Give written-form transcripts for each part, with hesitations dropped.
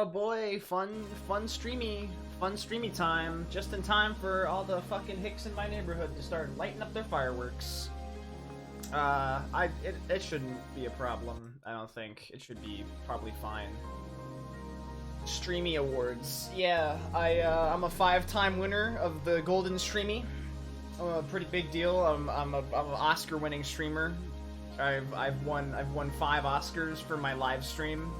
boy, fun streamy time. Just in time for all the fucking hicks in my neighborhood to start lighting up their fireworks. It shouldn't be a problem. I don't think it should be probably fine. Streamy awards. Yeah, I'm a 5-time winner of the Golden Streamy. A pretty big deal. I'm an Oscar-winning streamer. I've won 5 Oscars for my live stream.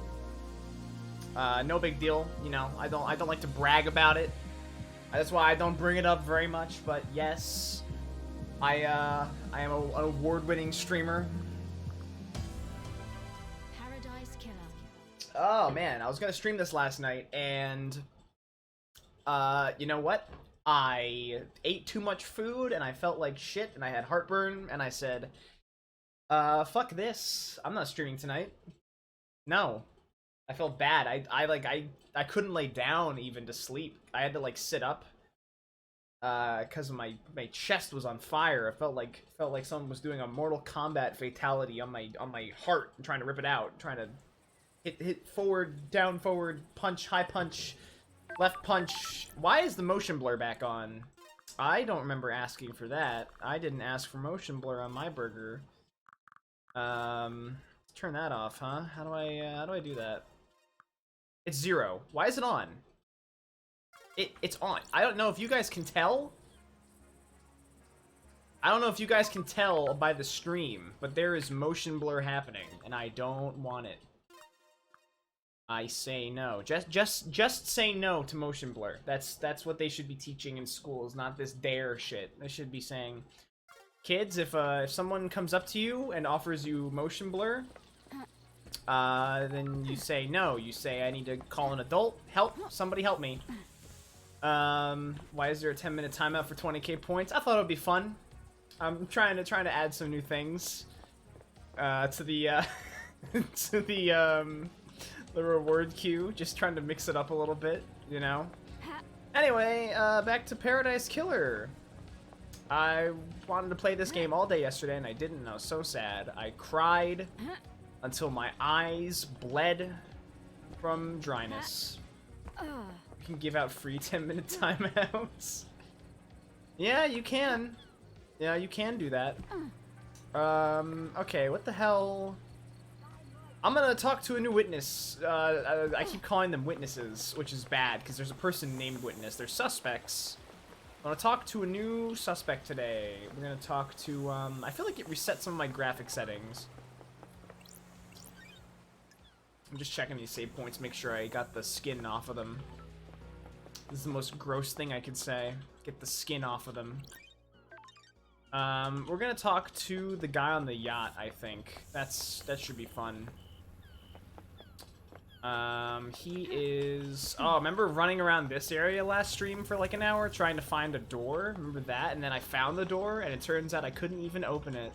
No big deal, you know. I don't like to brag about it. That's why I don't bring it up very much. But yes, I am an award-winning streamer. Paradise Killer. Oh man, I was gonna stream this last night, and you know what? I ate too much food, and I felt like shit, and I had heartburn, and I said, fuck this. I'm not streaming tonight. No. I felt bad. I couldn't lay down even to sleep. I had to like sit up because my chest was on fire. I felt like someone was doing a Mortal Kombat fatality on my heart and trying to rip it out, trying to hit forward, down, forward, punch, high punch, left punch. Why is the motion blur back on? I don't remember asking for that. I didn't ask for motion blur on my burger. Turn that off, huh? How do I do that? It's 0. Why is it on? It's on. I don't know if you guys can tell. I don't know if you guys can tell by the stream, but there is motion blur happening, and I don't want it. I say no. Just say no to motion blur. That's what they should be teaching in schools, not this dare shit. They should be saying, kids, if someone comes up to you and offers you motion blur, then you say no. You say, I need to call an adult. Help! Somebody help me. Why is there a 10-minute timeout for 20k points? I thought it would be fun. I'm trying to add some new things to the to the reward queue. Just trying to mix it up a little bit, you know. Anyway, back to Paradise Killer. I wanted to play this game all day yesterday, and I didn't. I was so sad. I cried until my eyes bled from dryness. You can give out free 10-minute timeouts. Yeah, you can. Yeah, you can do that. Okay, what the hell? I'm gonna talk to a new witness. I keep calling them witnesses, which is bad, because there's a person named Witness. They're suspects. I want to talk to a new suspect today. We're gonna talk to, I feel like it reset some of my graphic settings. I'm just checking these save points, make sure I got the skin off of them. This is the most gross thing I could say. Get the skin off of them. We're gonna talk to the guy on the yacht, I think. That should be fun. He is... Oh, remember running around this area last stream for like an hour trying to find a door? Remember that? And then I found the door, and it turns out I couldn't even open it.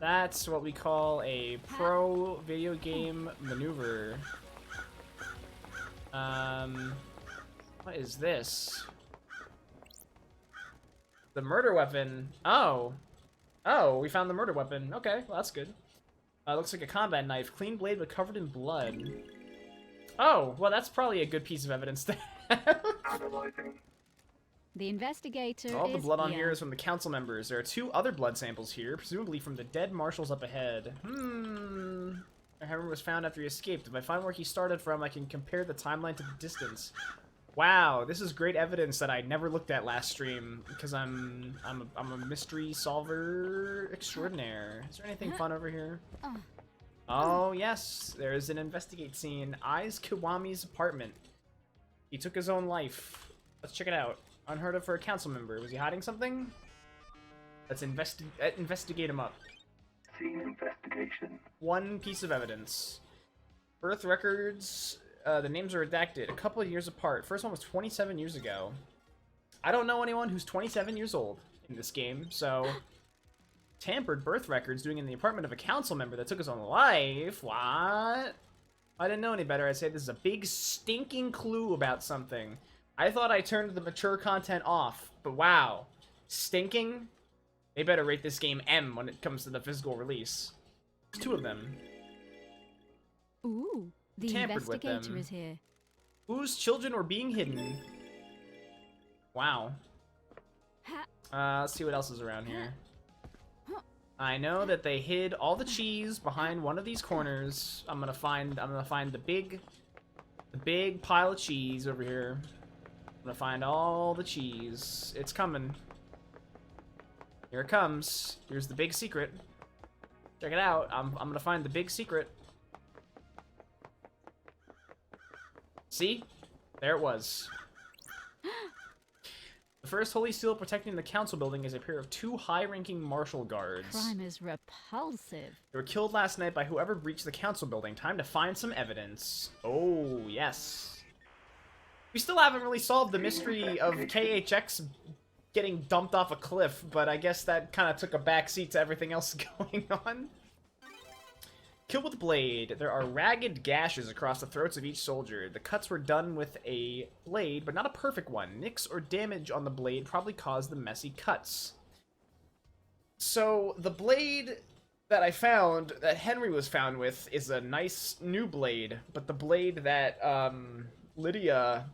That's what we call a pro video game maneuver. What is this? The murder weapon. Oh. Oh, we found the murder weapon. Okay, well, that's good. Looks like a combat knife. Clean blade but covered in blood. Oh, well, that's probably a good piece of evidence to have. The investigator All the blood on here is from the council members. There are 2 other blood samples here, presumably from the dead marshals up ahead. Hammer was found after he escaped. If I find where he started from, I can compare the timeline to the distance. Wow, this is great evidence that I never looked at last stream, because I'm a mystery solver extraordinaire. Is there anything fun over here? Oh yes, there is an investigate scene. Aiz Kiwami's apartment. He took his own life. Let's check it out. Unheard of for a council member. Was he hiding something? Let's investigate him up. Scene investigation. 1 piece of evidence. Birth records. The names are redacted. A couple of years apart. First one was 27 years ago. I don't know anyone who's 27 years old in this game, so... Tampered birth records doing in the apartment of a council member that took his own life? What? I didn't know any better. I'd say this is a big stinking clue about something. I thought I turned the mature content off, but wow. Stinking? They better rate this game M when it comes to the physical release. There's 2 of them. Ooh, the Tampered with investigator them. is here. Whose children were being hidden? Wow. Let's see what else is around here. I know that they hid all the cheese behind one of these corners. I'm gonna find the big pile of cheese over here. I'm gonna find all the cheese. It's coming. Here it comes. Here's the big secret. Check it out. I'm gonna find the big secret. See? There it was. The first holy seal protecting the council building is a pair of 2 high-ranking martial guards. Crime is repulsive. They were killed last night by whoever breached the council building. Time to find some evidence. Oh, yes. We still haven't really solved the mystery of KHX getting dumped off a cliff, but I guess that kind of took a backseat to everything else going on. Kill with blade. There are ragged gashes across the throats of each soldier. The cuts were done with a blade, but not a perfect one. Nicks or damage on the blade probably caused the messy cuts. So, the blade that I found, that Henry was found with, is a nice new blade, but the blade that Lydia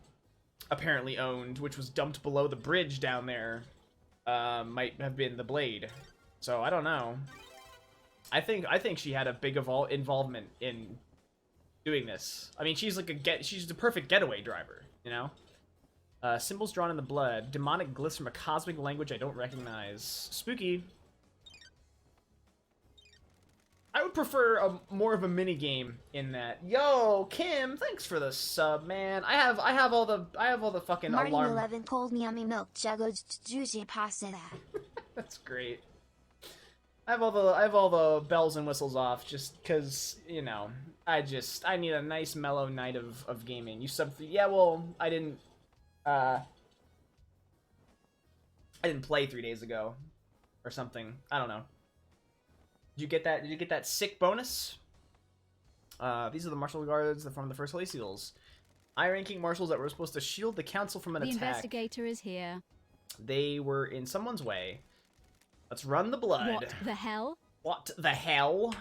apparently owned, which was dumped below the bridge down there, might have been the blade. So, I don't know. I think she had a big involvement in doing this. I mean, she's like she's the perfect getaway driver, you know? Symbols drawn in the blood. Demonic glyphs from a cosmic language I don't recognize. Spooky. I would prefer more of a mini game in that. Yo, Kim, thanks for the sub, man. I have all the fucking Martin alarm. 11 cold yummy milk juggo juicy pasta. That's great. I have all the bells and whistles off just because, you know, I need a nice mellow night of gaming. You sub yeah, well, I didn't play 3 days ago or something. I don't know. Did you get that? Did you get that sick bonus? These are the martial guards from the first Holy Seals. High-ranking marshals that were supposed to shield the council from an attack. The investigator is here. They were in someone's way. Let's run the blood. What the hell? What the hell?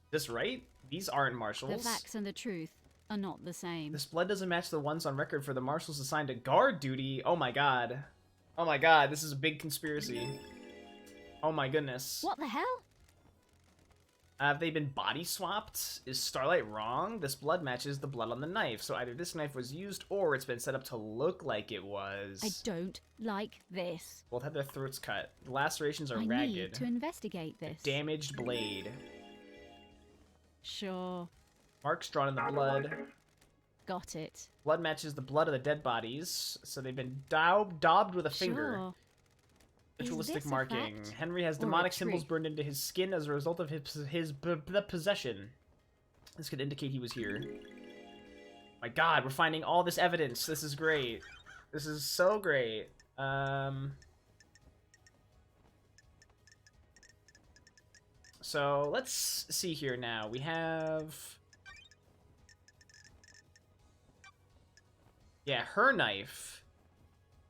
This right? These aren't marshals. The facts and the truth are not the same. This blood doesn't match the ones on record for the marshals assigned to guard duty. Oh my god. Oh my god, this is a big conspiracy. Oh my goodness. What the hell? Have they been body swapped? Is Starlight wrong? This blood matches the blood on the knife, so either this knife was used or it's been set up to look like it was. I don't like this. Both had their throats cut. The lacerations are I ragged. need to investigate this. Damaged blade. Sure. Marks drawn in the blood. Got it. Blood matches the blood of the dead bodies, so they've been daubed with a finger. Sure. Ritualistic Is this a marking. fact Henry has or a demonic symbols trick? burned into his skin as a result of the possession. This could indicate he was here. My god, we're finding all this evidence. This is great. This is so great. So, let's see here now. We have... Yeah, her knife.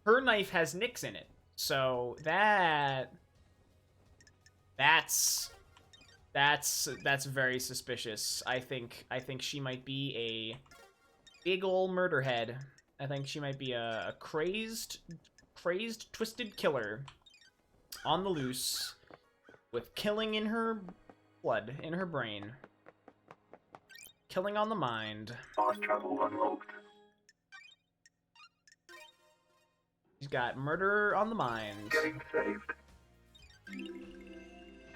Her knife has nicks in it. So that's very suspicious. I think she might be a big ol' murder head. I think she might be a crazed, twisted killer on the loose with killing in her blood, in her brain. Killing on the mind. Fast travel unlocked. She's got murder on the mind. Getting saved.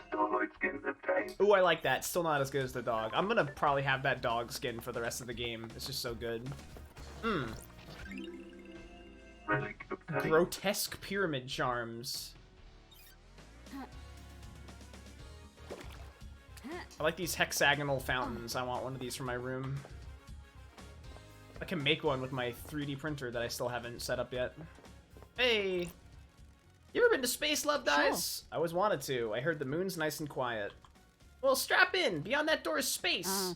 Starlight skins obtained. Ooh, I like that. Still not as good as the dog. I'm gonna probably have that dog skin for the rest of the game. It's just so good. Relic obtained. Grotesque pyramid charms. I like these hexagonal fountains. I want one of these for my room. I can make one with my 3D printer that I still haven't set up yet. Hey! You ever been to space, Love Dies? I always wanted to. I heard the moon's nice and quiet. Well, strap in! Beyond that door is space!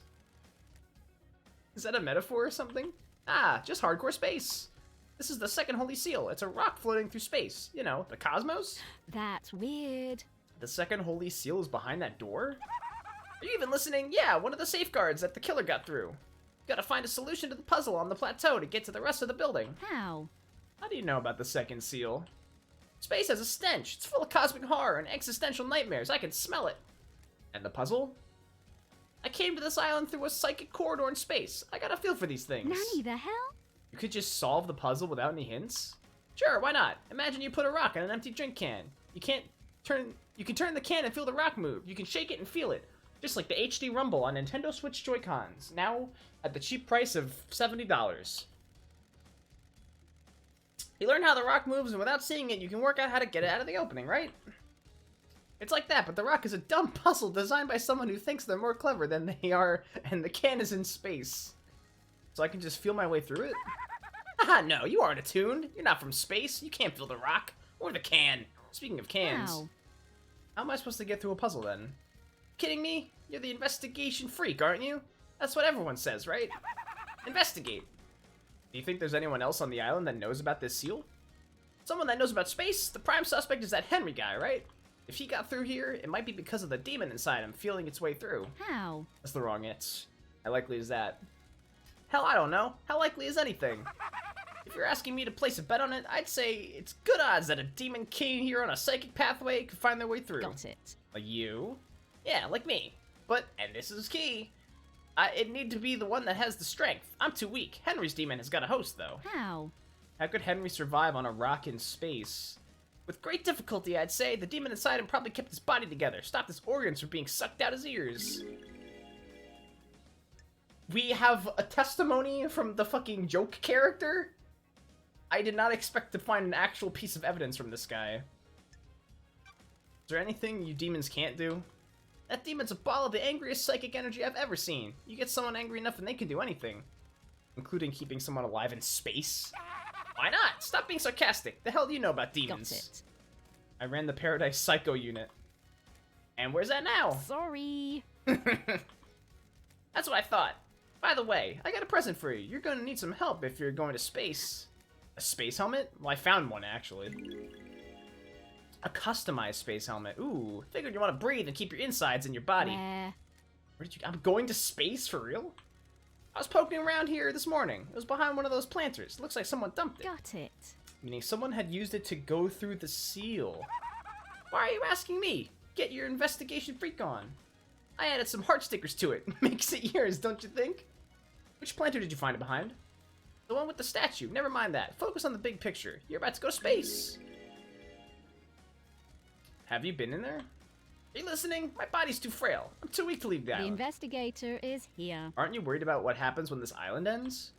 Is that a metaphor or something? Ah, just hardcore space. This is the second Holy Seal. It's a rock floating through space. You know, the cosmos. That's weird. The second Holy Seal is behind that door? Are you even listening? Yeah, one of the safeguards that the killer got through. Gotta find a solution to the puzzle on the plateau to get to the rest of the building. How? How do you know about the second seal? Space has a stench. It's full of cosmic horror and existential nightmares. I can smell it. And the puzzle? I came to this island through a psychic corridor in space. I got a feel for these things. Nanny the hell? You could just solve the puzzle without any hints? Sure, why not? Imagine you put a rock in an empty drink can. You can turn the can and feel the rock move. You can shake it and feel it. Just like the HD Rumble on Nintendo Switch Joy-Cons. Now at the cheap price of $70. You learn how the rock moves, and without seeing it, you can work out how to get it out of the opening, right? It's like that, but the rock is a dumb puzzle designed by someone who thinks they're more clever than they are, and the can is in space. So I can just feel my way through it? Haha, no, you aren't attuned. You're not from space. You can't feel the rock. Or the can. Speaking of cans. How? How am I supposed to get through a puzzle, then? Kidding me? You're the investigation freak, aren't you? That's what everyone says, right? Investigate. Do you think there's anyone else on the island that knows about this seal? Someone that knows about space? The prime suspect is that Henry guy, right? If he got through here, it might be because of the demon inside him feeling its way through. How? That's the wrong answer. How likely is that? Hell, I don't know. How likely is anything? If you're asking me to place a bet on it, I'd say it's good odds that a demon king here on a psychic pathway could find their way through. Got it. Like you? Yeah, like me. But, and this is key, it'd need to be the one that has the strength. I'm too weak. Henry's demon has got a host, though. How? How could Henry survive on a rock in space? With great difficulty, I'd say. The demon inside him probably kept his body together, stopped his organs from being sucked out his ears. We have a testimony from the fucking joke character? I did not expect to find an actual piece of evidence from this guy. Is there anything you demons can't do? That demon's a ball of the angriest psychic energy I've ever seen. You get someone angry enough and they can do anything. Including keeping someone alive in space? Why not? Stop being sarcastic. The hell do you know about demons? Got it. I ran the Paradise Psycho unit. And where's that now? Sorry. That's what I thought. By the way, I got a present for you. You're gonna need some help if you're going to space. A space helmet? Well, I found one, actually. A customized space helmet. Ooh, figured you want to breathe and keep your insides in your body. Where? Where did you... I'm going to space? For real? I was poking around here this morning. It was behind one of those planters. Looks like someone dumped it. Got it. Meaning someone had used it to go through the seal. Why are you asking me? Get your investigation freak on. I added some heart stickers to it. Makes it yours, don't you think? Which planter did you find it behind? The one with the statue. Never mind that. Focus on the big picture. You're about to go to space. Have you been in there? Are you listening? My body's too frail. I'm too weak to leave the The island. investigator is here. Aren't you worried about what happens when this island ends?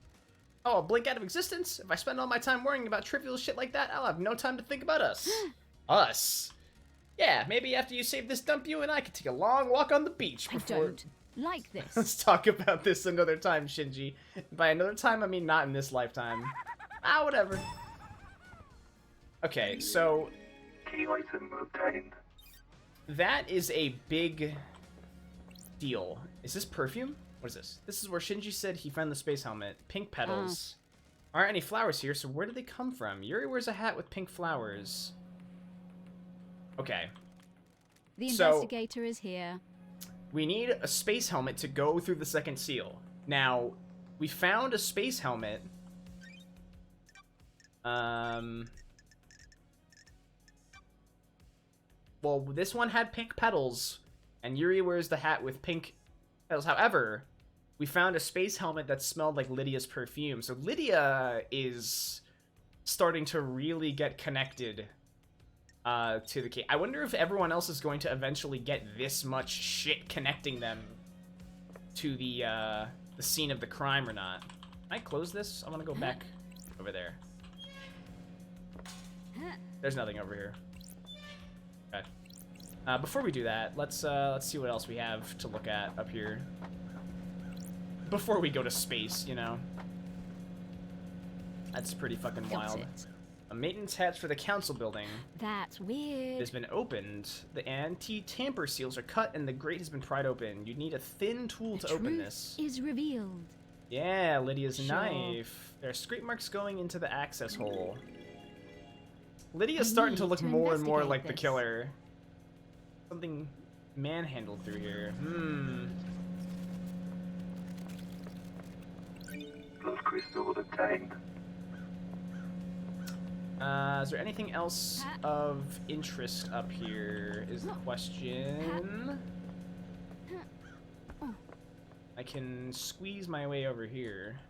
Oh, I'll blink out of existence? If I spend all my time worrying about trivial shit like that, I'll have no time to think about us. Us? Yeah, maybe after you save this dump, you and I can take a long walk on the beach I before... don't like this. Let's talk about this another time, Shinji. By another time, I mean not in this lifetime. Ah, whatever. Okay, so... Key item obtained. that is a big deal. Is this perfume? What is this? This is where Shinji said he found the space helmet. Pink petals. Aren't any flowers here, so where did they come from? Yuri wears a hat with pink flowers. Okay. The So- investigator is here. We need a space helmet to go through the second seal. Now, we found a space helmet. Well, this one had pink petals, and Yuri wears the hat with pink petals. However, we found a space helmet that smelled like Lydia's perfume. So Lydia is starting to really get connected to the case. I wonder if everyone else is going to eventually get this much shit connecting them to the scene of the crime or not. Can I close this? I want to go back over there. There's nothing over here. Okay. Before we do that, let's see what else we have to look at up here. Before we go to space, you know. That's pretty fucking Got wild. it. A maintenance hatch for the council building That's weird. has been opened. The anti-tamper seals are cut and the grate has been pried open. You need a thin tool to open this. Is revealed. Yeah, Lydia's Sure. knife. There are scrape marks going into the access hole. Lydia's I starting to need look to more and more investigate like the this. killer. Something manhandled through here. crystal obtained. Is there anything else of interest up here, is the question. I can squeeze my way over here.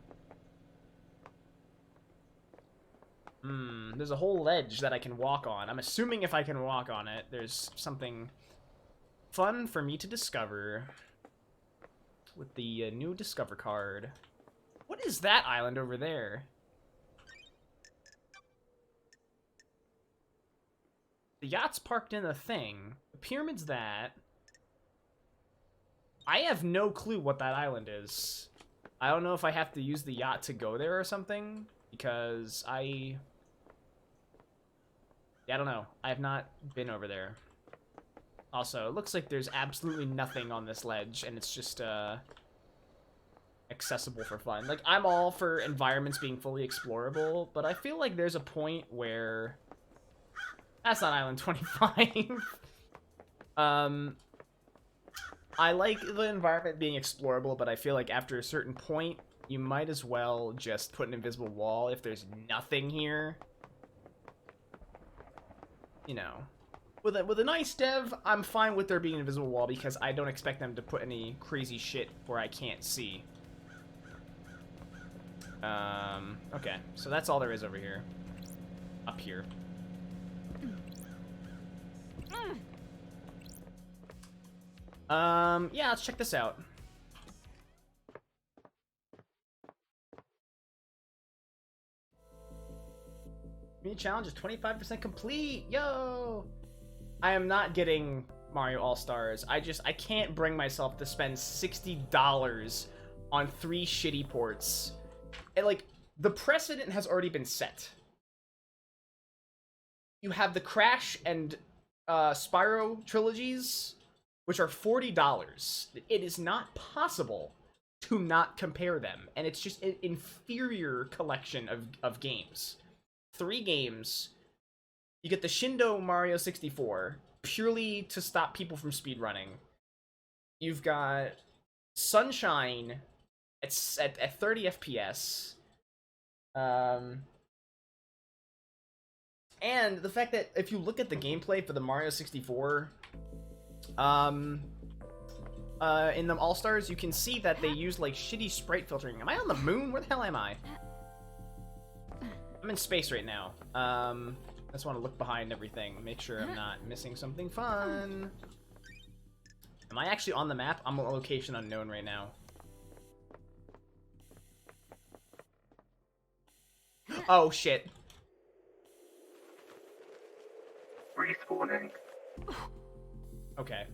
There's a whole ledge that I can walk on. I'm assuming if I can walk on it, there's something fun for me to discover with the new Discover card. What is that island over there? The yacht's parked in a thing. The pyramid's that. I have no clue what that island is. I don't know if I have to use the yacht to go there or something, because I don't know. I have not been over there. Also, it looks like there's absolutely nothing on this ledge, and it's just, accessible for fun. Like, I'm all for environments being fully explorable, but I feel like there's a point where... That's not Island 25. I like the environment being explorable, but I feel like after a certain point, you might as well just put an invisible wall if there's nothing here. You know. With a nice dev, I'm fine with there being an invisible wall because I don't expect them to put any crazy shit where I can't see. Okay. So that's all there is over here. Up here. Yeah, let's check this out. Mini challenge is 25% complete. Yo! I am not getting Mario All-Stars. I can't bring myself to spend $60 on 3 shitty ports. And, like, the precedent has already been set. You have the Crash and Spyro trilogies, which are $40. It is not possible to not compare them. And it's just an inferior collection of games. 3 games. You get the Shindo Mario 64, purely to stop people from speedrunning. You've got Sunshine at 30 FPS. And the fact that if you look at the gameplay for the Mario 64, in the All-Stars, you can see that they use, like, shitty sprite filtering. Am I on the moon? Where the hell am I? I'm in space right now. I just want to look behind everything, make sure I'm not missing something fun. Am I actually on the map? I'm on a location unknown right now. Oh, shit. Respawning. Okay.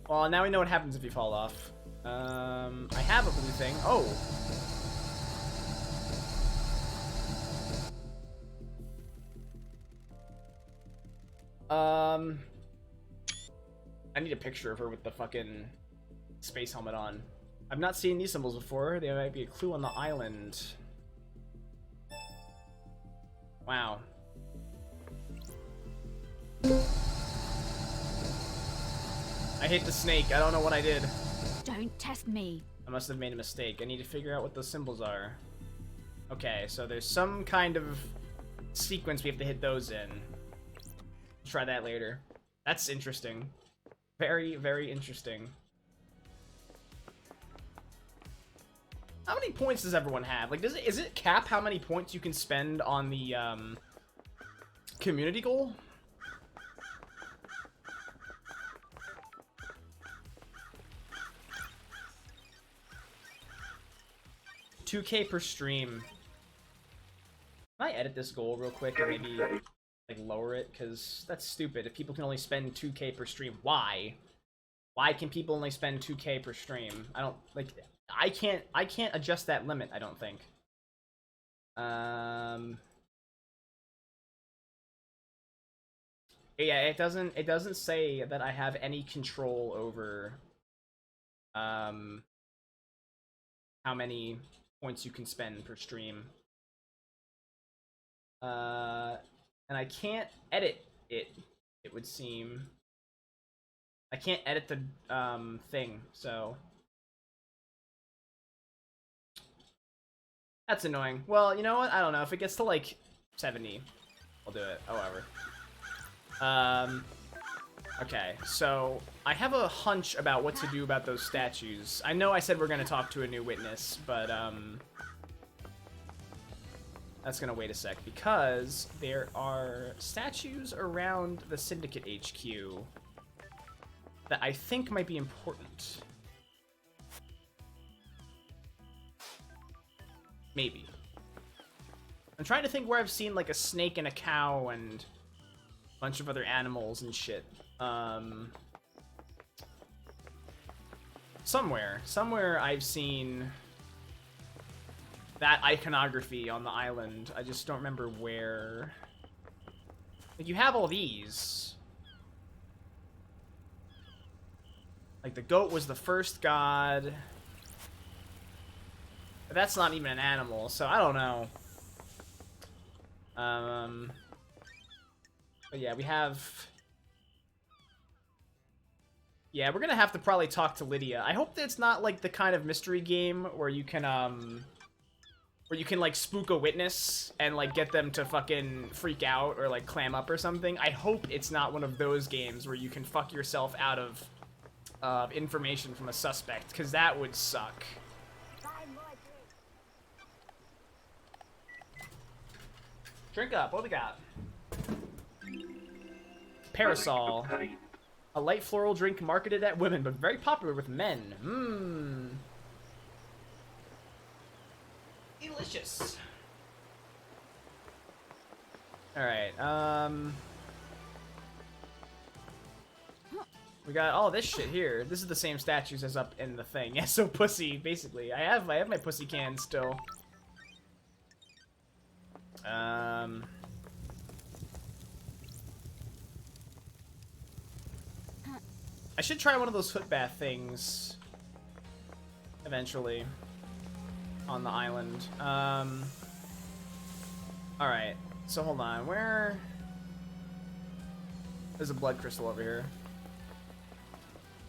Well, now we know what happens if you fall off. I have a blue thing. Oh! I need a picture of her with the fucking space helmet on. I've not seen these symbols before. They might be a clue on the island. Wow. I hit the snake. I don't know what I did. Don't test me. I must have made a mistake. I need to figure out what those symbols are. Okay, so there's some kind of sequence we have to hit those in. Try that later. That's interesting. Very, very interesting. How many points does everyone have? Like, is it cap how many points you can spend on the community goal? $2K per stream. Can I edit this goal real quick and maybe like lower it? Because that's stupid. If people can only spend 2K per stream, why? Why can people only spend 2K per stream? I don't like. I can't adjust that limit. I don't think. Yeah, it doesn't say that I have any control over how many points you can spend per stream. And I can't edit it, it would seem. I can't edit the thing, so That's annoying. Well, you know what? I don't know. If it gets to, like, 70, I'll do it. However. Okay, so I have a hunch about what to do about those statues. I know I said we're gonna talk to a new witness, but, that's gonna wait a sec, because there are statues around the Syndicate HQ that I think might be important. Maybe. I'm trying to think where I've seen, like, a snake and a cow and a bunch of other animals and shit. Somewhere I've seen that iconography on the island. I just don't remember where. Like, you have all these. Like, the goat was the first god. But that's not even an animal, so I don't know. But yeah, we have... Yeah, we're gonna have to probably talk to Lydia. I hope that it's not, like, the kind of mystery game where you can, like, spook a witness and, like, get them to fucking freak out or, like, clam up or something. I hope it's not one of those games where you can fuck yourself out of information from a suspect, because that would suck. Drink up. What do we got? Parasol. A light floral drink marketed at women, but very popular with men. Mmm. Delicious. Alright, we got all this shit here. This is the same statues as up in the thing. Yeah, so pussy, basically. I have my pussy can still. I should try one of those foot bath things eventually on the island. Alright, so hold on. Where? There's a blood crystal over here.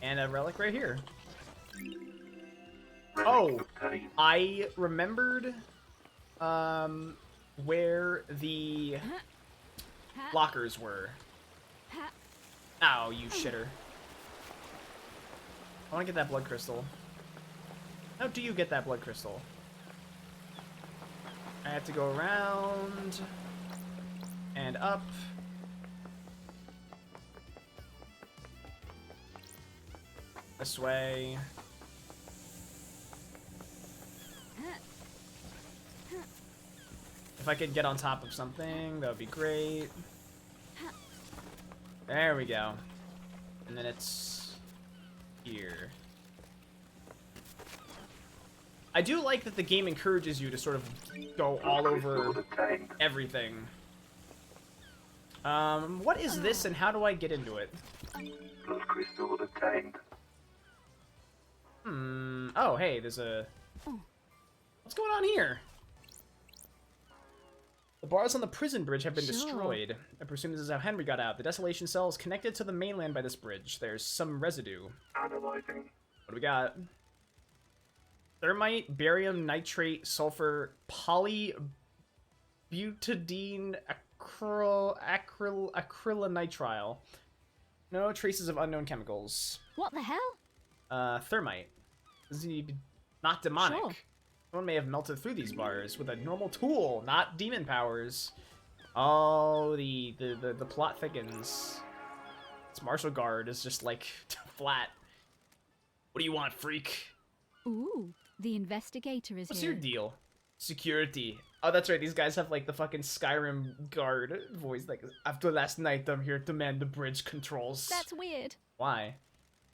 And a relic right here. Oh, I remembered where the lockers were. Ow, you shitter. I want to get that blood crystal. How do you get that blood crystal? I have to go around and up. This way. If I could get on top of something, that would be great. There we go. And then it's here. I do like that the game encourages you to sort of go all over everything. What is this and how do I get into it? Blood crystal obtained. Oh, hey, there's a... What's going on here? The bars on the prison bridge have been destroyed. I presume this is how Henry got out. The desolation cell is connected to the mainland by this bridge. There's some residue. Analyzing. What do we got? Thermite, barium, nitrate, sulfur, polybutadiene, acrylonitrile. No traces of unknown chemicals. What the hell? Thermite. This is not demonic. Sure. Someone may have melted through these bars with a normal tool, not demon powers. Oh, the plot thickens. This martial guard is just like flat. What do you want, freak? Ooh, the investigator is What's here. your deal? Security. Oh, that's right. These guys have like the fucking Skyrim guard voice. Like, after last night, I'm here to man the bridge controls. That's weird. Why?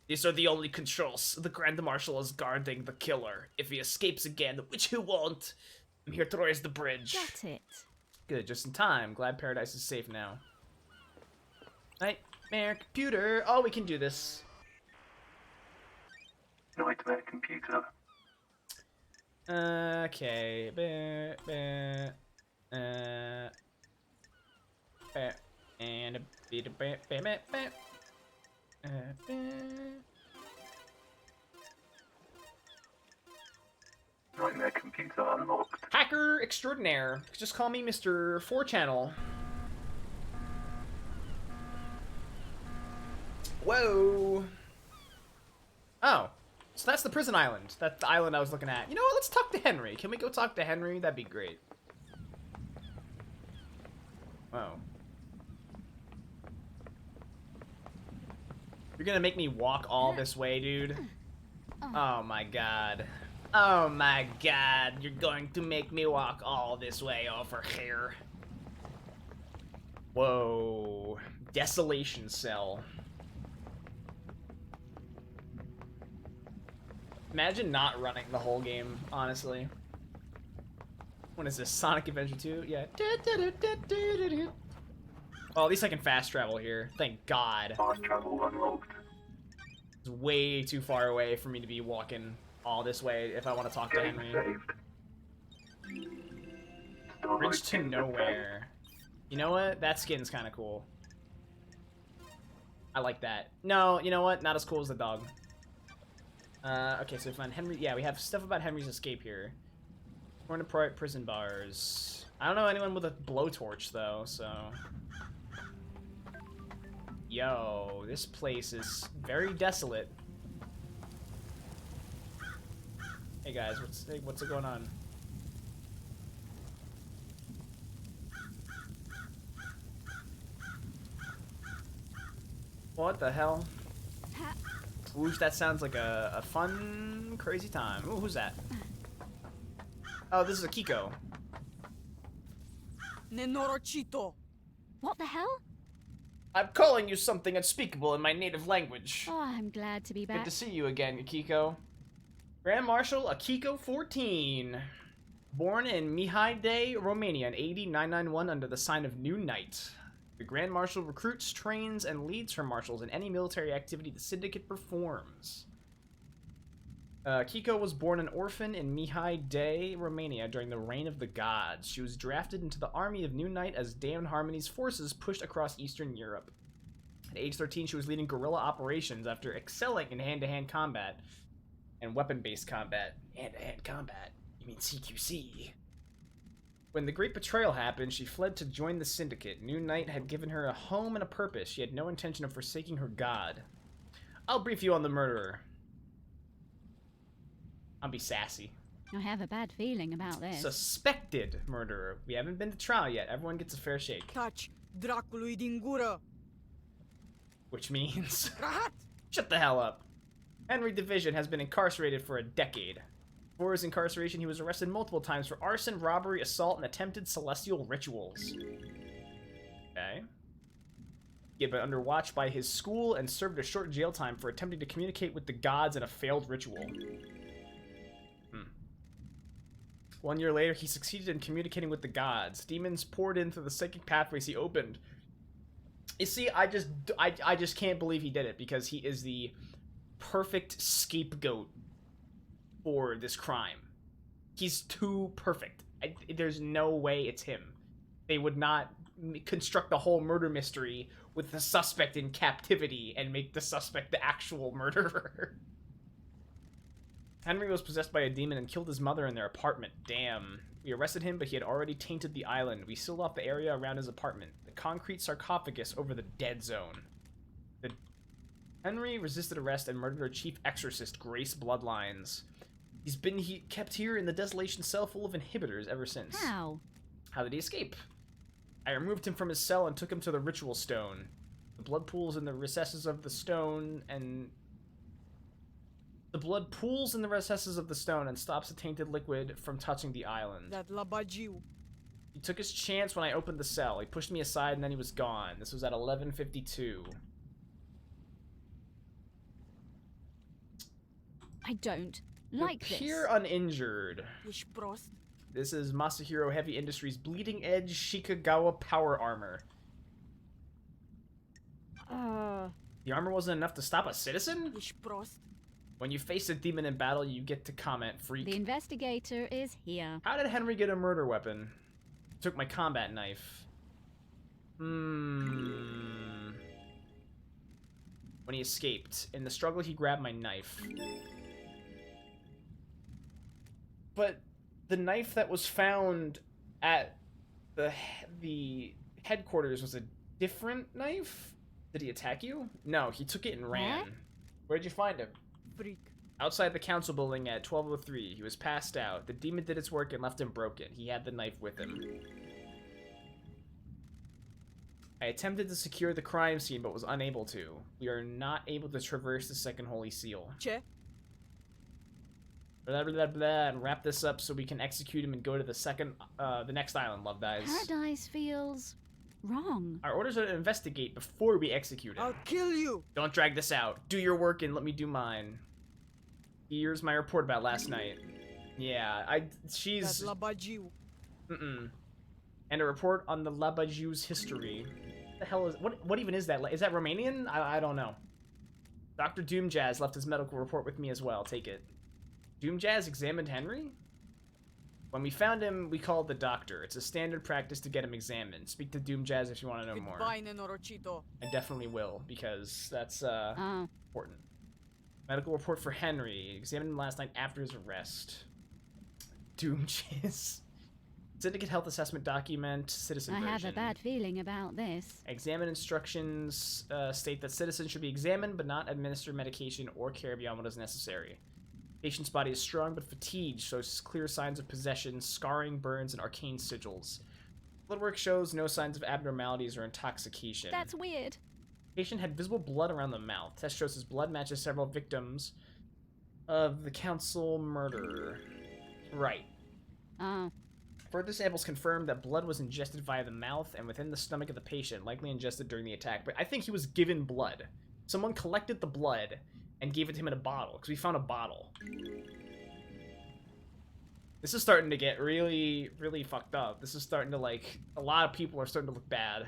These are the only controls. The Grand Marshal is guarding the killer. If he escapes again, which he won't, I'm here to raise the bridge. Got it. Good, just in time. Glad Paradise is safe now. Nightmare computer. Oh, we can do this. Nightmare computer. Okay. And a bit of Nightmare computer unlocked. hacker! extraordinaire. Just call me Mr. 4Channel. Whoa. Oh. So that's the prison island. That's the island I was looking at. You know what? Let's talk to Henry. Can we go talk to Henry? That'd be great. Whoa. You're gonna make me walk all this way, dude? Oh my god. Oh my god. You're going to make me walk all this way over here. Whoa. Desolation cell. Imagine not running the whole game, honestly. What is this? Sonic Adventure 2? Yeah. Well, at least I can fast travel here. Thank God. Fast travel unlocked. It's way too far away for me to be walking all this way if I want to talk to Game Henry. saved. Starlight Bridge to skins obtained. nowhere. You know what? That skin's kind of cool. I like that. No, you know what? Not as cool as the dog. Okay, so we find Henry. Yeah, we have stuff about Henry's escape here. We're in a prison bars. I don't know anyone with a blowtorch though, so. Yo, this place is very desolate. Hey guys, what's going on? What the hell? Whoosh, that sounds like a fun, crazy time. Ooh, who's that? Oh, this is a Kiko. Nenorochito. What the hell? I'm calling you something unspeakable in my native language. Oh, I'm glad to be Good back. to see you again, Akiko. Grand Marshal Akiko 14. Born in Mihai Day, Romania in AD 991 under the sign of New Night. The Grand Marshal recruits, trains, and leads her marshals in any military activity the Syndicate performs. Kiko was born an orphan in Mihai Day, Romania during the reign of the gods. She was drafted into the army of New Night as Damned Harmony's forces pushed across Eastern Europe. At age 13, she was leading guerrilla operations after excelling in hand-to-hand combat and weapon-based combat. Hand-to-hand combat? You mean CQC? When the Great Betrayal happened, she fled to join the Syndicate. New Night had given her a home and a purpose. She had no intention of forsaking her god. I'll brief you on the murderer. I'll be sassy. I have a bad feeling about this. Suspected murderer. We haven't been to trial yet. Everyone gets a fair shake. Taci, dracului din gură. Which means... Rahat! Shut the hell up. Henry Division has been incarcerated for a decade. For his incarceration, he was arrested multiple times for arson, robbery, assault, and attempted celestial rituals. Okay. He had been under watch by his school and served a short jail time for attempting to communicate with the gods in a failed ritual. 1 year later, he succeeded in communicating with the gods. Demons poured in through the psychic pathways he opened. You see, I just can't believe he did it, because he is the perfect scapegoat for this crime. He's too perfect. There's no way it's him. They would not construct the whole murder mystery with the suspect in captivity and make the suspect the actual murderer. Henry was possessed by a demon and killed his mother in their apartment. Damn. We arrested him, but he had already tainted the island. We sealed off the area around his apartment. The concrete sarcophagus over the dead zone. Henry resisted arrest and murdered our chief exorcist, Grace Bloodlines. He's been kept here in the desolation cell full of inhibitors ever since. How? How did he escape? I removed him from his cell and took him to the ritual stone. The blood pools in the recesses of the stone and... The blood pools in the recesses of the stone and stops the tainted liquid from touching the island. Dat labagiu. He took his chance when I opened the cell. He pushed me aside and then he was gone. This was at 11:52. I don't like this. Appear uninjured. Ești prost? This is Masahiro Heavy Industries Bleeding Edge Shikagawa Power Armor. The armor wasn't enough to stop a citizen? Ești prost? When you face a demon in battle, you get to comment, freak. The investigator is here. How did Henry get a murder weapon? Took my combat knife. When he escaped. In the struggle, he grabbed my knife. But the knife that was found at the headquarters was a different knife? Did he attack you? No, he took it and ran. What? Where'd you find him? Freak. Outside the council building at 12:03. He was passed out. The demon did its work and left him broken. He had the knife with him. I attempted to secure the crime scene, but was unable to. We are not able to traverse the second holy seal. Che? Blah, blah, blah, blah, and wrap this up so we can execute him and go to the next island, love dies. Paradise feels wrong. Our orders are to investigate before we execute him. I'll kill you! Don't drag this out. Do your work and let me do mine. Here's my report about last night. Yeah, she's... That Labajiu. And a report on the Labaju's history. What the hell is... What even is that? Is that Romanian? I don't know. Dr. Doomjazz left his medical report with me as well. Take it. Doomjazz examined Henry? When we found him, we called the doctor. It's a standard practice to get him examined. Speak to Doomjazz if you want to know more. Goodbye, Nenorochito. I definitely will, because that's Oh. important. Medical report for Henry. Examined him last night after his arrest. Doomjazz. Syndicate health assessment document, citizen I version. have a bad feeling about this. Examine instructions state that citizens should be examined but not administer medication or care beyond what is necessary. Patient's body is strong but fatigued, shows clear signs of possession, scarring, burns, and arcane sigils. Blood work shows no signs of abnormalities or intoxication. That's weird. Patient had visible blood around the mouth. Test shows his blood matches several victims of the council murder. Right. Oh. Further samples confirmed that blood was ingested via the mouth and within the stomach of the patient, likely ingested during the attack. But I think he was given blood. Someone collected the blood and gave it to him in a bottle, because we found a bottle. This is starting to get really, really fucked up. This is starting to, like, a lot of people are starting to look bad.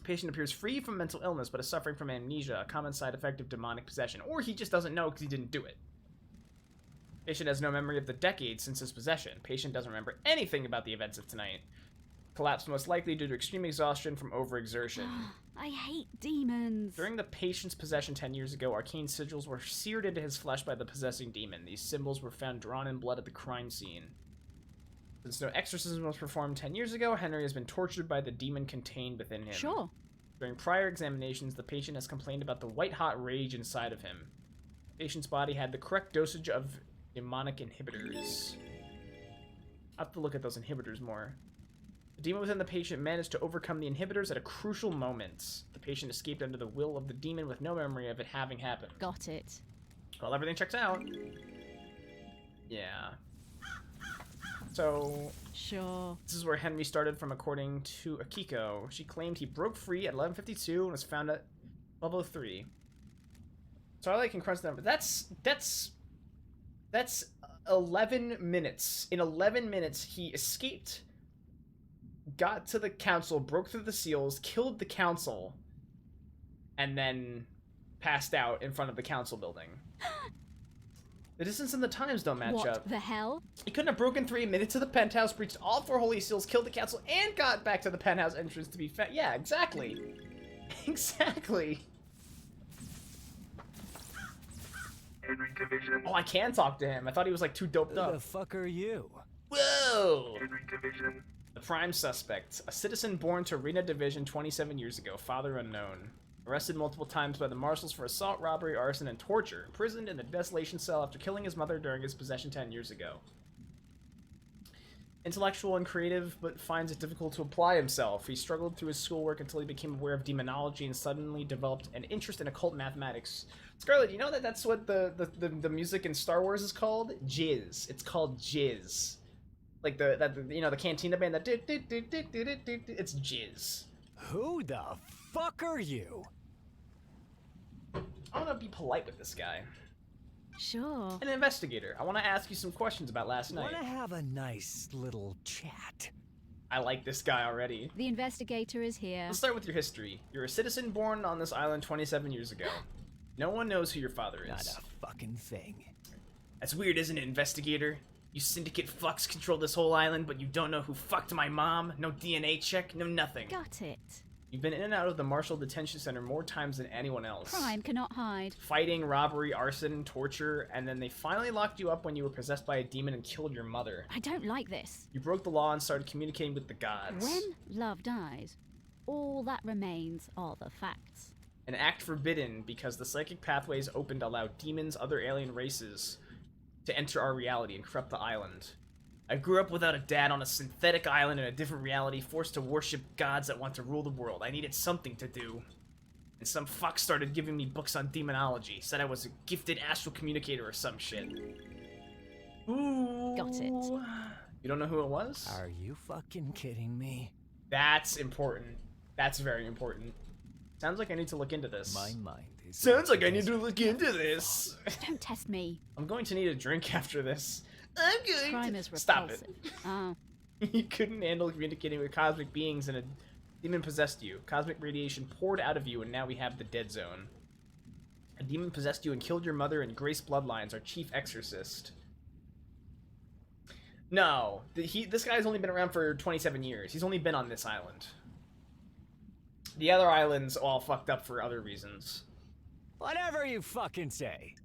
Patient appears free from mental illness, but is suffering from amnesia, a common side effect of demonic possession. Or he just doesn't know because he didn't do it. Patient has no memory of the decades since his possession. Patient doesn't remember anything about the events of tonight. Collapse most likely due to extreme exhaustion from overexertion. I hate demons. During the patient's possession 10 years ago, arcane sigils were seared into his flesh by the possessing demon. These symbols were found drawn in blood at the crime scene. Since no exorcism was performed 10 years ago, Henry has been tortured by the demon contained within him. Sure. During prior examinations, the patient has complained about the white-hot rage inside of him. The patient's body had the correct dosage of demonic inhibitors. I'll have to look at those inhibitors more. The demon within the patient managed to overcome the inhibitors at a crucial moment. The patient escaped under the will of the demon with no memory of it having happened. Got it. Well, everything checks out. Yeah. So, Sure. this is where Henry started from, according to Akiko. She claimed he broke free at 11:52 and was found at 12:03. Starlight can crunch the number. That's 11 minutes. In 11 minutes, he escaped, got to the council, broke through the seals, killed the council, and then passed out in front of the council building. The distance and the times don't match What up. the hell? He couldn't have broken 3 minutes to the penthouse, breached all 4 holy seals, killed the council, and got back to the penthouse entrance to be found. Yeah, exactly. Exactly. Henry Division. Oh, I can talk to him. I thought he was like too doped Who the up. fuck are you? Whoa! Henry Division. The prime suspect, a citizen born to Rena Division 27 years ago, father unknown. Arrested multiple times by the marshals for assault, robbery, arson, and torture. Imprisoned in the desolation cell after killing his mother during his possession 10 years ago. Intellectual and creative, but finds it difficult to apply himself. He struggled through his schoolwork until he became aware of demonology and suddenly developed an interest in occult mathematics. Scarlet, you know that that's what the music in Star Wars is called? Jizz. It's called Jizz. Like the Cantina band that it's Jizz. Who the fuck are you? I want to be polite with this guy. Sure. An investigator. I want to ask you some questions about last night. Wanna have a nice little chat? I like this guy already. The investigator is here. Let's start with your history. You're a citizen born on this island 27 years ago. No one knows who your father Not is. a fucking thing. That's weird, isn't it, investigator? You syndicate fucks control this whole island, but you don't know who fucked my mom? No DNA check, no nothing. Got it. You've been in and out of the Marshall Detention Center more times than anyone else. Crime cannot hide. Fighting, robbery, arson, torture, and then they finally locked you up when you were possessed by a demon and killed your mother. I don't like this. You broke the law and started communicating with the gods. When love dies, all that remains are the facts. An act forbidden because the psychic pathways open to allow demons, other alien races, to enter our reality and corrupt the island. I grew up without a dad on a synthetic island in a different reality, forced to worship gods that want to rule the world. I needed something to do. And some fuck started giving me books on demonology, said I was a gifted astral communicator or some shit. Ooh. Got it. You don't know who it was? Are you fucking kidding me? That's important. That's very important. Sounds like I need to look into this. My mind is... Sounds like I need to look into this. Don't test me. I'm going to need a drink after this. I'm going Crime to... is Stop repulsive. it. Oh, You couldn't handle communicating with cosmic beings and a demon possessed you. Cosmic radiation poured out of you and now we have the dead zone. A demon possessed you and killed your mother and Grace Bloodlines, our chief exorcist. No, this guy's only been around for 27 years. He's only been on this island. The other islands all fucked up for other reasons. Whatever you fucking say.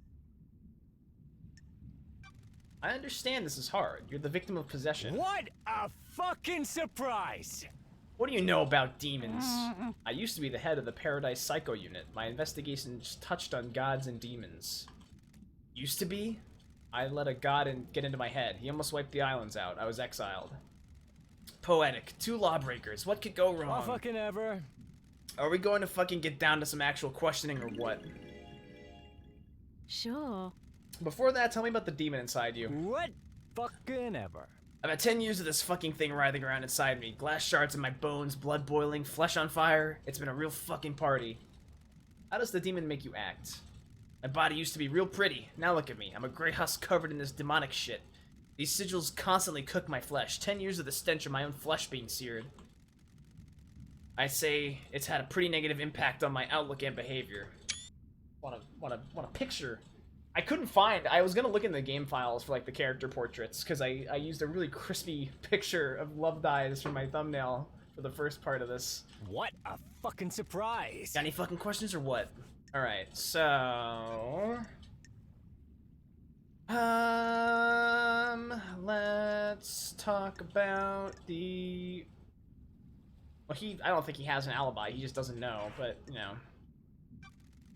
I understand this is hard. You're the victim of possession. What a fucking surprise! What do you know about demons? I used to be the head of the Paradise Psycho Unit. My investigations touched on gods and demons. Used to be? I let a god get into my head. He almost wiped the islands out. I was exiled. Poetic. Two lawbreakers. What could go wrong? Well, fucking ever. Are we going to fucking get down to some actual questioning or what? sure. Before that, tell me about the demon inside you. What fucking ever. I've had 10 years of this fucking thing writhing around inside me. Glass shards in my bones, blood boiling, flesh on fire. It's been a real fucking party. How does the demon make you act? My body used to be real pretty. Now look at me. I'm a gray husk covered in this demonic shit. These sigils constantly cook my flesh. 10 years of the stench of my own flesh being seared. I say it's had a pretty negative impact on my outlook and behavior. Want a picture? I couldn't find. I was gonna look in the game files for like the character portraits because I used a really crispy picture of Love Dies for my thumbnail for the first part of this. What a fucking surprise. Got any fucking questions or what? All right, so let's talk about the. Well, I don't think he has an alibi. He just doesn't know, but you know.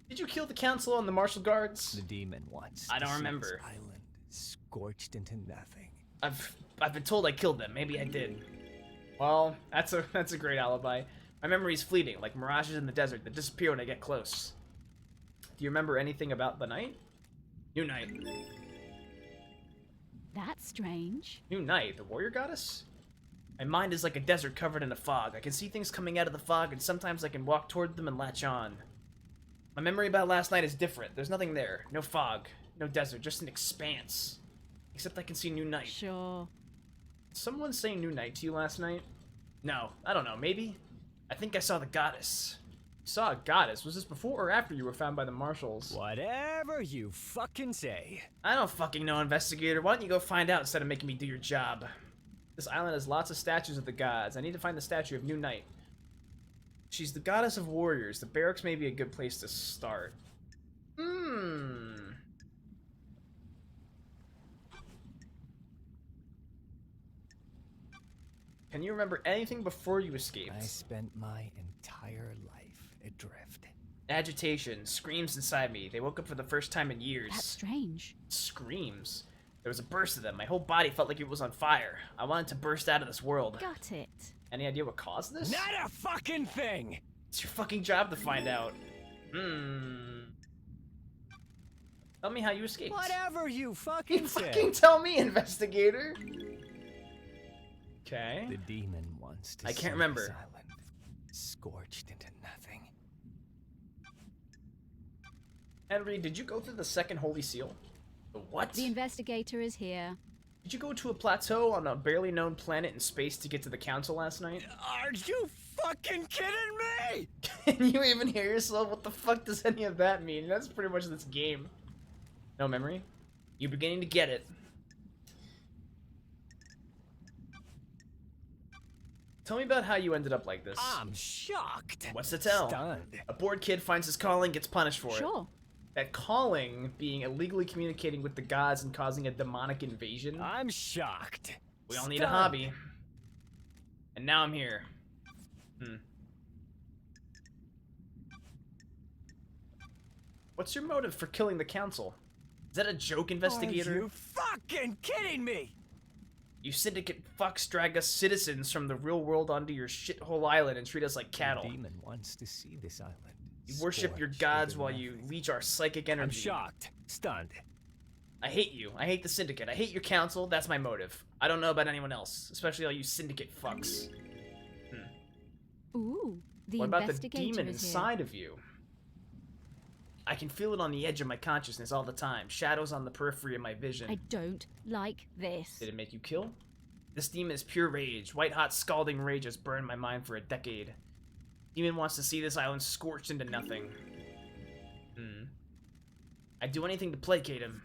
Did you kill the council and the martial guards? The demon wants I don't to see remember. this island scorched into nothing. I've been told I killed them. Maybe I did. Well, that's a great alibi. My memory's fleeting, like mirages in the desert that disappear when I get close. Do you remember anything about the night? New Night. That's strange. New Night, the warrior goddess? My mind is like a desert covered in a fog. I can see things coming out of the fog, and sometimes I can walk toward them and latch on. My memory about last night is different. There's nothing there. No fog. No desert. Just an expanse. Except I can see New Night. Sure. Did someone say New Night to you last night? No. I don't know. Maybe? I think I saw the goddess. You saw a goddess? Was this before or after you were found by the marshals? Whatever you fucking say. I don't fucking know, investigator. Why don't you go find out instead of making me do your job? This island has lots of statues of the gods. I need to find the statue of New Night. She's the goddess of warriors. The barracks may be a good place to start. Can you remember anything before you escaped? I spent my entire life adrift. Agitation, screams inside me. They woke up for the first time in years. That's strange. Screams. There was a burst of them. My whole body felt like it was on fire. I wanted to burst out of this world. Got it. Any idea what caused this? Not a fucking thing! It's your fucking job to find out. Tell me how you escaped. Whatever you fucking You say. fucking tell me, investigator. Okay. The demon wants to I can't see remember. this island scorched into nothing. Henry, did you go through the second holy seal? The what? The investigator is here. Did you go to a plateau on a barely known planet in space to get to the council last night? Are you fucking kidding me? Can you even hear yourself? What the fuck does any of that mean? That's pretty much this game. No memory? You're beginning to get it. Tell me about how you ended up like this. I'm shocked. What's to tell? Stunned. A bored kid finds his calling, gets punished for it. Sure. That calling being illegally communicating with the gods and causing a demonic invasion. I'm shocked. We all need a Stunned. hobby. And now I'm here. What's your motive for killing the council? Is that a joke, investigator? Are you fucking kidding me? You syndicate fucks drag us citizens from the real world onto your shithole island and treat us like cattle. The demon wants to see this island. You worship your scorched gods with while you nothing. leech our psychic energy. I'm shocked. Stunned. I hate you. I hate the syndicate. I hate your council. That's my motive. I don't know about anyone else, especially all you syndicate fucks. Ooh, the What about the investigator demon is here. inside of you? I can feel it on the edge of my consciousness all the time. Shadows on the periphery of my vision. I don't like this. Did it make you kill? This demon is pure rage. White-hot, scalding rage has burned my mind for a decade. Demon wants to see this island scorched into nothing. I'd do anything to placate him.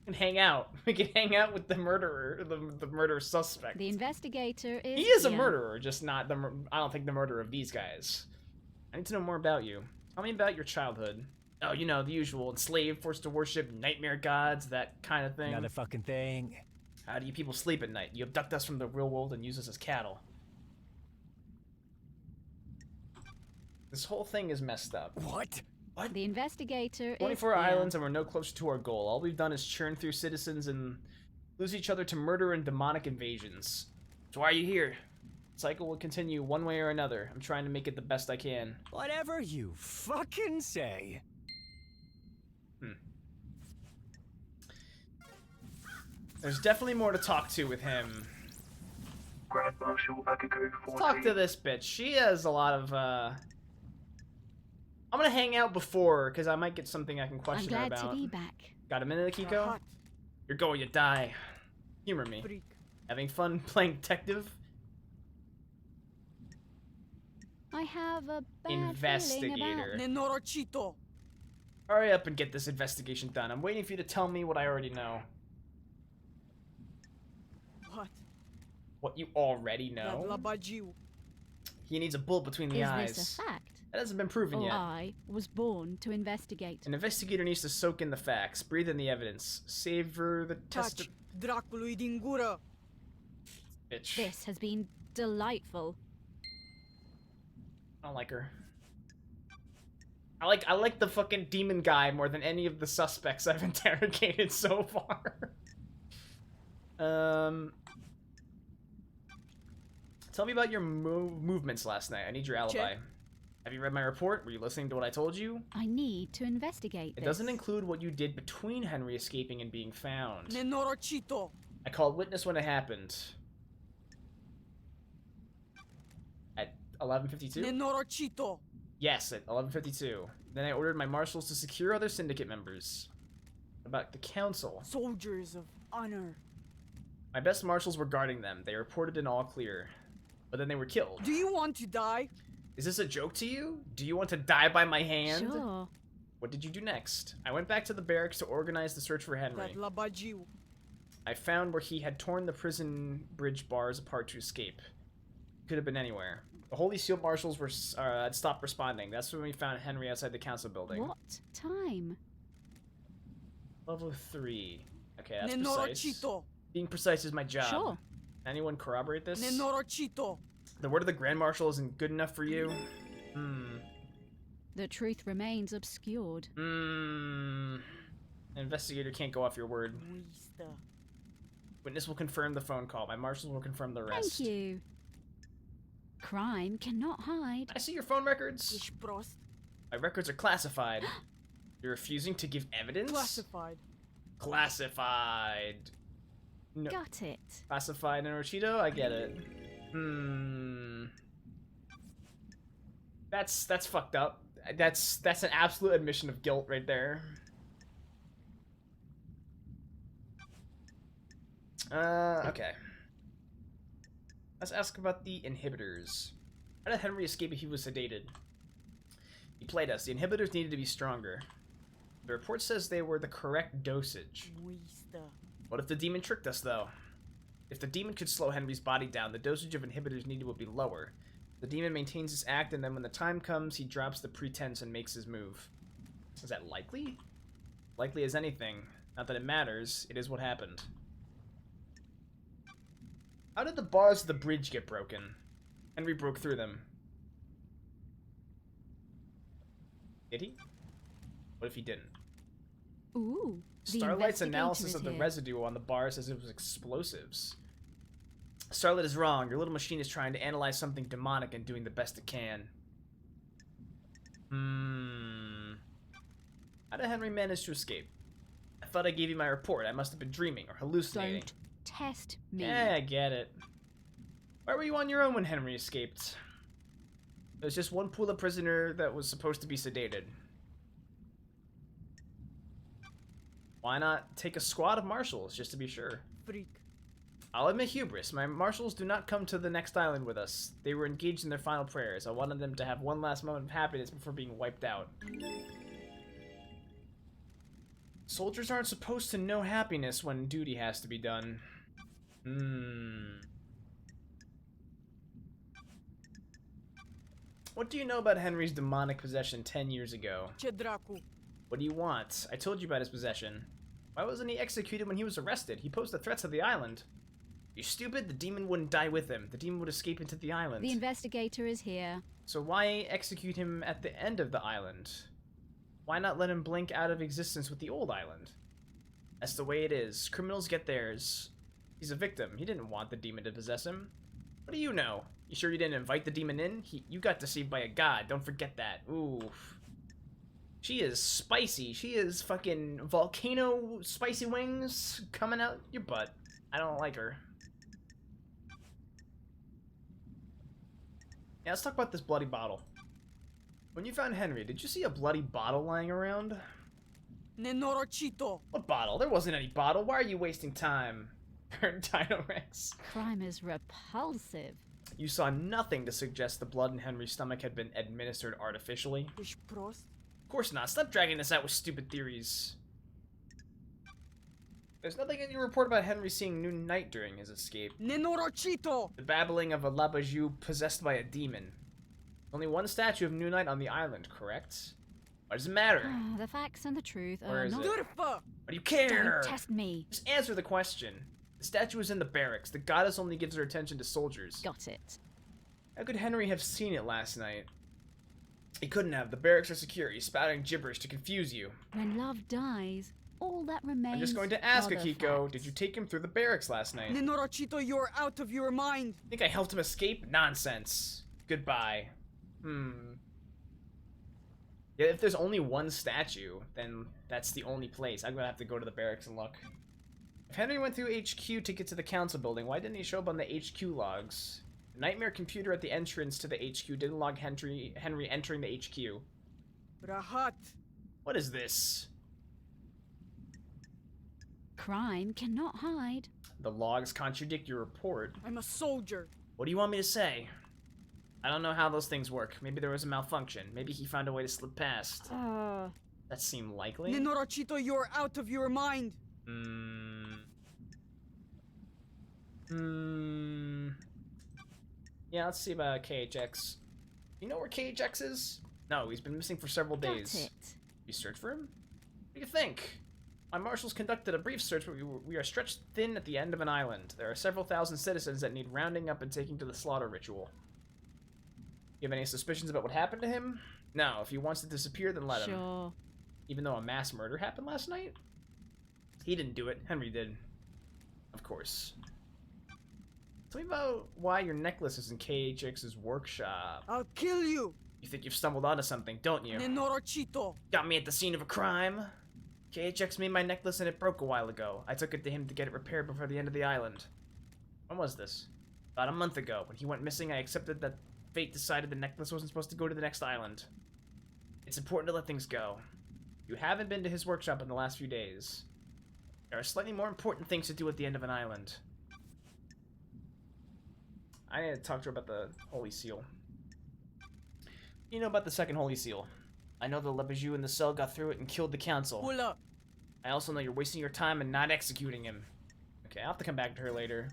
We can hang out. We can hang out with the murderer, the murder suspect. The investigator is He is a here. murderer, just not the. I don't think the murderer of these guys. I need to know more about you. Tell me about your childhood. Oh, you know, the usual. Enslaved, forced to worship nightmare gods, that kind of thing. Another fucking thing. How do you people sleep at night? You abduct us from the real world and use us as cattle. This whole thing is messed up. What? The investigator is 24 here. islands and we're no closer to our goal. All we've done is churn through citizens and lose each other to murder and demonic invasions. So why are you here? The cycle will continue one way or another. I'm trying to make it the best I can. Whatever you fucking say. There's definitely more to talk to with him. Grand Marshal Akiko Let's talk to 14. this bitch. She has a lot of, I'm gonna hang out before her, because I might get something I can I'm question her glad about. to be back. Got a minute, Akiko? Hot You're going to die. Humor me. freak. Having fun playing detective? I have a bad feeling Investigator. about... Nenorochito. Hurry up and get this investigation done. I'm waiting for you to tell me what I already know. What? What you already know? Dadlabajiu. He needs a bullet between the Is eyes. this a fact? That hasn't been proven Or yet. I was born to investigate. An investigator needs to soak in the facts, breathe in the evidence, savor the test Touch dracului din gură. bitch. This has been delightful. I don't like her. I like the fucking demon guy more than any of the suspects I've interrogated so far. Tell me about your movements last night. I need your alibi. Check. Have you read my report? Were you listening to what I told you? I need to investigate It this. doesn't include what you did between Henry escaping and being found. Nenorochito. I called witness when it happened. At 11:52? Nenorochito. Yes, at 11:52. Then I ordered my marshals to secure other syndicate members. About the council. Soldiers of honor. My best marshals were guarding them. They reported an all clear. But then they were killed. Do you want to die? Is this a joke to you? Do you want to die by my hand? Sure. What did you do next? I went back to the barracks to organize the search for Henry. Dadlabajiu. I found where he had torn the prison bridge bars apart to escape. Could have been anywhere. The Holy Seal marshals were had stopped responding. That's when we found Henry outside the council building. What time? Level 3. Okay, that's precise. Nenorochito. Being precise is my job. Sure. Anyone corroborate this? Nenorochito. The word of the Grand Marshal isn't good enough for you? The truth remains obscured. An investigator can't go off your word. Muista. Witness will confirm the phone call. My marshals will confirm the rest. Thank you. Crime cannot hide. I see your phone records. Ești prost. My records are classified. You're refusing to give evidence? Classified. Classified. No. Got it. Classified in Orchito? I get it. That's fucked up. That's an absolute admission of guilt right there. Okay. Let's ask about the inhibitors. How did Henry escape if he was sedated? He played us. The inhibitors needed to be stronger. The report says they were the correct dosage. Muista. What if the demon tricked us, though? If the demon could slow Henry's body down, the dosage of inhibitors needed would be lower. The demon maintains his act, and then when the time comes, he drops the pretense and makes his move. Is that likely? Likely as anything. Not that it matters, it is what happened. How did the bars of the bridge get broken? Henry broke through them. Did he? What if he didn't? Ooh. The Starlight's investigator analysis is of the here. residue on the bar says it was explosives. Starlight is wrong. Your little machine is trying to analyze something demonic and doing the best it can. How did Henry manage to escape? I thought I gave you my report. I must have been dreaming or hallucinating. Don't test me. Yeah, I get it. Why were you on your own when Henry escaped? There was just one pool of prisoner that was supposed to be sedated. Why not take a squad of marshals, just to be sure? Freak. I'll admit hubris. My marshals do not come to the next island with us. They were engaged in their final prayers. I wanted them to have one last moment of happiness before being wiped out. Soldiers aren't supposed to know happiness when duty has to be done. What do you know about Henry's demonic possession 10 years ago? Chedraku. What do you want? I told you about his possession. Why wasn't he executed when he was arrested? He posed the threats of the island. You stupid? The demon wouldn't die with him. The demon would escape into the island. The investigator is here. So why execute him at the end of the island? Why not let him blink out of existence with the old island? That's the way it is. Criminals get theirs. He's a victim. He didn't want the demon to possess him. What do you know? You sure you didn't invite the demon in? You got deceived by a god. Don't forget that. Oof. She is spicy. She is fucking volcano spicy wings coming out your butt. I don't like her. Yeah, let's talk about this bloody bottle. When you found Henry, did you see a bloody bottle lying around? Nenorochito. What bottle? There wasn't any bottle. Why are you wasting time? Dino Rex. Crime is repulsive. You saw nothing to suggest the blood in Henry's stomach had been administered artificially. Ich Prost. Of course not. Stop dragging us out with stupid theories. There's nothing in your report about Henry seeing new night during his escape. Nenorochito. The babbling of a Labajou possessed by a demon. Only one statue of New Night on the island, correct? Why does it matter? The facts and the truth Where are is not. it? Durfa. Why do you care? Don't test me. Just answer the question. The statue is in the barracks. The goddess only gives her attention to soldiers. Got it. How could Henry have seen it last night? He couldn't have. The barracks are secure. He's spouting gibberish to confuse you. When love dies, all that remains. I'm just going to ask are the Akiko, facts. did you take him through the barracks last night? Nenorochito, you're out of your mind. Think I helped him escape? Nonsense. Goodbye. Yeah, if there's only one statue, then that's the only place. I'm gonna have to go to the barracks and look. If Henry went through HQ to get to the council building, why didn't he show up on the HQ logs? The nightmare computer at the entrance to the HQ didn't log Henry entering the HQ. Rahat. What is this? Crime cannot hide. The logs contradict your report. I'm a soldier. What do you want me to say? I don't know how those things work. Maybe there was a malfunction. Maybe he found a way to slip past. That seemed likely. Nenorochito, you're out of your mind. Yeah, let's see about KHX. You know where KHX is? No, he's been missing for several Got days. it. You search for him? What do you think? My marshals conducted a brief search, but we are stretched thin at the end of an island. There are several thousand citizens that need rounding up and taking to the slaughter ritual. You have any suspicions about what happened to him? No, if he wants to disappear, then let him. Sure. Even though a mass murder happened last night? He didn't do it. Henry did. Of course. Tell me about why your necklace is in KHX's workshop. I'll kill you. You think you've stumbled onto something, don't you? Nenorochito. Got me at the scene of a crime? KHX made my necklace and it broke a while ago. I took it to him to get it repaired before the end of the island. When was this? About a month ago. When he went missing, I accepted that fate decided the necklace wasn't supposed to go to the next island. It's important to let things go. You haven't been to his workshop in the last few days. There are slightly more important things to do at the end of an island. I need to talk to her about the Holy Seal. You know about the second Holy Seal. I know the Lebajou in the cell got through it and killed the council. Pull up. I also know you're wasting your time and not executing him. Okay, I'll have to come back to her later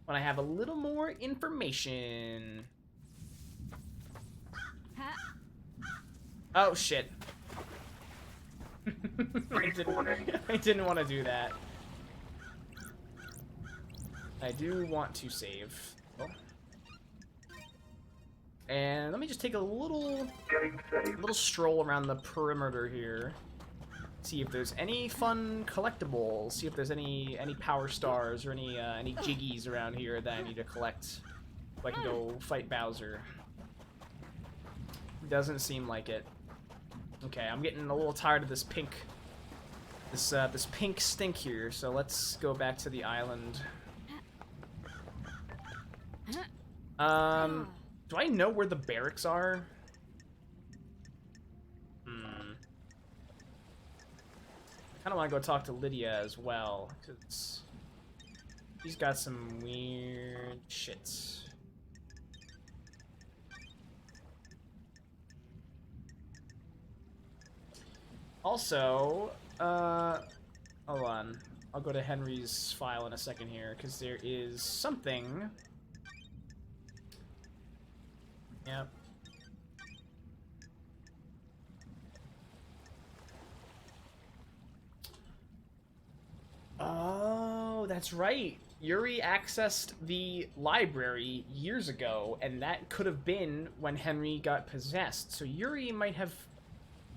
when I have a little more information. Oh shit. I didn't want to do that. I do want to save. Oh. And let me just take a little stroll around the perimeter here. See if there's any fun collectibles. See if there's any power stars or any jiggies around here that I need to collect so I can go fight Bowser. Doesn't seem like it. Okay, I'm getting a little tired of this pink stink here, so let's go back to the island. Do I know where the barracks are? I kind of want to go talk to Lydia as well, because she's got some weird shit. Also, hold on. I'll go to Henry's file in a second here, because there is something. Yep. Oh, that's right. Yuri accessed the library years ago, and that could have been when Henry got possessed. So Yuri might have...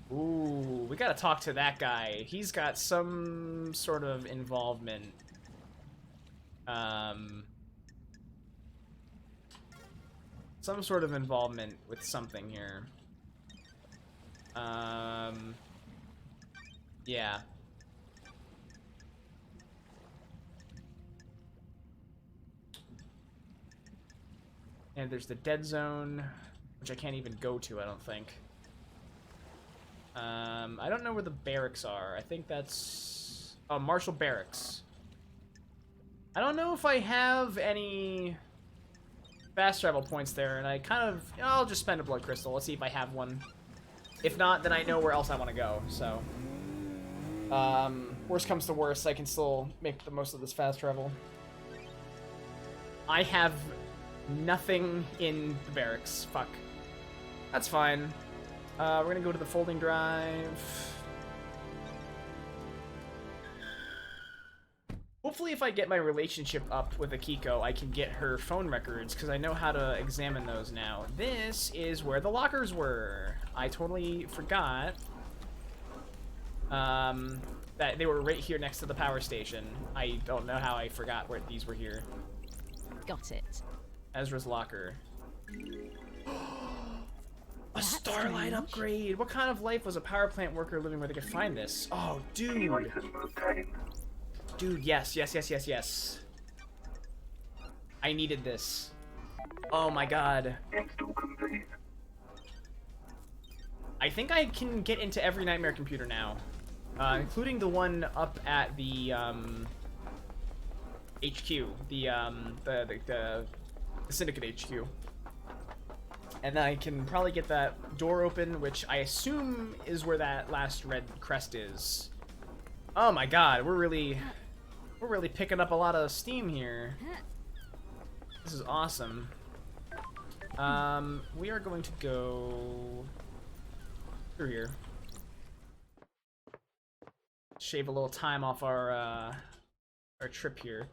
Ooh, we gotta talk to that guy. He's got some sort of involvement. Some sort of involvement with something here. Yeah. And there's the dead zone, which I can't even go to, I don't think. I don't know where the barracks are. I think that's... Oh, Marshall Barracks. I don't know if I have any fast travel points there, and I kind of... I'll just spend a blood crystal. Let's see if I have one. If not, then I know where else I want to go, so... worst comes to worst, I can still make the most of this fast travel. I have nothing in the barracks. Fuck. That's fine. We're gonna go to the folding drive. Hopefully if I get my relationship up with Akiko, I can get her phone records, because I know how to examine those now. This is where the lockers were. I totally forgot that they were right here next to the power station. I don't know how I forgot where these were here. Got it. Ezra's locker. A That's starlight strange. upgrade! What kind of life was a power plant worker living where they could find this? Oh, dude! Item obtained. Dude, yes, yes, yes, yes, yes. I needed this. Oh my god. Install complete. I think I can get into every Nightmare computer now. Including the one up at the, HQ. The Syndicate HQ. And I can probably get that door open, which I assume is where that last red crest is. Oh my god, we're really picking up a lot of steam here. This is awesome. We are going to go through here. Shave a little time off our trip here.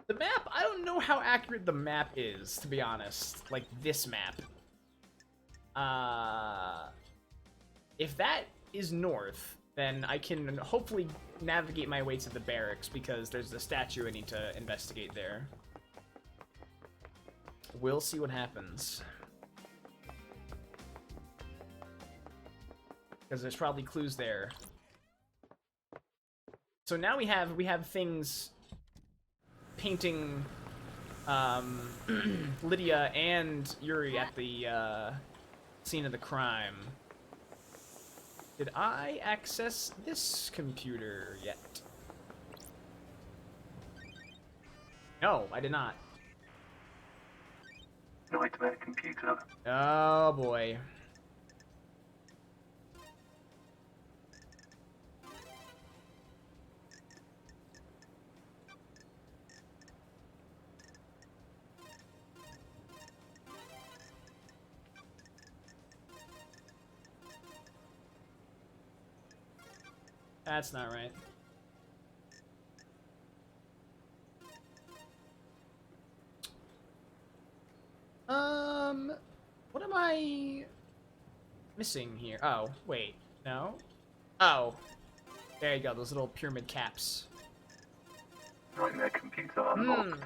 The map, I don't know how accurate the map is, to be honest. Like, this map. If that is north, then I can hopefully navigate my way to the barracks, because there's a statue I need to investigate there. We'll see what happens. Because there's probably clues there. So now we have things painting Lydia and Yuri at the scene of the crime. Did I access this computer yet? No, I did not. Nightmare computer. Oh boy. That's not right. What am I missing here? Oh, wait. No? Oh. There you go, those little pyramid caps. Nightmare computer unlocked.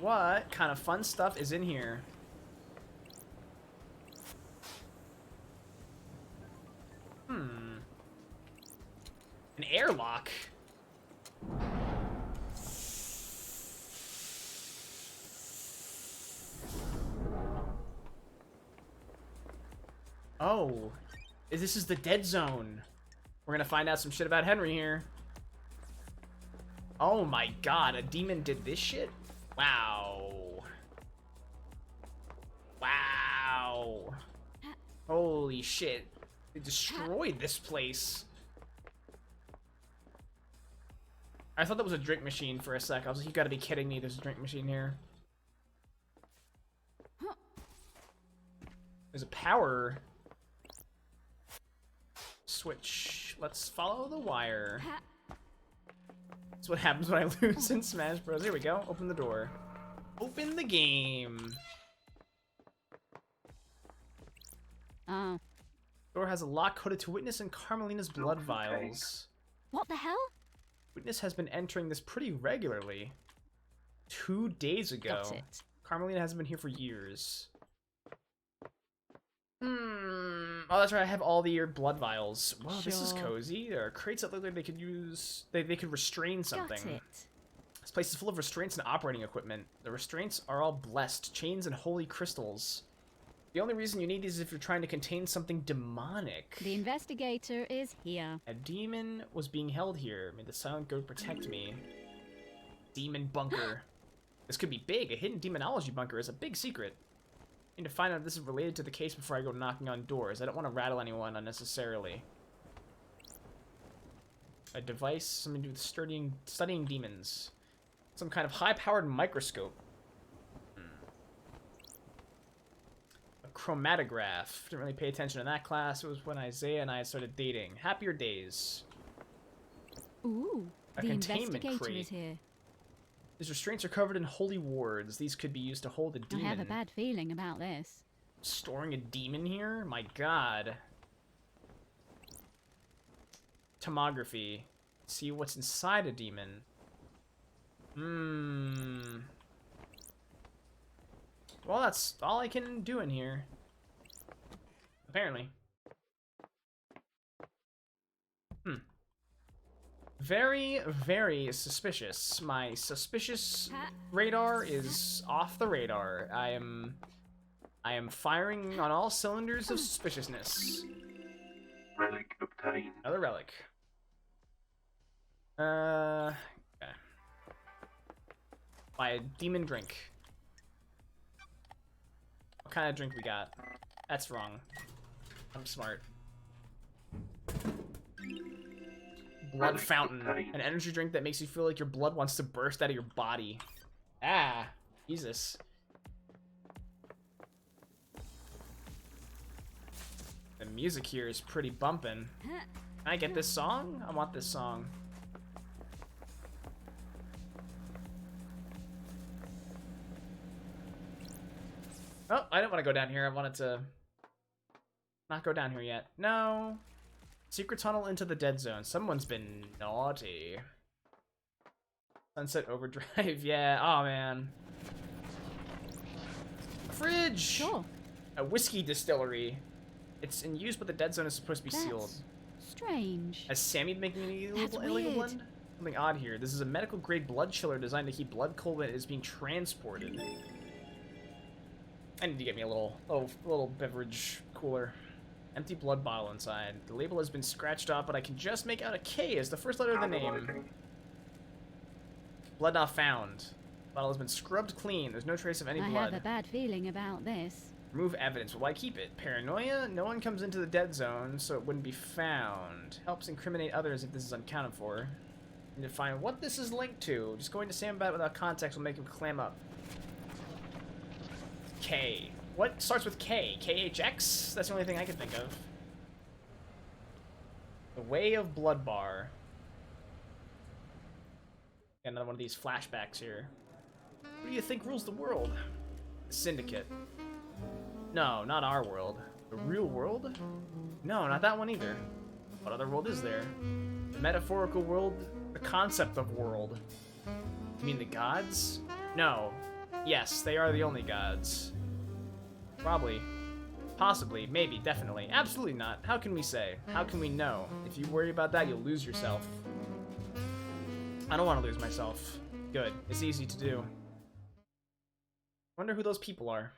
What kind of fun stuff is in here? An airlock? Oh, this is the dead zone. We're gonna find out some shit about Henry here. Oh my god, a demon did this shit? Wow. Wow. Holy shit. They destroyed this place. I thought that was a drink machine for a sec. I was like, you gotta be kidding me, there's a drink machine here. There's a power switch. Let's follow the wire. That's what happens when I lose in Smash Bros. Here we go. Open the door. Open the game. Oh. Door has a lock coded to Witness and Carmelina's blood vials. What the hell? Witness has been entering this pretty regularly. 2 days ago. Got it. Carmelina hasn't been here for years. Oh, that's right. I have all the blood vials. Wow, this is Sure. cozy. There are crates that look like they could use. They could restrain something. Got it. This place is full of restraints and operating equipment. The restraints are all blessed, chains and holy crystals. The only reason you need these is if you're trying to contain something demonic. The investigator is here. A demon was being held here. May the silent goat protect me. Demon bunker. This could be big. A hidden demonology bunker is a big secret. I need to find out if this is related to the case before I go knocking on doors. I don't want to rattle anyone unnecessarily. A device, something to do with studying demons. Some kind of high-powered microscope. A chromatograph. Didn't really pay attention in that class. It was when Isaiah and I started dating. Happier days. Ooh, A the containment investigator crate. is here. These restraints are covered in holy wards. These could be used to hold a demon. I have a bad feeling about this. Storing a demon here? My god. Tomography. See what's inside a demon. Well, that's all I can do in here. Apparently. Very, very suspicious. My suspicious radar is off the radar. I am firing on all cylinders of suspiciousness. Relic obtained. Another relic. Okay. Buy a demon drink. What kind of drink we got? That's wrong. I'm smart. Blood fountain. An energy drink that makes you feel like your blood wants to burst out of your body. Ah, Jesus. The music here is pretty bumpin'. Can I get this song? I want this song. Oh, I didn't want to go down here. I wanted to not go down here yet. No. Secret tunnel into the dead zone. Someone's been naughty. Sunset Overdrive. Yeah. Oh, man. A fridge. Sure. A whiskey distillery. It's in use, but the dead zone is supposed to be sealed. That's strange. Has Sammy been making any That's illegal weird. blend? Something odd here. This is a medical grade blood chiller designed to keep blood cold when it is being transported. I need to get me a little beverage cooler. Empty blood bottle inside. The label has been scratched off, but I can just make out a K as the first letter of the name. Analyzing. Blood not found. Bottle has been scrubbed clean. There's no trace of any I blood. have a bad feeling about this. Remove evidence. Why keep it? Paranoia? No one comes into the dead zone, so it wouldn't be found. Helps incriminate others if this is unaccounted for. Need to find what this is linked to. Just going to Sam about it without context will make him clam up. K. What starts with K? KHX? That's the only thing I can think of. The Way of Blood Bar. Got another one of these flashbacks here. Who do you think rules the world? The Syndicate. No, not our world. The real world? No, not that one either. What other world is there? The metaphorical world? The concept of world. You mean the gods? No. Yes, they are the only gods. Probably. Possibly. Maybe. Definitely. Absolutely not. How can we say? How can we know? If you worry about that, you'll lose yourself. I don't want to lose myself. Good. It's easy to do. Wonder who those people are.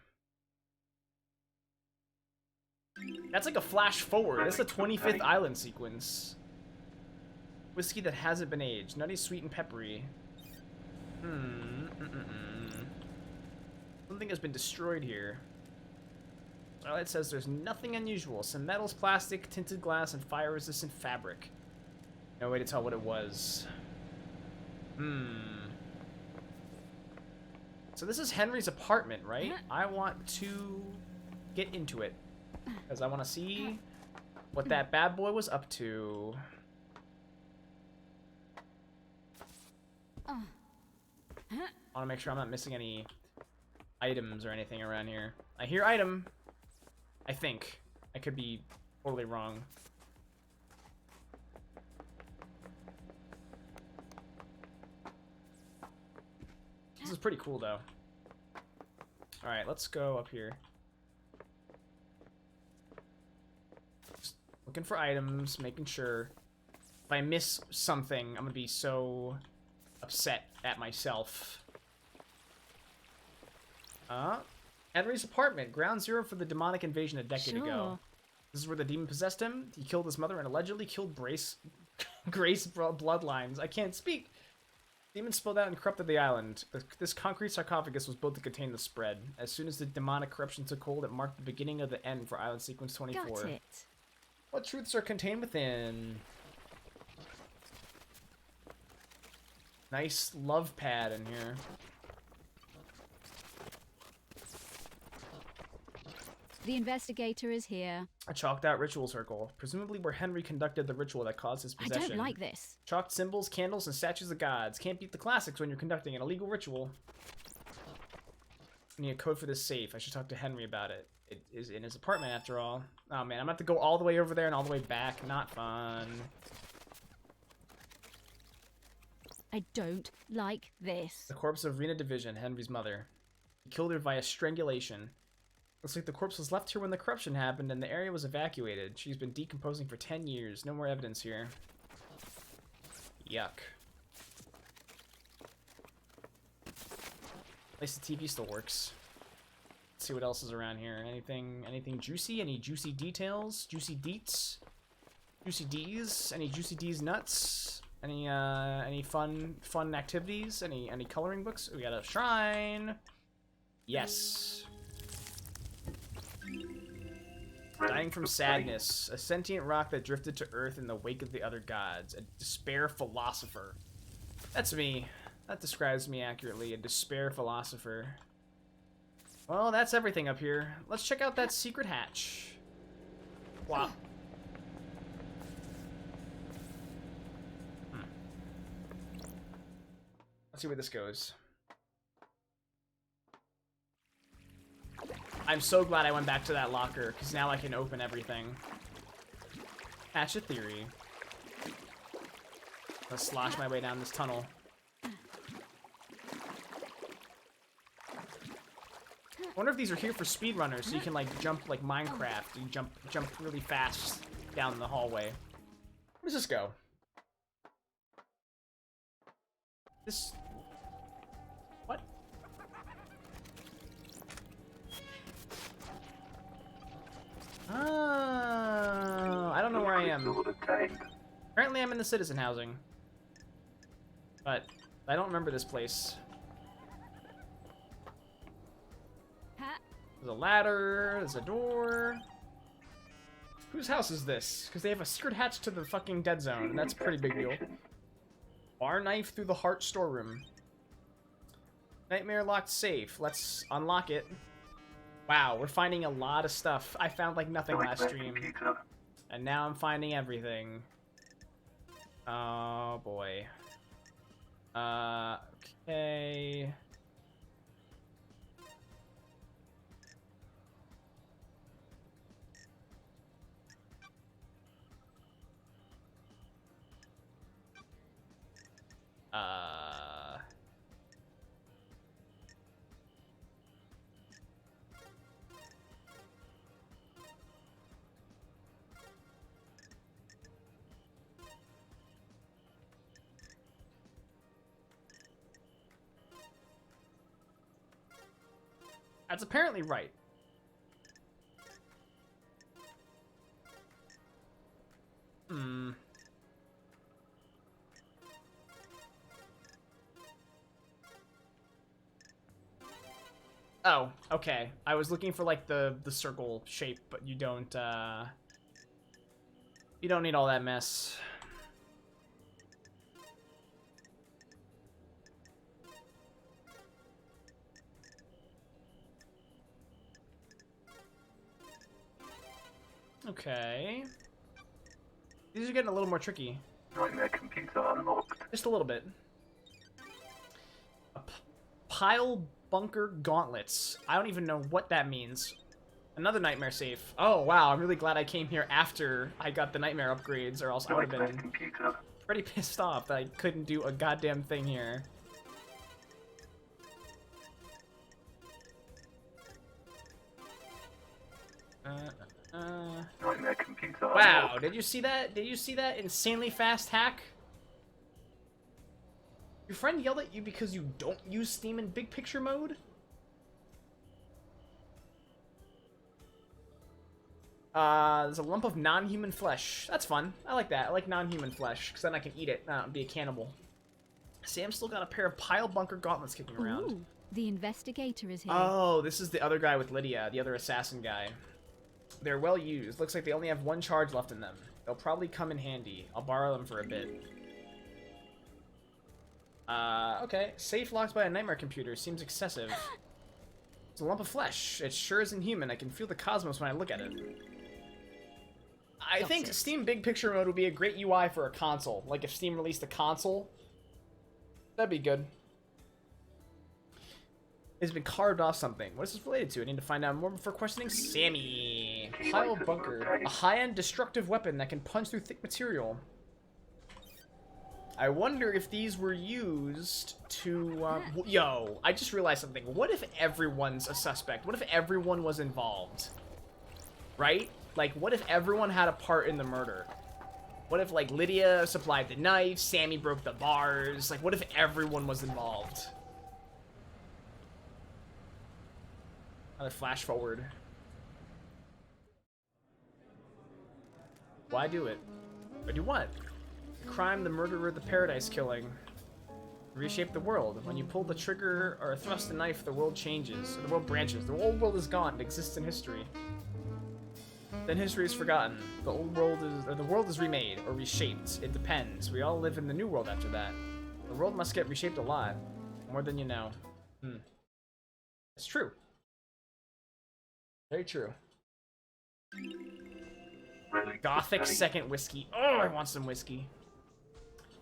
That's like a flash forward. That's the 25th island sequence. Whiskey that hasn't been aged. Nutty, sweet, and peppery. Something has been destroyed here. Well, it says there's nothing unusual. Some metals, plastic, tinted glass, and fire-resistant fabric. No way to tell what it was. So this is Henry's apartment, right? I want to get into it. Because I want to see what that bad boy was up to. I want to make sure I'm not missing any items or anything around here. I hear item. I think. I could be totally wrong. This is pretty cool, though. Alright, let's go up here. Just looking for items, making sure. If I miss something, I'm gonna be so upset at myself. Henry's apartment. Ground zero for the demonic invasion a decade ago. This is where the demon possessed him. He killed his mother and allegedly killed Grace bloodlines. I can't speak. Demons spilled out and corrupted the island. This concrete sarcophagus was built to contain the spread. As soon as the demonic corruption took hold, it marked the beginning of the end for Island Sequence 24. Got it. What truths are contained within? Nice love pad in here. The investigator is here. A chalked out ritual circle, presumably where Henry conducted the ritual that caused his possession. I don't like this. Chalked symbols, candles, and statues of gods. Can't beat the classics when you're conducting an illegal ritual. I need a code for this safe. I should talk to Henry about it. It is in his apartment after all. Oh man, I'm gonna have to go all the way over there and all the way back. Not fun. I don't like this. The corpse of Rena Division, Henry's mother. He killed her via strangulation. Looks like the corpse was left here when the corruption happened and the area was evacuated. She's been decomposing for 10 years. No more evidence here. Yuck. At least the TV still works. Let's see what else is around here. Anything juicy? Any juicy details? Juicy deets? Juicy D's? Any Juicy D's nuts? Any fun activities? Any coloring books? We got a shrine. Yes. Dying from sadness. A sentient rock that drifted to Earth in the wake of the other gods. A despair philosopher. That's me. That describes me accurately. A despair philosopher. Well, that's everything up here. Let's check out that secret hatch. Wow. Let's see where this goes. I'm so glad I went back to that locker, because now I can open everything. Hatch a theory. Let's slosh my way down this tunnel. I wonder if these are here for speedrunners, so you can, like, jump like Minecraft. You jump really fast down the hallway. Where does this go? This... What? Oh, I don't know where I am. Apparently I'm in the citizen housing. But I don't remember this place. There's a ladder, there's a door. Whose house is this? Because they have a secret hatch to the fucking dead zone, and that's a pretty big deal. Bar knife through the heart storeroom. Nightmare locked safe. Let's unlock it. Wow, we're finding a lot of stuff. I found like nothing last stream. And now I'm finding everything. Oh boy. Okay. That's apparently right. Hmm. Oh, okay. I was looking for like the circle shape, but you don't need all that mess. Okay. These are getting a little more tricky. Nightmare computer unlocked. Just a little bit. Pile bunker gauntlets. I don't even know what that means. Another nightmare safe. Oh, wow. I'm really glad I came here after I got the nightmare upgrades, or else I would have Nightmare been computer. pretty pissed off that I couldn't do a goddamn thing here. Nightmare computer Wow, unlocked. did you see that? Did you see that insanely fast hack? Your friend yelled at you because you don't use Steam in big picture mode? There's a lump of non-human flesh. That's fun. I like that. I like non-human flesh, because then I can eat it and be a cannibal. Sam's still got a pair of pile bunker gauntlets kicking around. Ooh, the investigator is here. Oh, this is the other guy with Lydia, the other assassin guy. They're well used. Looks like they only have one charge left in them. They'll probably come in handy. I'll borrow them for a bit. Okay. Safe locked by a nightmare computer. Seems excessive. It's a lump of flesh. It sure isn't human. I can feel the cosmos when I look at it. I think Steam Big Picture Mode would be a great UI for a console. Like, if Steam released a console, that'd be good. It's been carved off something. What is this related to? I need to find out more before questioning Sammy. Pile bunker. A high-end destructive weapon that can punch through thick material. I wonder if these were used to, yo, I just realized something. What if everyone's a suspect? What if everyone was involved? Right? Like, what if everyone had a part in the murder? What if, like, Lydia supplied the knife, Sammy broke the bars? Like, what if everyone was involved? Another flash forward. Why do it? Why do what? The crime, the murderer, the paradise killing. Reshape the world. When you pull the trigger or thrust the knife, the world changes. Or the world branches. The old world is gone. It exists in history. Then history is forgotten. The old world is, or the world is remade or reshaped. It depends. We all live in the new world after that. The world must get reshaped a lot, more than you know. It's true. Very true. Gothic second whiskey. Oh, I want some whiskey.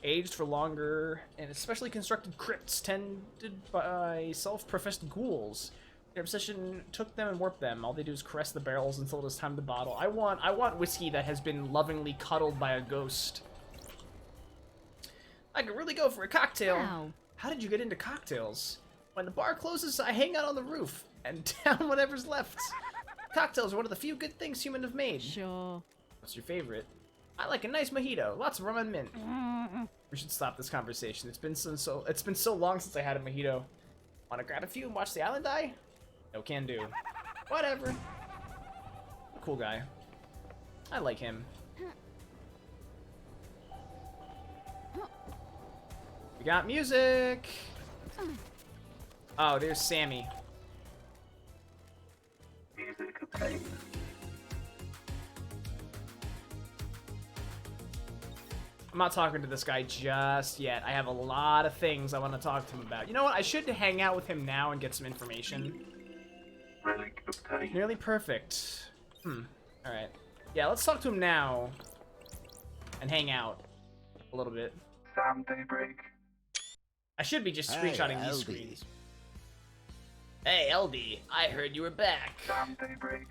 Aged for longer, and especially constructed crypts tended by self-professed ghouls. Their obsession took them and warped them. All they do is caress the barrels until it is time to bottle. I want whiskey that has been lovingly cuddled by a ghost. I could really go for a cocktail. Wow. How did you get into cocktails? When the bar closes, I hang out on the roof and down whatever's left. Cocktails are one of the few good things humans have made. Sure. What's your favorite? I like a nice mojito, lots of rum and mint. We should stop this conversation. It's been so long since I had a mojito. Want to grab a few and watch the island die? No can do. Whatever. Cool guy. I like him. We got music. Oh, there's Sammy. Music obtained. I'm not talking to this guy just yet. I have a lot of things I want to talk to him about. You know what? I should hang out with him now and get some information. Relic obtained. Nearly perfect. Alright. Yeah, let's talk to him now. And hang out. a little bit. Sam Daybreak. I should be just Hey, screenshotting these LD. screens. Hey, LD, I heard you were back. Sam Daybreak.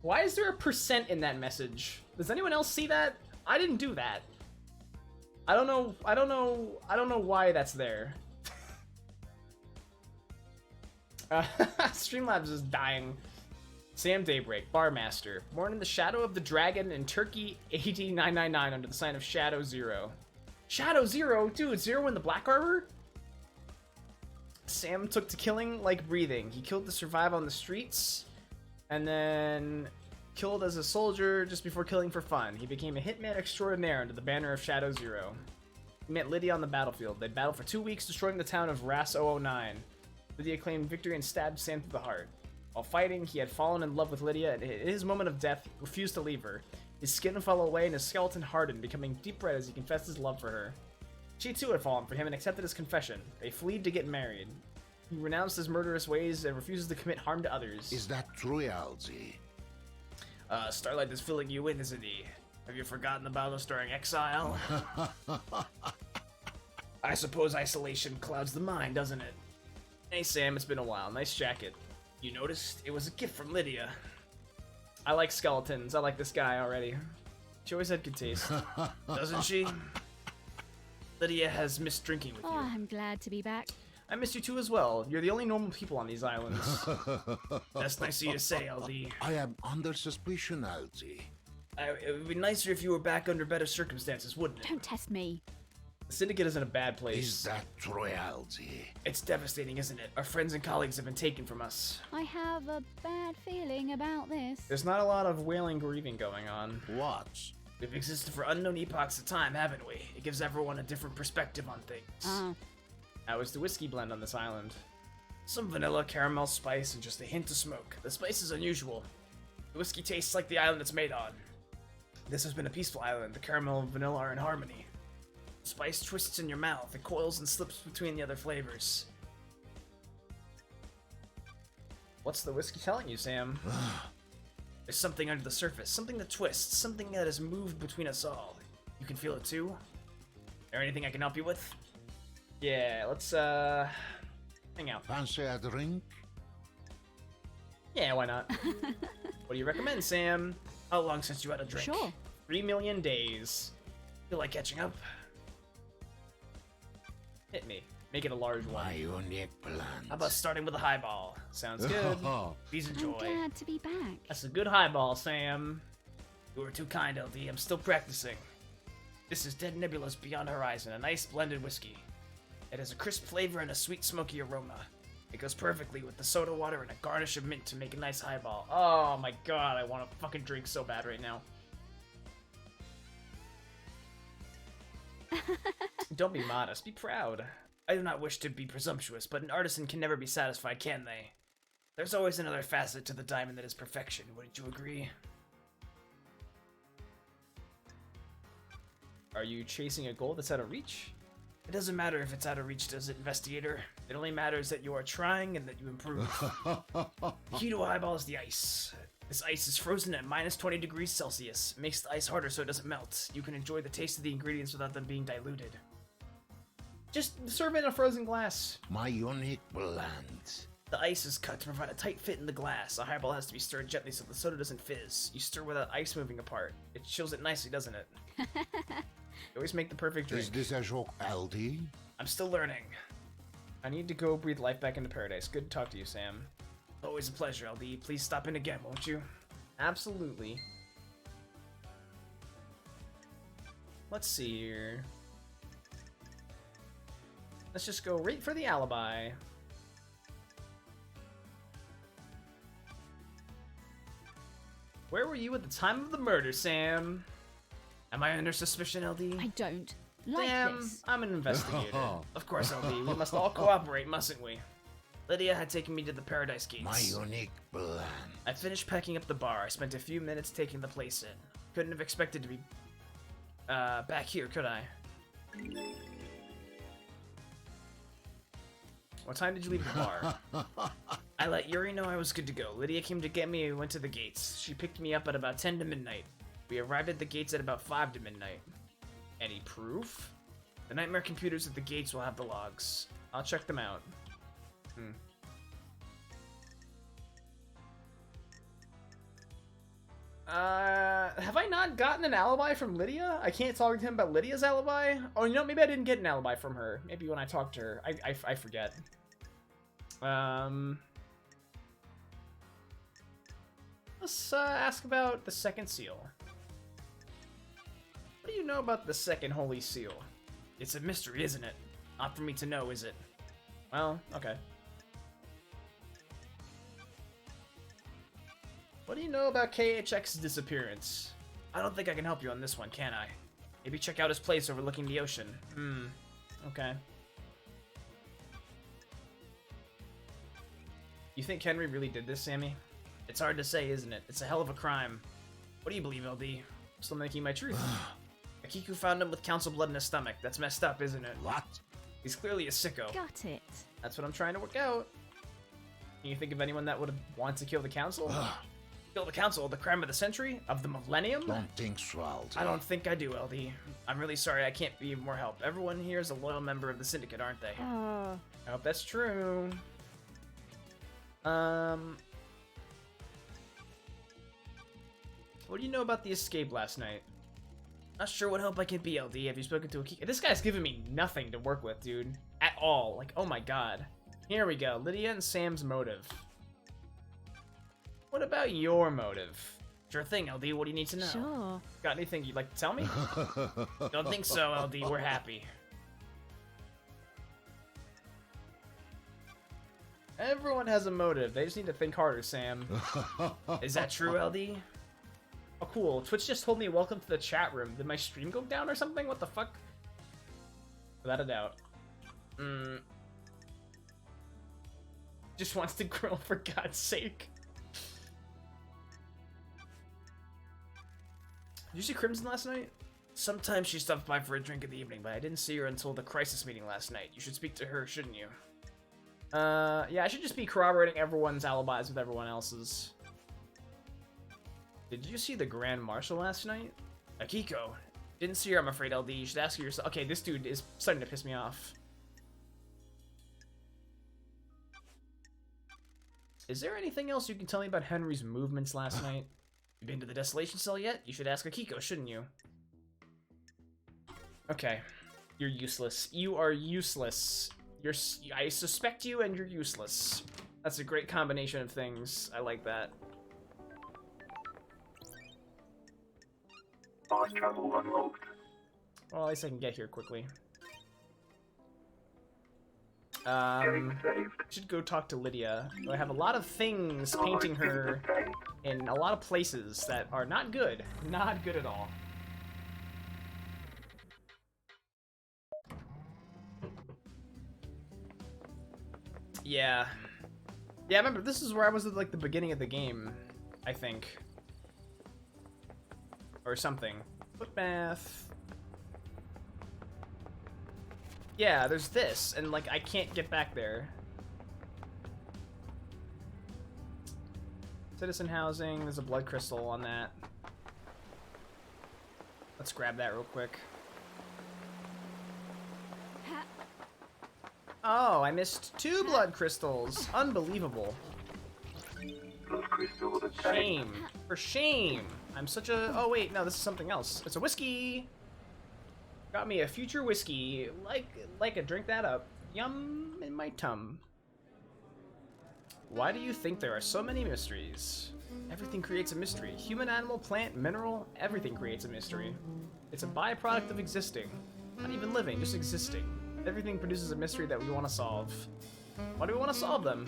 Why is there a % in that message? Does anyone else see that? I didn't do that. I don't know why that's there. Streamlabs is dying. Sam Daybreak, Barmaster, born in the shadow of the dragon in Turkey 80999 under the sign of Shadow Zero. Shadow Zero? Dude, Zero in the Black Arbor? Sam took to killing like breathing. He killed to survive on the streets, and then killed as a soldier just before killing for fun. He became a hitman extraordinaire under the banner of Shadow Zero. He met Lydia on the battlefield. They battled for 2 weeks, destroying the town of Ras 009. Lydia claimed victory and stabbed Sam through the heart. While fighting, he had fallen in love with Lydia, and in his moment of death, he refused to leave her. His skin fell away and his skeleton hardened, becoming deep red as he confessed his love for her. She too had fallen for him and accepted his confession. They fled to get married. He renounced his murderous ways and refuses to commit harm to others. Is that true, Alzi? Starlight is filling you in, isn't he? Have you forgotten about us during exile? I suppose isolation clouds the mind, doesn't it? Hey Sam, it's been a while. Nice jacket. You noticed? It was a gift from Lydia. I like skeletons. I like this guy already. She always had good taste. Doesn't she? Lydia has missed drinking with Oh, you. I'm glad to be back. I miss you too as well. You're the only normal people on these islands. That's nice of you to say, LD. I am under suspicion, Alzi. It would be nicer if you were back under better circumstances, wouldn't it? Don't test me. The Syndicate is in a bad place. Is that true, Alzi? It's devastating, isn't it? Our friends and colleagues have been taken from us. I have a bad feeling about this. There's not a lot of wailing grieving going on. What? We've existed for unknown epochs of time, haven't we? It gives everyone a different perspective on things. Oh, How is the whiskey blend on this island? Some vanilla, caramel spice, and just a hint of smoke. The spice is unusual. The whiskey tastes like the island it's made on. This has been a peaceful island. The caramel and vanilla are in harmony. The spice twists in your mouth. It coils and slips between the other flavors. What's the whiskey telling you, Sam? There's something under the surface. Something that twists. Something that has moved between us all. You can feel it too? There anything I can help you with? Yeah, let's, hang out. Fancy a drink? Yeah, why not? What do you recommend, Sam? How long since you had a drink? sure. 3 million days. Feel like catching up? Hit me. Make it a large one. My unique plan. How about starting with a highball? Sounds good. Please I'm enjoy. glad to be back. That's a good highball, Sam. You were too kind, LD. I'm still practicing. This is Dead Nebula's Beyond Horizon, a nice blended whiskey. It has a crisp flavor and a sweet smoky aroma. It goes perfectly with the soda water and a garnish of mint to make a nice highball. Oh my god, I want to fucking drink so bad right now. Don't be modest, be proud. I do not wish to be presumptuous, but an artisan can never be satisfied, can they? There's always another facet to the diamond that is perfection, wouldn't you agree? Are you chasing a goal that's out of reach? It doesn't matter if it's out of reach, does it, investigator? It only matters that you are trying and that you improve. The key to a highball is the ice. This ice is frozen at minus 20 degrees Celsius. It makes the ice harder so it doesn't melt. You can enjoy the taste of the ingredients without them being diluted. Just serve it in a frozen glass. My unique blend. The ice is cut to provide a tight fit in the glass. A highball has to be stirred gently so the soda doesn't fizz. You stir without ice moving apart. It chills it nicely, doesn't it? You always make the perfect drink. Is this a joke, LD? I'm still learning. I need to go breathe life back into paradise. Good to talk to you, Sam. Always a pleasure, LD. Please stop in again, won't you? Absolutely. Let's see here. Let's just go right for the alibi. Where were you at the time of the murder, Sam? Am I under suspicion, LD? I don't like Damn, this. I'm an investigator. Of course, LD. We must all cooperate, mustn't we? Lydia had taken me to the Paradise Gates. My unique blend. I finished packing up the bar. I spent a few minutes taking the place in. Couldn't have expected to be back here, could I? What time did you leave the bar? I let Yuri know I was good to go. Lydia came to get me and we went to the gates. She picked me up at about 10 to midnight. We arrived at the gates at about 5 to midnight. Any proof? The nightmare computers at the gates will have the logs. I'll check them out. Have I not gotten an alibi from Lydia? I can't talk to him about Lydia's alibi? Oh, you know, maybe I didn't get an alibi from her. Maybe when I talked to her. I forget. Let's ask about the second seal. What do you know about the second holy seal? It's a mystery, isn't it? Not for me to know, is it? Well, okay. What do you know about KHX's disappearance? I don't think I can help you on this one, can I? Maybe check out his place overlooking the ocean. Okay. You think Henry really did this, Sammy? It's hard to say, isn't it? It's a hell of a crime. What do you believe, LD? Still making my truth. Akiku found him with council blood in his stomach. That's messed up, isn't it? What? He's clearly a sicko. Got it. That's what I'm trying to work out. Can you think of anyone that would have wanted to kill the council? Kill the council, the crime of the century? Of the millennium? Don't think so, LD. I don't think I do, LD. I'm really sorry I can't be of more help. Everyone here is a loyal member of the syndicate, aren't they? I hope that's true. What do you know about the escape last night? Not sure what help I can be, LD. Have you spoken to Akiko? This guy's giving me nothing to work with, dude. At all. Like, oh my god. Here we go. Lydia and Sam's motive. What about your motive? Sure thing, LD. What do you need to know? Sure. Got anything you'd like to tell me? Don't think so, LD. We're happy. Everyone has a motive. They just need to think harder, Sam. Is that true, LD? Oh, cool. Twitch just told me welcome to the chat room. Did my stream go down or something? What the fuck? Without a doubt. Just wants to grill for God's sake. Did you see Crimson last night? Sometimes she stopped by for a drink in the evening, but I didn't see her until the crisis meeting last night. You should speak to her, shouldn't you? Yeah, I should just be corroborating everyone's alibis with everyone else's. Did you see the Grand Marshal last night? Akiko. Didn't see her, I'm afraid, LD. You should ask her yourself. Okay, this dude is starting to piss me off. Is there anything else you can tell me about Henry's movements last night? You been to the Desolation Cell yet? You should ask Akiko, shouldn't you? Okay. You're useless. You are useless. I suspect you and you're useless. That's a great combination of things. I like that. Fast travel unlocked. Well, at least I can get here quickly. Getting saved. Should go talk to Lydia. I have a lot of things painting her in a lot of places that are not good. Not good at all. Yeah. Yeah, I remember this is where I was at like the beginning of the game, I think. Or something. Footbath. Yeah, there's this, and like I can't get back there. Citizen housing, there's a blood crystal on that. Let's grab that real quick. Oh, I missed 2 blood crystals. Unbelievable. Blood crystal attained. Shame. For shame. I'm such a... Oh, wait. No, this is something else. It's a whiskey. Got me a future whiskey. Like a drink that up. Yum in my tum. Why do you think there are so many mysteries? Everything creates a mystery. Human, animal, plant, mineral, everything creates a mystery. It's a byproduct of existing. Not even living, just existing. Everything produces a mystery that we want to solve. Why do we want to solve them?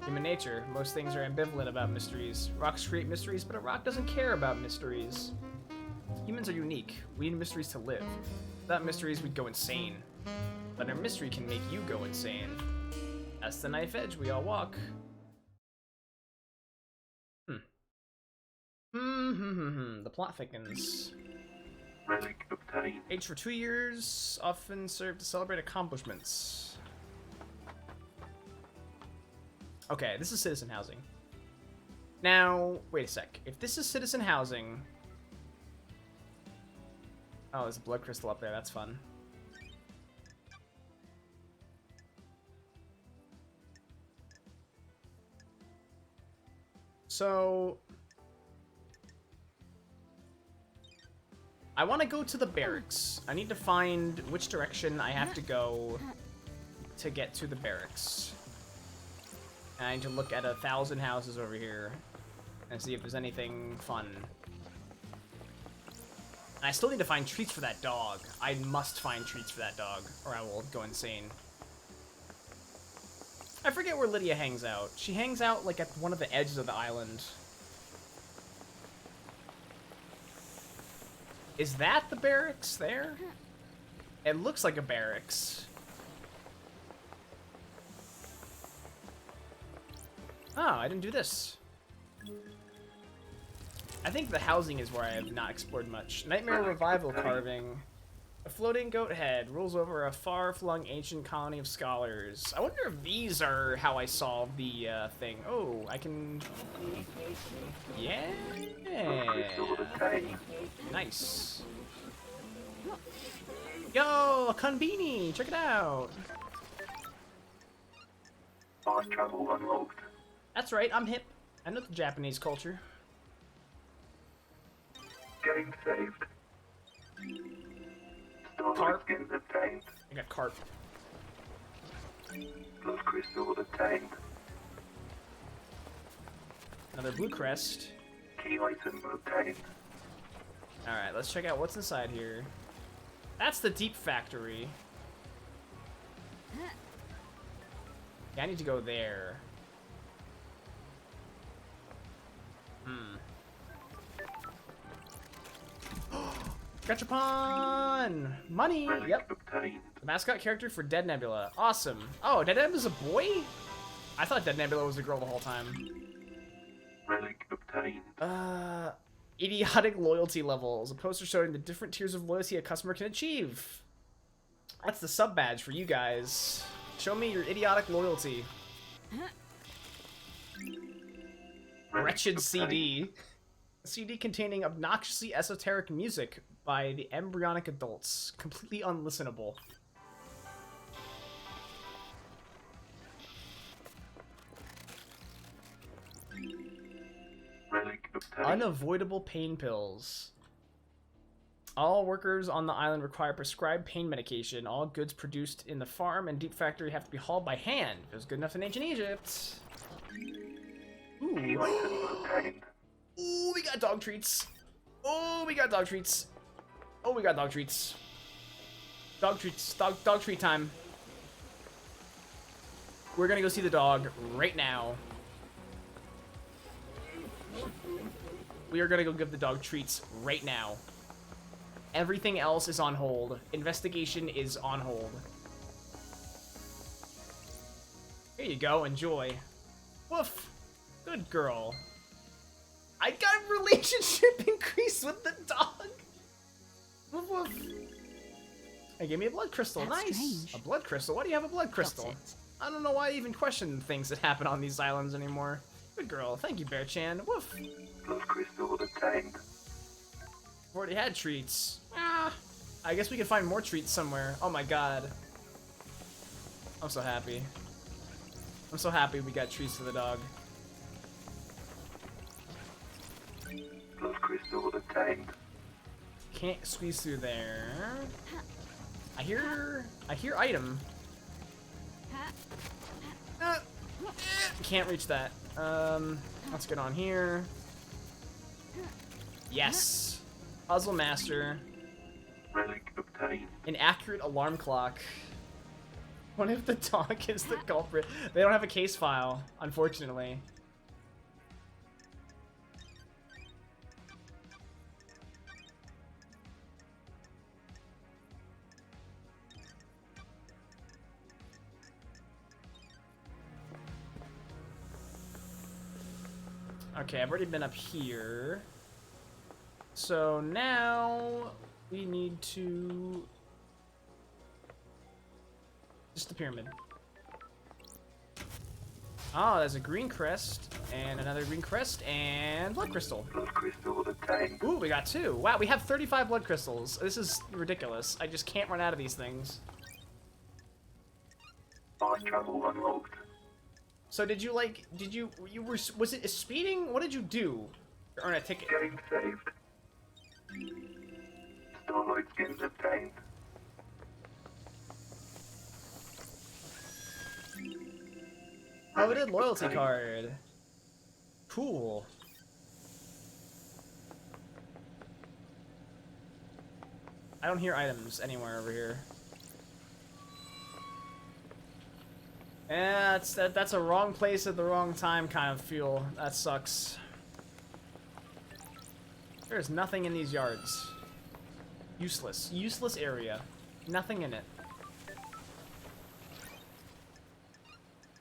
Human nature. Most things are ambivalent about mysteries. Rocks create mysteries, but a rock doesn't care about mysteries. Humans are unique. We need mysteries to live. Without mysteries, we'd go insane. But a mystery can make you go insane. That's the knife edge we all walk. The plot thickens. Relic obtained. Aged for 2 years, often served to celebrate accomplishments. Okay, this is citizen housing. Now, wait a sec. If this is citizen housing, Oh, there's a blood crystal up there. That's fun. So I want to go to the barracks. I need to find which direction I have to go to get to the barracks. And I need to look at 1,000 houses over here and see if there's anything fun. And I still need to find treats for that dog. I must find treats for that dog, or I will go insane. I forget where Lydia hangs out. She hangs out, like, at one of the edges of the island. Is that the barracks there? It looks like a barracks. Oh, I didn't do this. I think the housing is where I have not explored much. Nightmare Revival carving. A floating goat head rules over a far-flung ancient colony of scholars. I wonder if these are how I solve the thing. Oh, I can... Yeah! Nice. Yo, a Konbini! Check it out! Fast travel unlocked. That's right, I'm hip. I know the Japanese culture. Game saved. Carp. Starlight skins obtained. I got carp. Blood crystal obtained. Another blue crest. Key item obtained. Alright, let's check out what's inside here. That's the deep factory. Yeah, I need to go there. Gachapon! Money! Relic Yep. obtained. The mascot character for Dead Nebula. Awesome. Oh, Dead Nebula's a boy? I thought Dead Nebula was a girl the whole time. Relic obtained. Idiotic loyalty levels. A poster showing the different tiers of loyalty a customer can achieve. That's the sub badge for you guys. Show me your idiotic loyalty. Wretched obtained. CD. A CD containing obnoxiously esoteric music by the embryonic adults. Completely unlistenable. Relic obtained. Unavoidable pain pills. All workers on the island require prescribed pain medication. All goods produced in the farm and deep factory have to be hauled by hand. It was good enough in ancient Egypt. Key Ooh. item obtained. Ooh, we got dog treats. Oh, we got dog treats. Oh, we got dog treats. Dog treats. Dog treat time. We're gonna go see the dog right now. We are gonna go give the dog treats right now. Everything else is on hold. Investigation is on hold. Here you go, enjoy. Woof. Good girl. I got a relationship increase with the dog. Woof woof. Hey, give me a blood crystal. That's Nice. strange. A blood crystal? Why do you have a blood crystal? Got it. I don't know why I even question things that happen on these islands anymore. Good girl. Thank you, Bear-chan. Woof. Blood crystal obtained. I've already had treats. Ah, I guess we can find more treats somewhere. Oh my god. I'm so happy. I'm so happy we got treats for the dog. Blood crystal obtained. Can't squeeze through there. I hear item. Can't reach that. Let's get on here. Yes. Puzzle master. Relic obtained. An accurate alarm clock. What if the dog is the culprit? They don't have a case file, unfortunately. Okay, I've already been up here. So now we need to... Just the pyramid. Oh, there's a green crest, and another green crest, and blood crystal. Blood crystal obtained. Ooh, we got 2. Wow, we have 35 blood crystals. This is ridiculous. I just can't run out of these things. Fast travel unlocked. So did you like, was it speeding? What did you do to earn a ticket? Getting saved. Starlight skins obtained. Coveted loyalty card. Cool. I don't hear items anywhere over here. Yeah, that's a wrong place at the wrong time kind of feel. That sucks. There's nothing in these yards. Useless. Useless area. Nothing in it.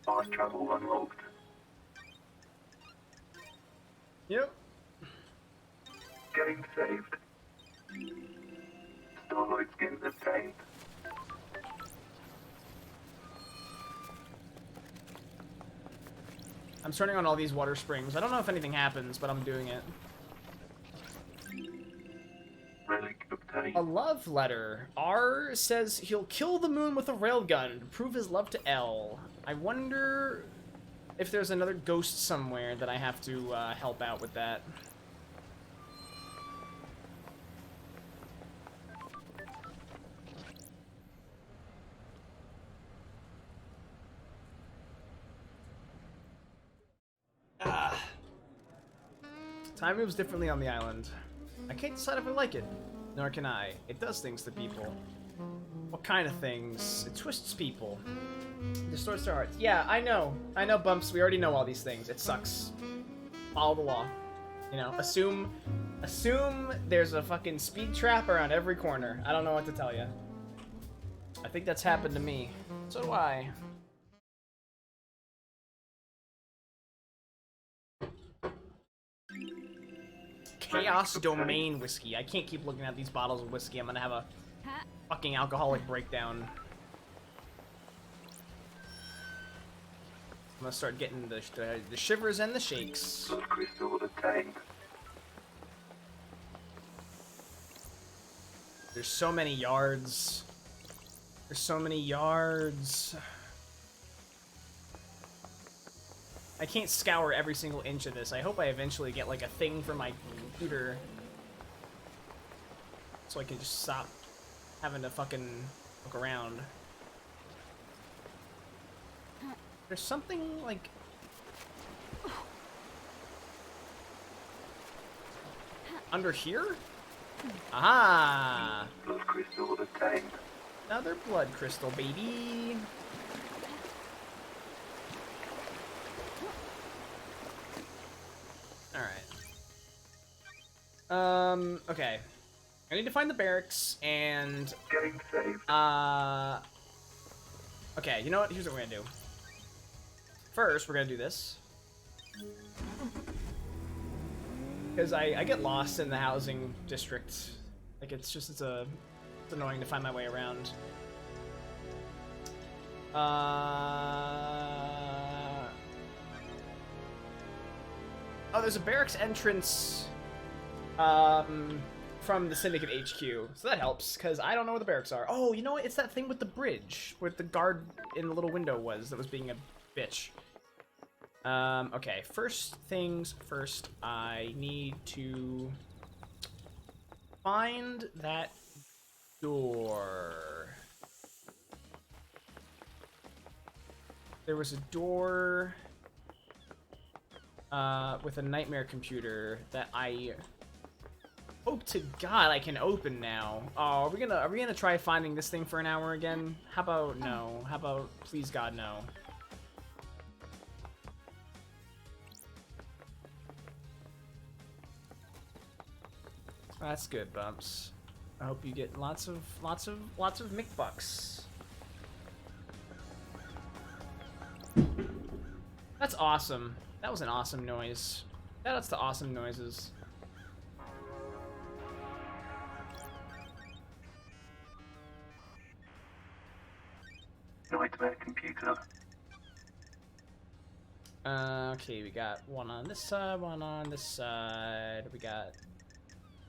Fast travel unlocked. Yep. Getting saved. Starlight skins obtained. I'm turning on all these water springs. I don't know if anything happens, but I'm doing it. Relic obtained. A love letter. R says he'll kill the moon with a railgun to prove his love to L. I wonder if there's another ghost somewhere that I have to help out with that. Time moves differently on the island. I can't decide if I like it, nor can I. It does things to people. What kind of things? It twists people. Distorts their hearts. Yeah, I know. I know, Bumps. We already know all these things. It sucks. Follow the law. You know, assume there's a fucking speed trap around every corner. I don't know what to tell you. I think that's happened to me. So do I. Chaos Domain whiskey. I can't keep looking at these bottles of whiskey. I'm gonna have a fucking alcoholic breakdown. I'm gonna start getting the shivers and the shakes. Blood crystal obtained. There's so many yards. There's so many yards. I can't scour every single inch of this. I hope I eventually get like a thing for my computer so I can just stop having to fucking look around. There's something like under here? Aha! Blood crystal obtained. Another blood crystal, baby. Alright. Okay. I need to find the barracks and Getting saved. okay, you know what? Here's what we're gonna do. First, we're gonna do this. Because I get lost in the housing district. Like, it's annoying to find my way around. Oh, there's a barracks entrance from the Syndicate HQ, so that helps, because I don't know where the barracks are. Oh, you know what? It's that thing with the bridge, where the guard in the little window was, that was being a bitch. Okay, first things first, I need to find that door. There was a door with a nightmare computer that I hope to God I can open now. Oh, are we gonna try finding this thing for an hour again? How about no? How about please God no? That's good, Bumps. I hope you get lots of McBucks. That's awesome. That was an awesome noise. That's the awesome noises. Nightmare computer. Okay, we got one on this side, one on this side. We got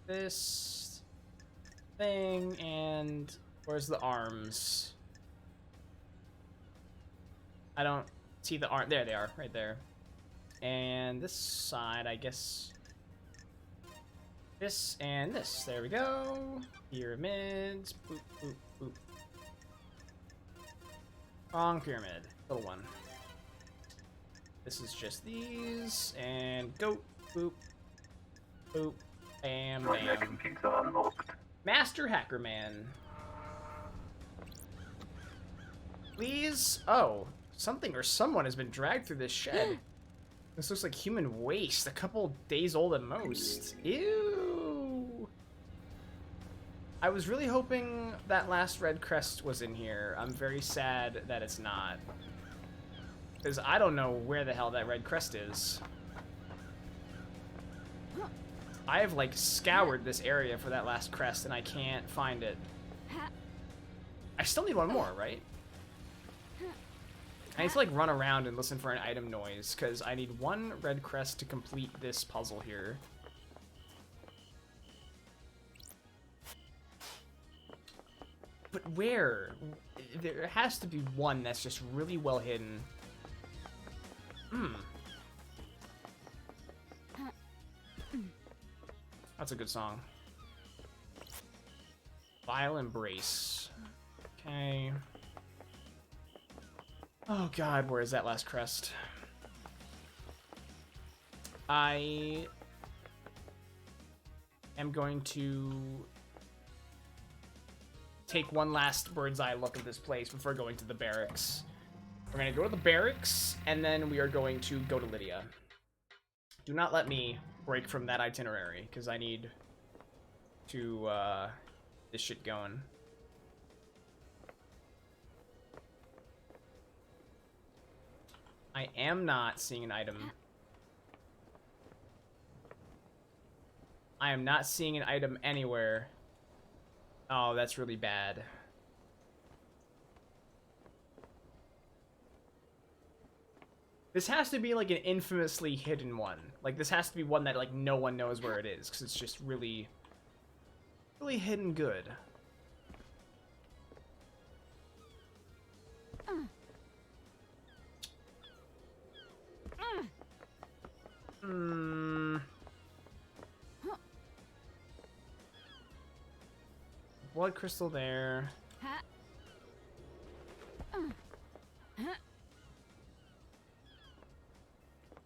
this thing, and where's the arms? I don't see the arm. There they are, right there. And this side, I guess. This and this. There we go. Pyramids. Boop, boop, boop. Wrong pyramid. Little one. This is just these. And go. Boop. Boop. Bam, Running a bam. computer unlocked. Master Hacker Man. Please? Oh. Something or someone has been dragged through this shed. This looks like human waste. A couple days old at most. Ew. I was really hoping that last red crest was in here. I'm very sad that it's not. Because I don't know where the hell that red crest is. I have, like, scoured this area for that last crest, and I can't find it. I still need one more, right? I need to, like, run around and listen for an item noise, because I need one red crest to complete this puzzle here. But where? There has to be one that's just really well hidden. That's a good song. Vile Embrace. Okay. Oh god, where is that last crest? I am going to take one last bird's eye look at this place before going to the barracks. We're going to go to the barracks, and then we are going to go to Lydia. Do not let me break from that itinerary, because I need to, this shit going. I am not seeing an item. I am not seeing an item anywhere. Oh, that's really bad. This has to be like an infamously hidden one. Like, this has to be one that, like, no one knows where it is, because it's just really, really hidden good. Blood crystal there.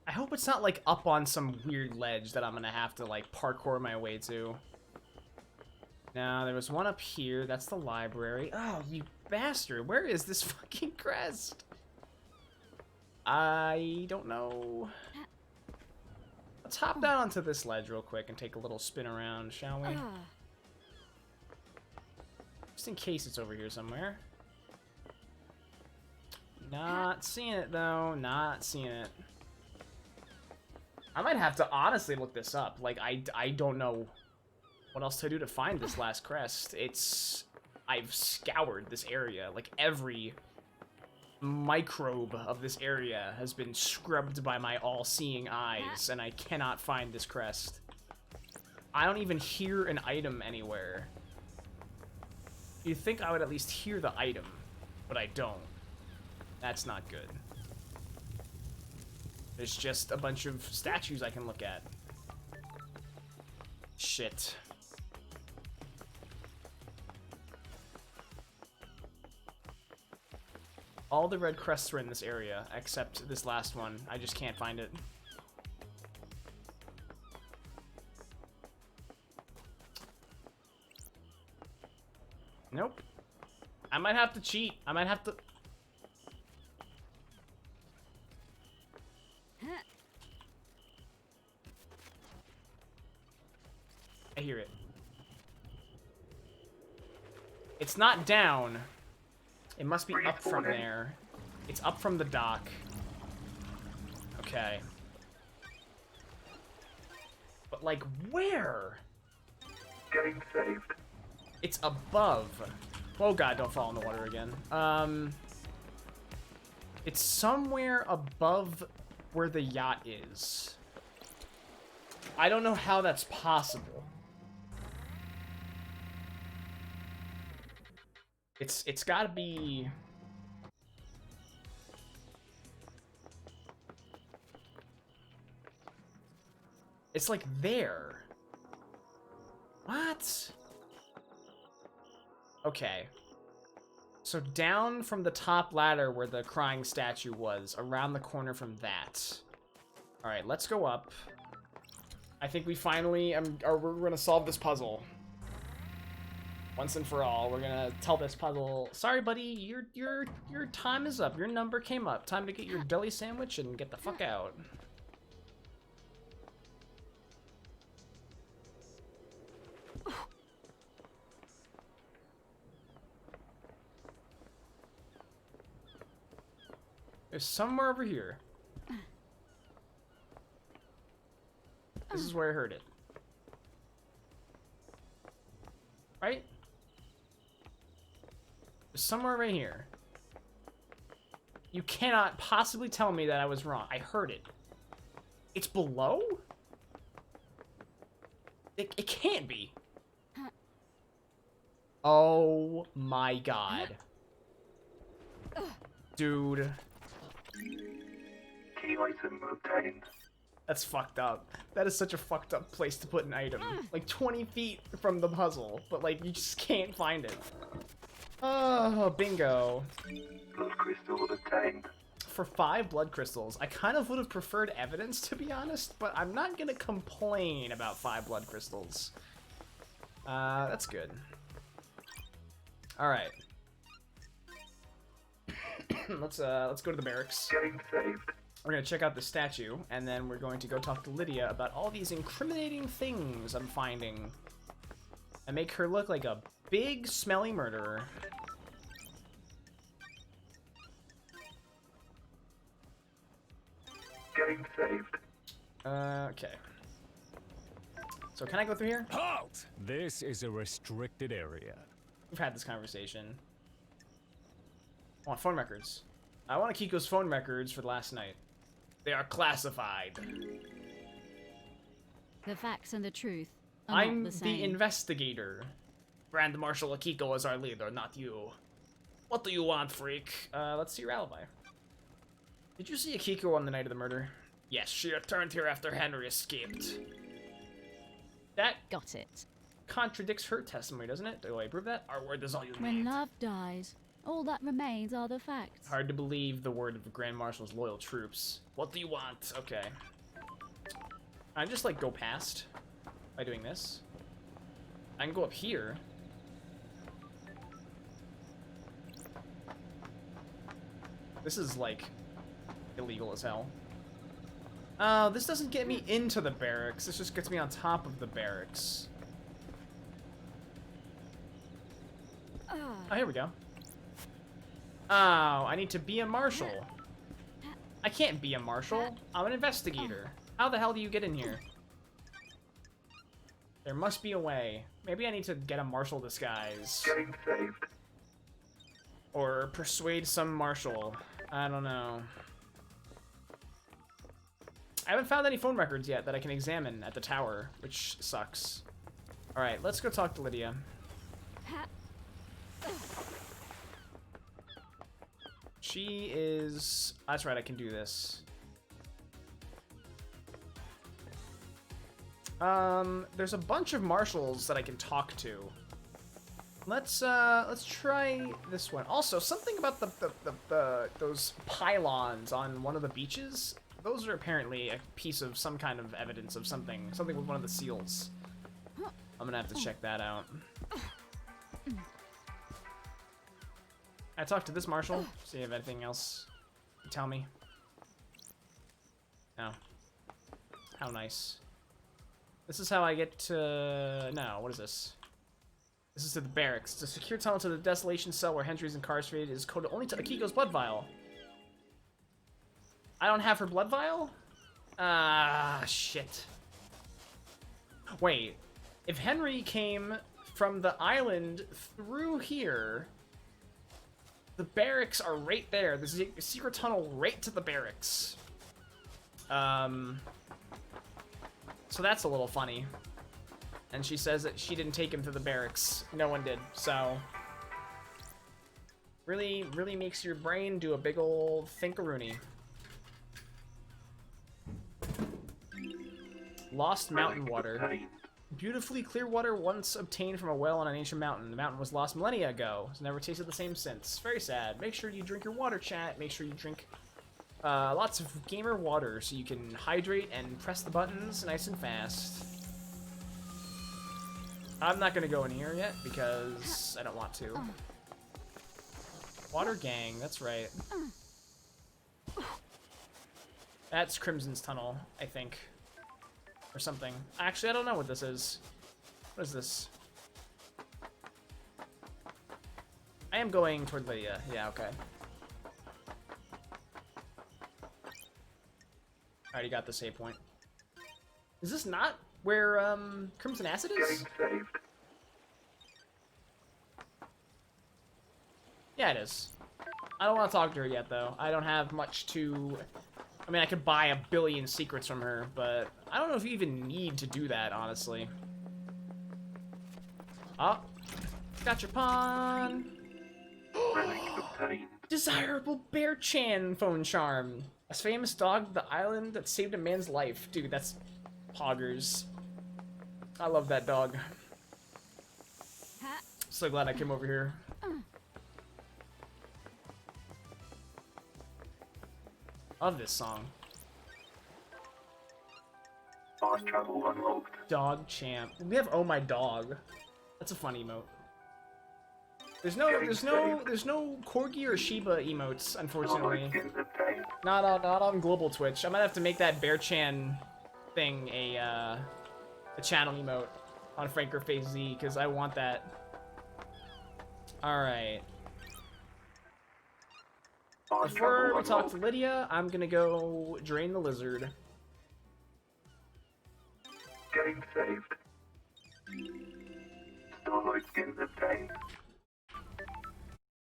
I hope it's not, like, up on some weird ledge that I'm gonna have to, like, parkour my way to. Now, there was one up here. That's the library. Oh, you bastard. Where is this fucking crest? I don't know. Let's hop down onto this ledge real quick and take a little spin around, shall we? Just in case it's over here somewhere. Not seeing it, though. Not seeing it. I might have to honestly look this up. Like, I don't know what else to do to find this last crest. I've scoured this area. Like, every microbe of this area has been scrubbed by my all-seeing eyes, and I cannot find this crest. I don't even hear an item anywhere. You'd think I would at least hear the item, but I don't. That's not good. There's just a bunch of statues I can look at. Shit. All the red crests are in this area, except this last one. I just can't find it. Nope. I might have to cheat. I might have to... I hear it. It's not down. It must be up from there. It's up from the dock. Okay. But, like, where? Getting saved. It's above. Oh god, don't fall in the water again. It's somewhere above where the yacht is. I don't know how that's possible. It's gotta be... It's like there. What? Okay. So down from the top ladder where the crying statue was, around the corner from that. Alright, let's go up. I think we finally we're gonna solve this puzzle. Once and for all, we're gonna tell this puzzle. Sorry, buddy, your time is up. Your number came up. Time to get your deli sandwich and get the fuck out. There's somewhere over here. This is where I heard it. Right? There's somewhere right here. You cannot possibly tell me that I was wrong. I heard it. It's below? It can't be. Oh my god. Dude. Key item obtained. That's fucked up. That is such a fucked up place to put an item. Like 20 feet from the puzzle, but like you just can't find it. Oh, bingo. Blood crystal obtained. For 5 blood crystals, I kind of would have preferred evidence, to be honest, but I'm not gonna complain about 5 blood crystals. That's good. Alright. Let's go to the barracks. Getting saved. We're gonna check out the statue, and then we're going to go talk to Lydia about all these incriminating things I'm finding. And make her look like a big, smelly murderer. Getting saved. Okay. So can I go through here? Halt! This is a restricted area. We've had this conversation. I want phone records. I want Akiko's phone records for the last night. They are classified. The facts and the truth are I'm not the same. the investigator. Grand Marshal Akiko is our leader, not you. What do you want, freak? Let's see your alibi. Did you see Akiko on the night of the murder? Yes, she returned here after Henry escaped. That Got it. contradicts her testimony, doesn't it? Do I prove that? Our word is all you When need. love dies, all that remains are the facts. Hard to believe the word of the Grand Marshal's loyal troops. What do you want? Okay. I just, like, go past by doing this. I can go up here. This is, like, illegal as hell. Oh, this doesn't get me into the barracks. This just gets me on top of the barracks. Oh, here we go. Oh, I need to be a marshal. I can't be a marshal. I'm an investigator. How the hell do you get in here? There must be a way. Maybe I need to get a marshal disguise. Getting saved. Or persuade some marshal. I don't know. I haven't found any phone records yet that I can examine at the tower, which sucks. Alright, let's go talk to Lydia. She is... That's right, I can do this. There's a bunch of marshals that I can talk to. Let's try this one. Also, something about those pylons on one of the beaches. Those are apparently a piece of some kind of evidence of something with one of the seals. I'm gonna have to check that out. I talked to this marshal. See if anything else you tell me. No. How nice. This is how I get to... No, what is this? This is to the barracks. It's a secure tunnel to the desolation cell where Henry's incarcerated. It is coded only to Akiko's blood vial. I don't have her blood vial? Ah, shit. Wait. If Henry came from the island through here, the barracks are right there. There's a secret tunnel right to the barracks. So that's a little funny. And she says that she didn't take him to the barracks. No one did, so... Really makes your brain do a big ol' thinkaroony. Lost mountain water. Obtained. Beautifully clear water once obtained from a well on an ancient mountain. The mountain was lost millennia ago. It's never tasted the same since. Very sad. Make sure you drink your water, chat. Make sure you drink lots of gamer water so you can hydrate and press the buttons nice and fast. I'm not gonna go in here yet because I don't want to. Water gang, that's right. That's Crimson's Tunnel, I think. Or something. Actually, I don't know what this is. What is this? I am going toward Lydia. Yeah, okay. Alright, you got the save point. Is this not where, Crimson Acid is? Getting saved. Yeah, it is. I don't want to talk to her yet, though. I don't have much to... I mean, I could buy a billion secrets from her, but I don't know if you even need to do that, honestly. Oh, got your pawn. Relic obtained. Desirable Bear Chan phone charm. A famous dog, the island that saved a man's life. Dude, that's poggers. I love that dog. So glad I came over here. Love this song. Fast travel unlocked. Dog champ. We have Oh My Dog. That's a fun emote. There's no Corgi or Shiba emotes, unfortunately. Skins obtained. Not on global Twitch. I might have to make that Bear Chan thing a channel emote on Franker Face Z because I want that. All right. Fast Before travel we talk to unlocked. Lydia, I'm gonna go drain the lizard. Getting saved. Starlight skins obtained.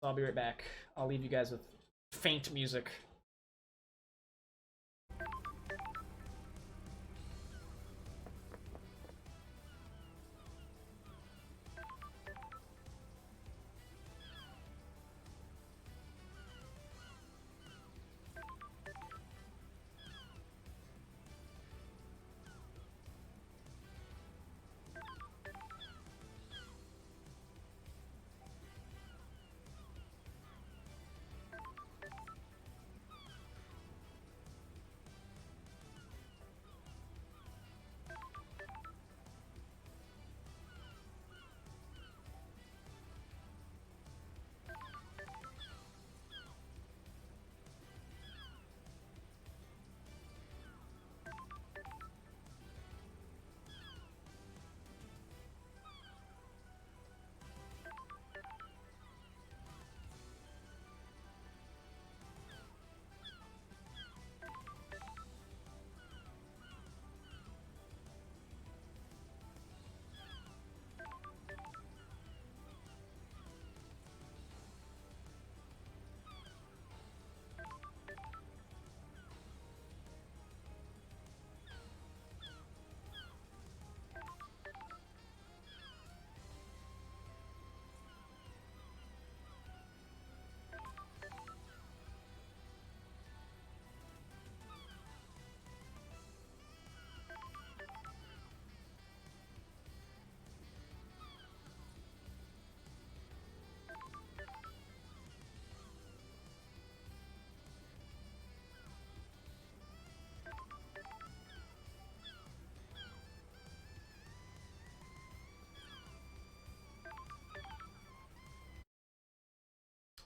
I'll be right back. I'll leave you guys with faint music.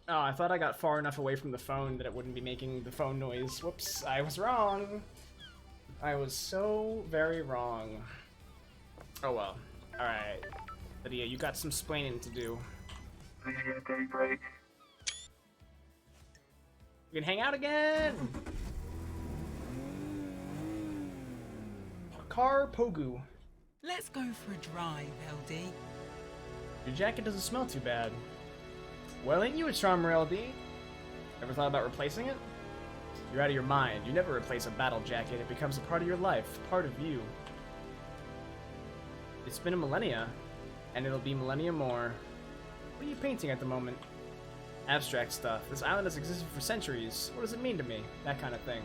Oh, I thought I got far enough away from the phone that it wouldn't be making the phone noise. Whoops, I was wrong. I was so very wrong. Oh well. Alright. Lydia, you got some splaining to do. Lydia daybreak. We can hang out again! Car Pogu. Let's go for a drive, LD. Your jacket doesn't smell too bad. Well, ain't you a charmer, LD? Ever thought about replacing it? You're out of your mind. You never replace a battle jacket. It becomes a part of your life, part of you. It's been a millennia, and it'll be millennia more. What are you painting at the moment? Abstract stuff. This island has existed for centuries. What does it mean to me? That kind of thing.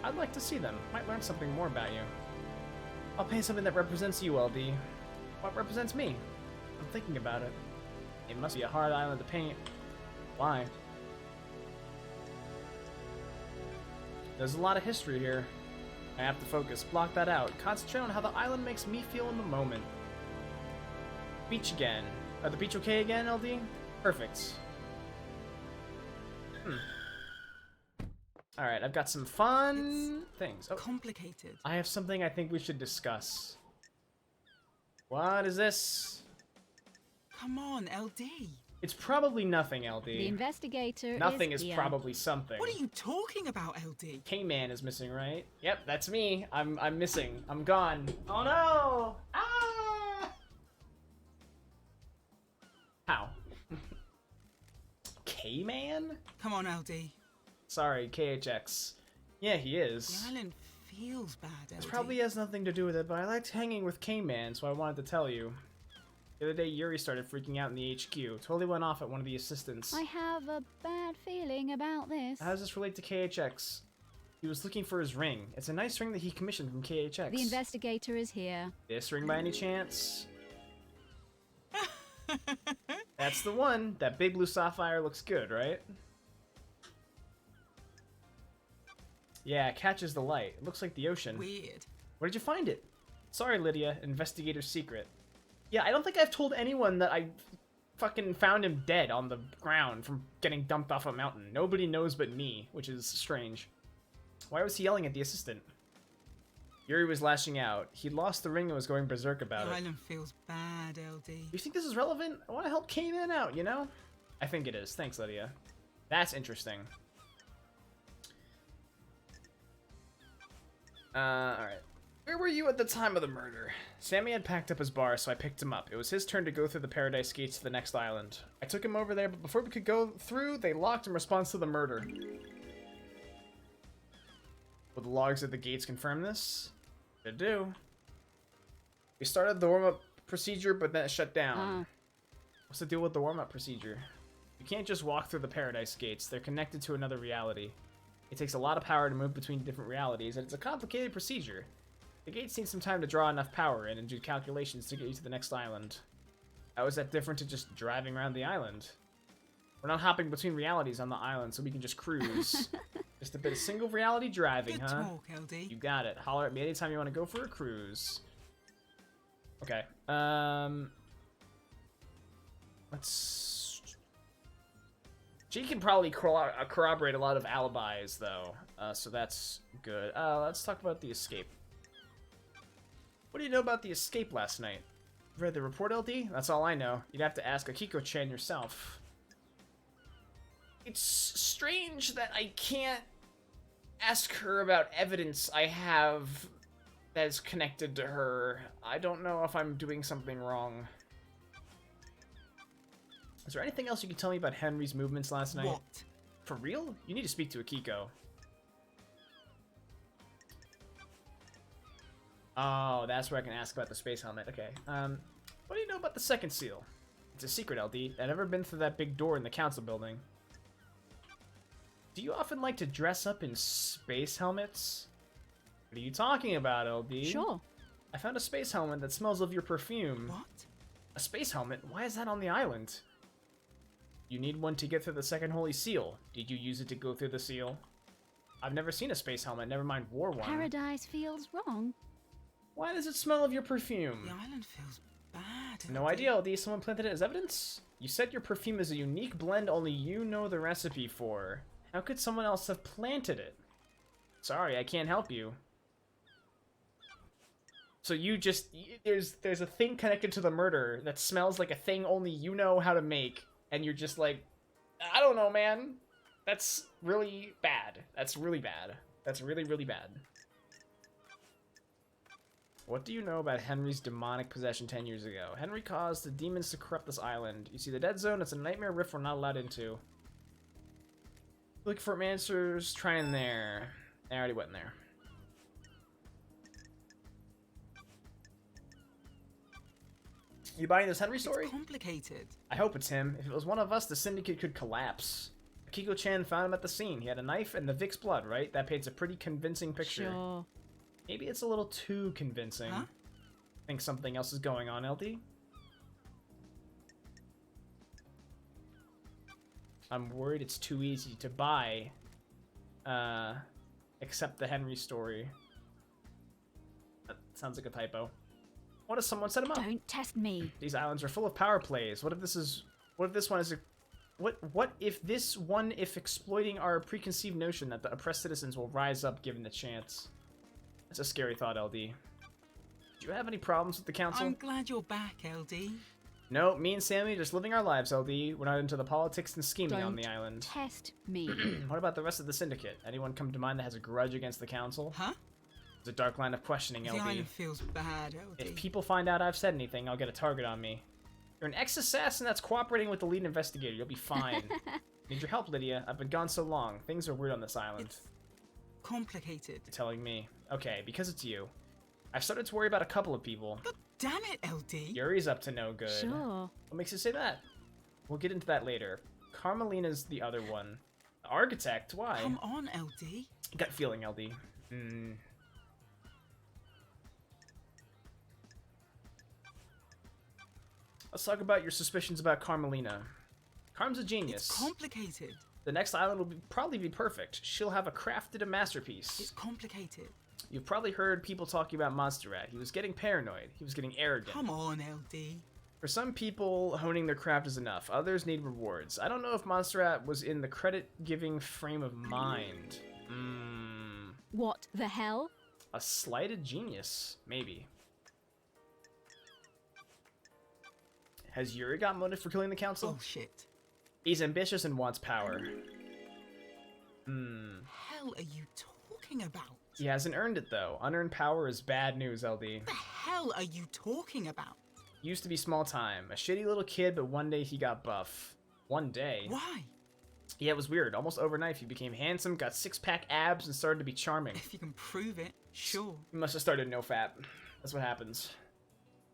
I'd like to see them. Might learn something more about you. I'll paint something that represents you, LD. What represents me? I'm thinking about it. It must be a hard island to paint. Why? There's a lot of history here. I have to focus. Block that out. Concentrate on how the island makes me feel in the moment. Beach again. Are the beach okay again, LD? Perfect. Alright, I've got some fun things. Oh, Complicated. I have something I think we should discuss. What is this? Come on, LD. It's probably nothing, LD. The investigator Nothing is here. probably something. What are you talking about, LD? K-Man is missing, right? Yep, that's me. I'm missing. I'm gone. Oh no! Ah! How? K-Man? Come on, LD. Sorry, KHX. Yeah, he The is. island feels bad, LD. This probably has nothing to do with it, but I liked hanging with K-Man, so I wanted to tell you. The other day, Yuri started freaking out in the HQ. Totally went off at one of the assistants. I have a bad feeling about this. How does this relate to KHX? He was looking for his ring. It's a nice ring that he commissioned from KHX. The investigator is here. This ring by any chance? That's the one. That big blue sapphire looks good, right? Yeah, it catches the light. It looks like the ocean. Weird. Where did you find it? Sorry, Lydia. Investigator's secret. Yeah, I don't think I've told anyone that I fucking found him dead on the ground from getting dumped off a mountain. Nobody knows but me, which is strange. Why was he yelling at the assistant? Yuri was lashing out. He'd lost the ring and was going berserk about The it. island feels bad, LD. You think this is relevant? I want to help K-Man out, you know? I think it is. Thanks, Lydia. That's interesting. Alright. Where were you at the time of the murder? Sammy had packed up his bar, so I picked him up. It was his turn to go through the Paradise Gates to the next island. I took him over there, but before we could go through, they locked in response to the murder. Will the logs at the gates confirm this? They do. We started the warm-up procedure, but then it shut down. What's the deal with the warm-up procedure? You can't just walk through the Paradise Gates. They're connected to another reality. It takes a lot of power to move between different realities, and it's a complicated procedure. The gates need some time to draw enough power in and do calculations to get you to the next island. How is that different to just driving around the island? We're not hopping between realities on the island, so we can just cruise. Just a bit of single reality driving, Good huh? talk, LD. You got it. Holler at me anytime you want to go for a cruise. Okay. Let's... She can probably corroborate a lot of alibis, though. So that's good. Let's talk about the escape. What do you know about the escape last night? Read the report, LD? That's all I know. You'd have to ask Akiko-chan yourself. It's strange that I can't ask her about evidence I have that is connected to her. I don't know if I'm doing something wrong. Is there anything else you can tell me about Henry's movements last night? What? For real? You need to speak to Akiko. Oh, that's where I can ask about the space helmet. Okay. What do you know about the second seal? It's a secret, LD. I've never been through that big door in the council building. Do you often like to dress up in space helmets? What are you talking about, LD? Sure. I found a space helmet that smells of your perfume. What? A space helmet? Why is that on the island? You need one to get through the second holy seal. Did you use it to go through the seal? I've never seen a space helmet, never mind wore one. Paradise feels wrong. Why does it smell of your perfume? The island feels bad, LD. No idea, LD. Someone planted it as evidence? You said your perfume is a unique blend only you know the recipe for. How could someone else have planted it? Sorry, I can't help you. So you just... There's a thing connected to the murder that smells like a thing only you know how to make, and you're just like, I don't know, man. That's really bad. That's really bad. That's really, really bad. What do you know about Henry's demonic possession 10 years ago? Henry caused the demons to corrupt this island. You see the dead zone? It's a nightmare rift we're not allowed into. Look for answers. Try in there. I already went in there. You buying this Henry story? It's complicated. I hope it's him. If it was one of us, the syndicate could collapse. Akiko-chan found him at the scene. He had a knife and the Vic's blood, right? That paints a pretty convincing picture. Sure. Maybe it's a little too convincing. Huh? Think something else is going on, LD? I'm worried it's too easy to buy. Except the Henry story. That sounds like a typo. What if someone set him up? Don't test me. These islands are full of power plays. What if this one is a... What if this one, if exploiting our preconceived notion that the oppressed citizens will rise up given the chance? That's a scary thought, LD. Do you have any problems with the council? I'm glad you're back, LD. No, me and Sammy are just living our lives, LD. We're not into the politics and scheming on the Don't island. Test me. What about the rest of the syndicate? Anyone come to mind that has a grudge against the council? Huh? There's a dark line of questioning, The LD. island feels bad, LD. If people find out I've said anything, I'll get a target on me. You're an ex-assassin that's cooperating with the lead investigator. You'll be fine. Need your help, Lydia. I've been gone so long. Things are weird on this island. It's complicated. You're telling me. Okay, because it's you. I've started to worry about a couple of people. God damn it, LD. Yuri's up to no good. Sure. What makes you say that? We'll get into that later. Carmelina's the other one. The architect? Why? Come on, LD. Gut feeling, LD. Let's talk about your suspicions about Carmelina. Carm's a genius. It's complicated. The next island will probably be perfect. She'll have crafted a masterpiece. It's complicated. You've probably heard people talking about Monsterrat. He was getting paranoid. He was getting arrogant. Come on, LD. For some people, honing their craft is enough. Others need rewards. I don't know if Monsterrat was in the credit-giving frame of mind. What the hell? A slighted genius. Maybe. Has Yuri got motive for killing the council? Bullshit. He's ambitious and wants power. Hell are you talking about? He hasn't earned it, though. Unearned power is bad news, LD. The hell are you talking about? Used to be small time. A shitty little kid, but one day he got buff. One day? Why? Yeah, it was weird. Almost overnight, he became handsome, got six-pack abs, and started to be charming. If you can prove it, sure. He must have started no fat. That's what happens.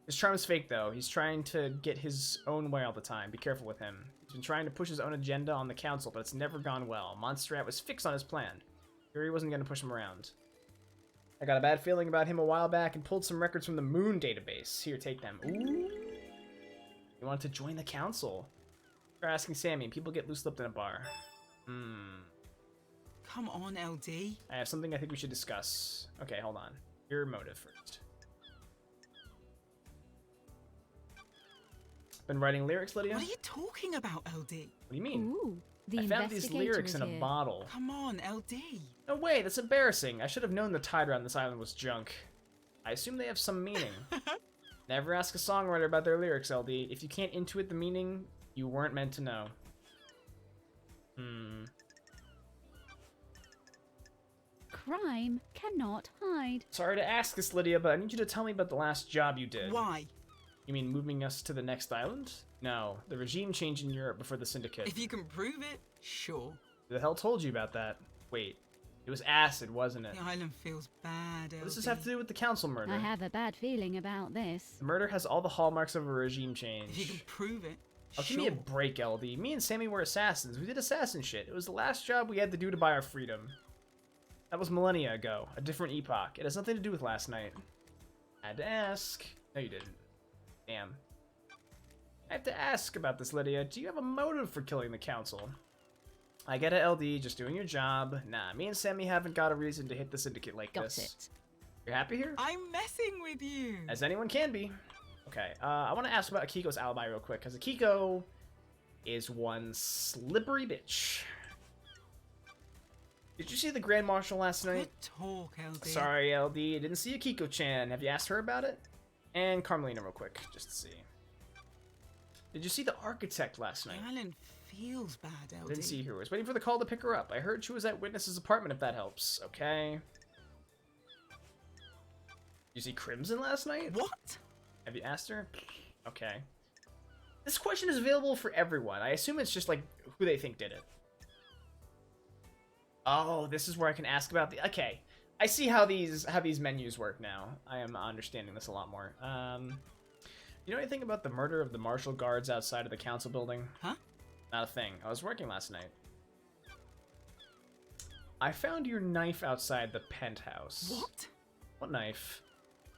His charm's fake, though. He's trying to get his own way all the time. Be careful with him. He's been trying to push his own agenda on the council, but it's never gone well. Monsterrat was fixed on his plan. Yuri wasn't going to push him around. I got a bad feeling about him a while back and pulled some records from the Moon database. Here, take them. Ooh. He wanted to join the council. Try asking Sammy, and people get loose-lipped in a bar. Come on, LD. I have something I think we should discuss. Okay, hold on. Your motive first. Been writing lyrics, Lydia? What are you talking about, LD? What do you mean? Ooh, the I found these investigator lyrics is in a here. bottle. Come on, LD. No way, that's embarrassing. I should have known the tide around this island was junk. I assume they have some meaning. Never ask a songwriter about their lyrics, LD. If you can't intuit the meaning, you weren't meant to know. Crime cannot hide. Sorry to ask this, Lydia, but I need you to tell me about the last job you did. Why? You mean moving us to the next island? No, the regime changed in Europe before the Syndicate. If you can prove it, sure. Who the hell told you about that? Wait, it was acid, wasn't it? The island feels bad, LD. What does this have to do with the council murder? I have a bad feeling about this. The murder has all the hallmarks of a regime change. If you can prove it, Oh, sure. give me a break, LD. Me and Sammy were assassins. We did assassin shit. It was the last job we had to do to buy our freedom. That was millennia ago. A different epoch. It has nothing to do with last night. I had to ask. No, you didn't. Damn. I have to ask about this, Lydia. Do you have a motive for killing the council? I get it, LD. Just doing your job. Nah, me and Sammy haven't got a reason to hit the syndicate like Got this. it. You're happy here? I'm messing with you. As anyone can be. Okay, I want to ask about Akiko's alibi real quick, because Akiko is one slippery bitch. Did you see the Grand Marshal last night? Good talk, LD. Sorry, LD, I didn't see Akiko-chan. Have you asked her about it? And Carmelina real quick, just to see. Did you see the architect last night? The island feels bad, LD. Didn't see her. Was waiting for the call to pick her up. I heard she was at Witness's apartment, if that helps. Okay. You see Crimson last night? What? Have you asked her? Okay. This question is available for everyone. I assume it's just like who they think did it. Oh, this is where I can ask about the. Okay, I see how these menus work now. I am understanding this a lot more. You know anything about the murder of the martial guards outside of the council building? Huh? Not a thing. I was working last night. I found your knife outside the penthouse. What? What knife?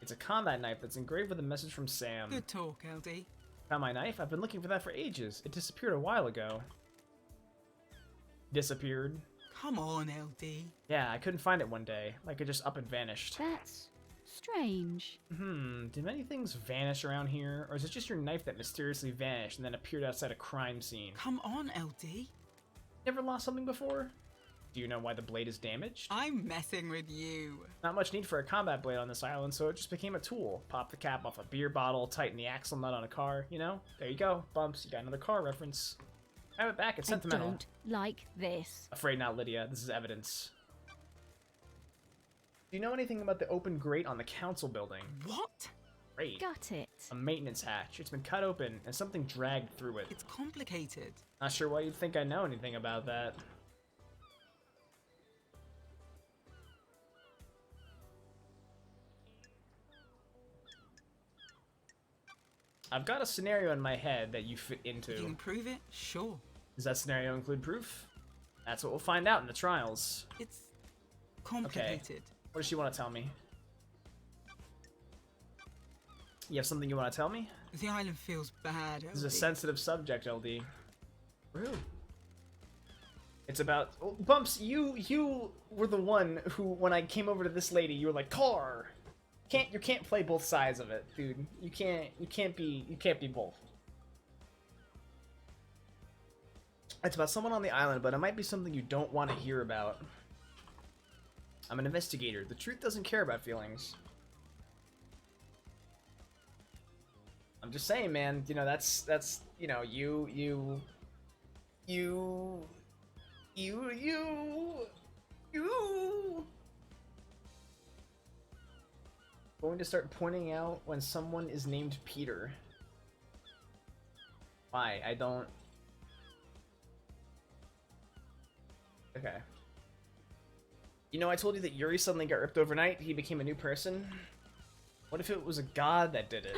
It's a combat knife that's engraved with a message from Sam. Good talk, LD. Found my knife? I've been looking for that for ages. It disappeared a while ago. Disappeared? Come on, LD. Yeah, I couldn't find it one day. Like it just up and vanished. That's strange. Did many things vanish around here? Or is it just your knife that mysteriously vanished and then appeared outside a crime scene? Come on, LD. Never lost something before? Do you know why the blade is damaged? I'm messing with you. Not much need for a combat blade on this island, so it just became a tool. Pop the cap off a beer bottle, tighten the axle nut on a car, you know? There you go. Bumps, you got another car reference. Have it back, it's I sentimental. don't like this. Afraid not, Lydia. This is evidence. Do you know anything about the open grate on the council building? What? Great. Got it. A maintenance hatch. It's been cut open, and something dragged through it. It's complicated. Not sure why you'd think I know anything about that. I've got a scenario in my head that you fit If you into. can prove it, sure. Does that scenario include proof? That's what we'll find out in the trials. It's complicated. What does she want to tell me? You have something you want to tell me? The island feels bad, LD. This is a sensitive subject, LD. Rude. It's about Bumps. You were the one who, when I came over to this lady, you were like, "Car." You can't play both sides of it, dude. You can't be both. It's about someone on the island, but it might be something you don't want to hear about. I'm an investigator. The truth doesn't care about feelings. I'm just saying, man. You know, that's you know, you. Going to start pointing out when someone is named Peter. Why? I don't. Okay. You know, I told you that Yuri suddenly got ripped overnight. He became a new person. What if it was a god that did it?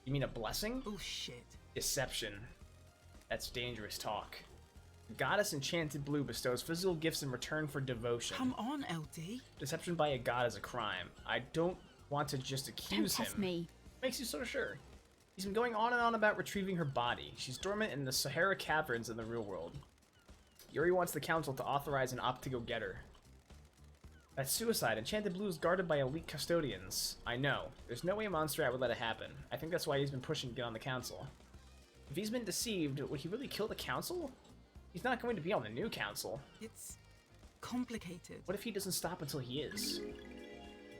You mean a blessing? Bullshit. Deception. That's dangerous talk. The goddess Enchanted Blue bestows physical gifts in return for devotion. Come on, LD. Deception by a god is a crime. I don't want to just Don't accuse test him. me. Makes you so sure. He's been going on and on about retrieving her body. She's dormant in the Sahara caverns in the real world. Yuri wants the council to authorize an op to go get her. That's suicide. Enchanted Blue is guarded by elite custodians. I know. There's no way Monstrat would let it happen. I think that's why he's been pushing to get on the council. If he's been deceived, would he really kill the council? He's not going to be on the new council. It's complicated. What if he doesn't stop until he is?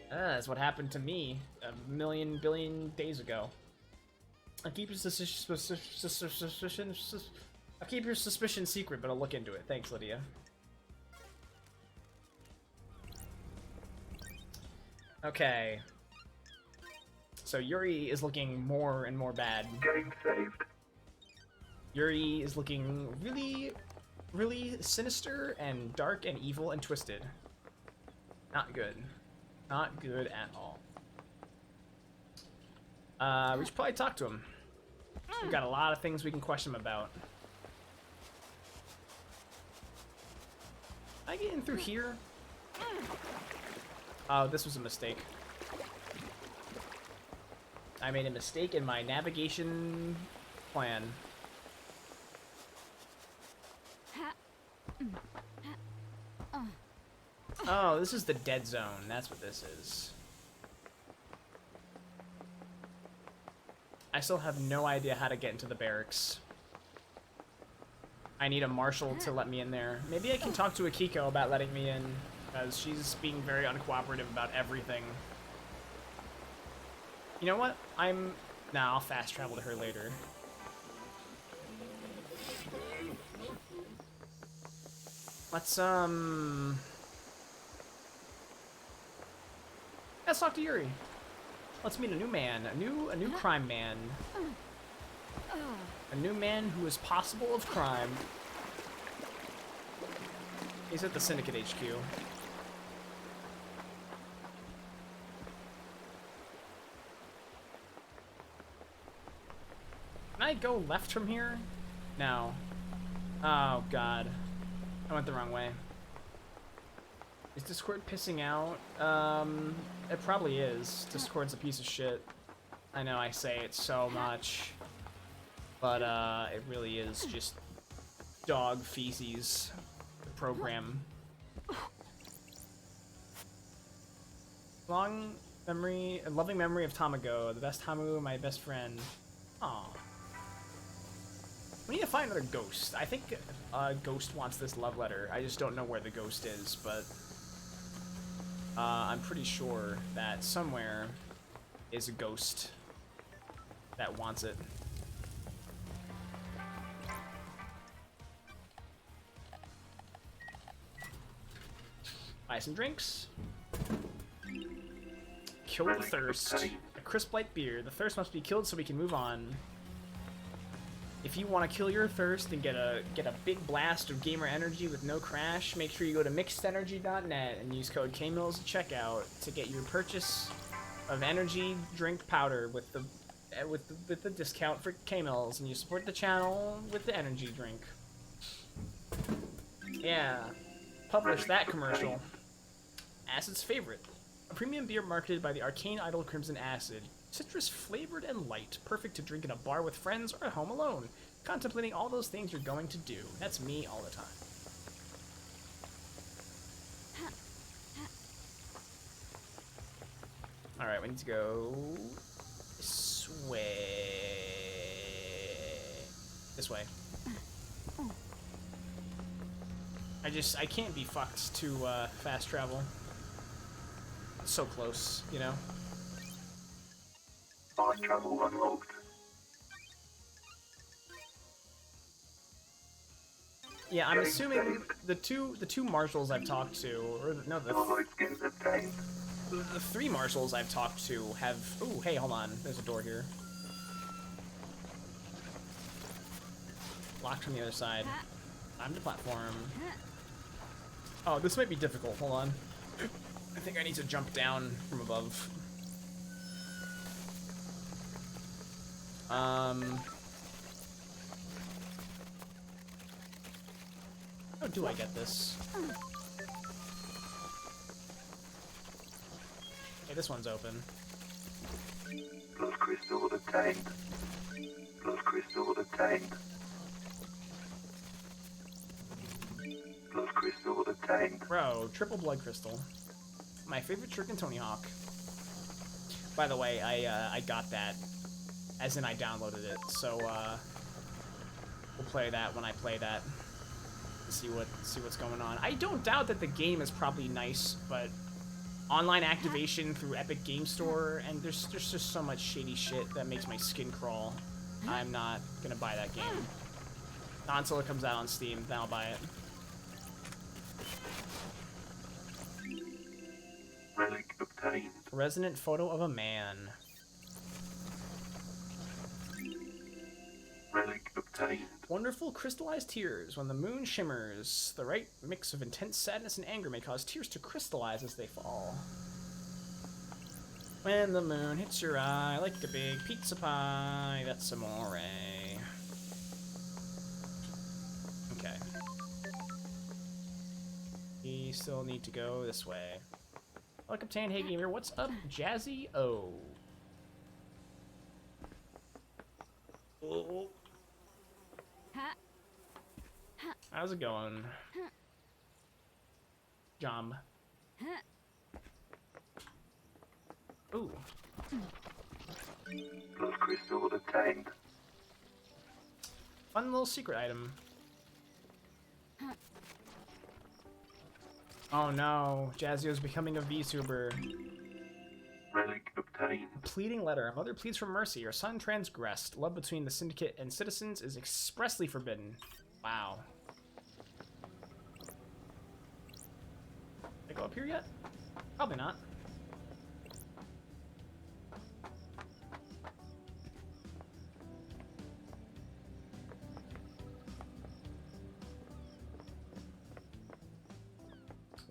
That's what happened to me a million billion days ago. I'll keep your suspicion secret, but I'll look into it. Thanks, Lydia. Okay. So Yuri is looking more and more bad. Game saved. Yuri is looking really, really sinister and dark and evil and twisted. Not good. Not good at all. We should probably talk to him. We've got a lot of things we can question him about. Can I get in through here? Oh, this was a mistake. I made a mistake in my navigation plan. Oh, this is the dead zone. That's what this is. I still have no idea how to get into the barracks. I need a marshal to let me in there. Maybe I can talk to Akiko about letting me in, because she's being very uncooperative about everything. You know what? Nah, I'll fast travel to her later. Let's talk to Yuri. Let's meet a new man, a new crime man. A new man who is possible of crime. He's at the Syndicate HQ. Can I go left from here? No. Oh, God. I went the wrong way. Is Discord pissing out? It probably is. Discord's a piece of shit. I know I say it so much. But, it really is just dog feces program. Long memory, a loving memory of Tamago, the best Tamu, my best friend. Aw. We need to find another ghost. I think Ghost wants this love letter. I just don't know where the ghost is, but I'm pretty sure that somewhere is a ghost that wants it. Buy some drinks. Kill the thirst. A crisp light beer. The thirst must be killed so we can move on. If you want to kill your thirst and get a big blast of gamer energy with no crash, make sure you go to mixedenergy.net and use code KMills at checkout to get your purchase of energy drink powder with the discount for KMills, and you support the channel with the energy drink. Yeah, publish that commercial. Acid's favorite. A premium beer marketed by the arcane idol Crimson Acid. Citrus flavored and light, perfect to drink in a bar with friends or at home alone. Contemplating all those things you're going to do. That's me all the time. Alright, we need to go this way. This way. I can't be fucked to fast travel. It's so close, you know? Fast travel unlocked. Yeah, I'm assuming the two marshals I've talked to, or no, Hollow skins obtained. the three marshals I've talked to have. Ooh, hey, hold on. There's a door here. Locked from the other side. I'm the platform. Oh, this might be difficult. Hold on. I think I need to jump down from above. How do I get this? Okay, this one's open. Blood crystal obtained. Blood crystal obtained. Blood crystal obtained. Bro, triple blood crystal. My favorite trick in Tony Hawk. By the way, I got that, as in I downloaded it, so we'll play that when I play that. See what's going on. I don't doubt that the game is probably nice, but online activation through Epic Game Store, and there's just so much shady shit that makes my skin crawl. I'm not gonna buy that game. Not until it comes out on Steam, then I'll buy it. Relic obtained. Resonant photo of a man. Relic obtained. Wonderful crystallized tears. When the moon shimmers, the right mix of intense sadness and anger may cause tears to crystallize as they fall. When the moon hits your eye like a big pizza pie, that's amore. Okay. We still need to go this way. Look, obtained. Hey gamer, what's up, Jazzy O? Oh. How's it going? Jom. Ooh. Blood crystal obtained. Fun little secret item. Oh no, Jazzio's becoming a VTuber. Relic obtained. Pleading letter. A mother pleads for mercy. Her son transgressed. Love between the syndicate and citizens is expressly forbidden. Wow. Did I go up here yet? Probably not.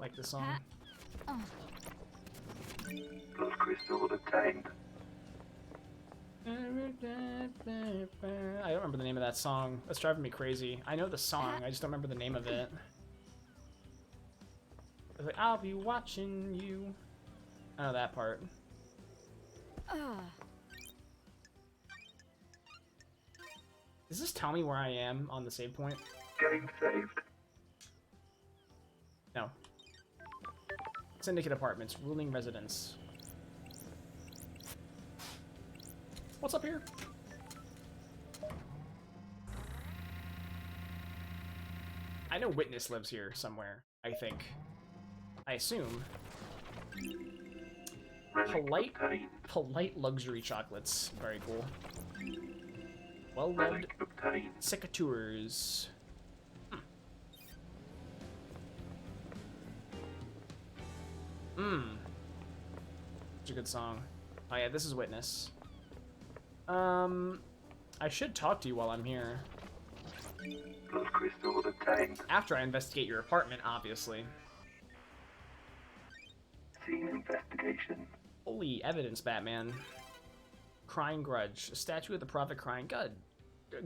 like this song. Oh, Blood crystal obtained. I don't remember the name of that song. That's driving me crazy. I know the song, I just don't remember the name of it. It's like, I'll be watching you. I know that part. Does this tell me where I am on the save point? Game saved. No. Syndicate Apartments, ruling residence. What's up here? I know Witness lives here somewhere, I think. I assume. Relic obtained. Polite luxury chocolates. Very cool. Well-loved Relic obtained. secateurs. It's a good song. Oh yeah, this is Witness. I should talk to you while I'm here. Blood crystal obtained. After I investigate your apartment, obviously. Scene investigation. Holy evidence, Batman. Crying Grudge. A statue of the prophet crying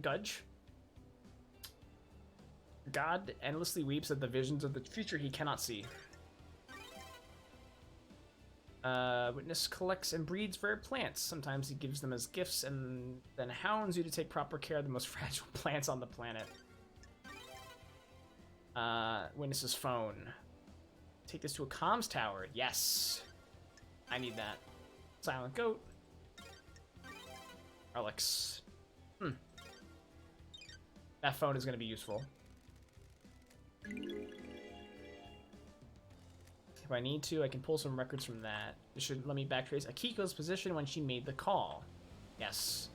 Gudge. God endlessly weeps at the visions of the future he cannot see. Witness collects and breeds rare plants. Sometimes he gives them as gifts and then hounds you to take proper care of the most fragile plants on the planet. Witness's phone. Take this to a comms tower. Yes. I need that. Silent Goat. Alex. That phone is going to be useful. If I need to, I can pull some records from that. This should let me backtrace Akiko's position when she made the call. Yes.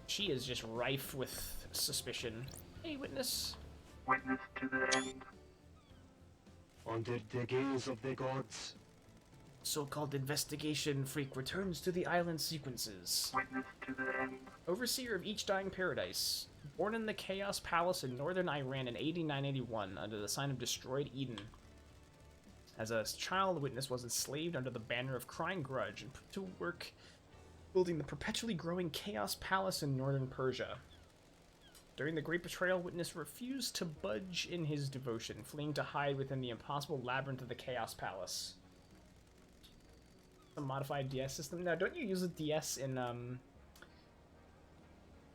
She is just rife with suspicion. Hey, Witness. Witness to the end. Under the gaze of the gods. So-called investigation freak returns to the island sequences. Witness to the end. Overseer of each dying paradise. Born in the Chaos Palace in northern Iran in 8981 under the sign of Destroyed Eden. As a child, Witness was enslaved under the banner of Crying Grudge and put to work building the perpetually growing Chaos Palace in northern Persia. During the Great Betrayal, Witness refused to budge in his devotion, fleeing to hide within the impossible labyrinth of the Chaos Palace. A modified DS system? Now, don't you use a DS in,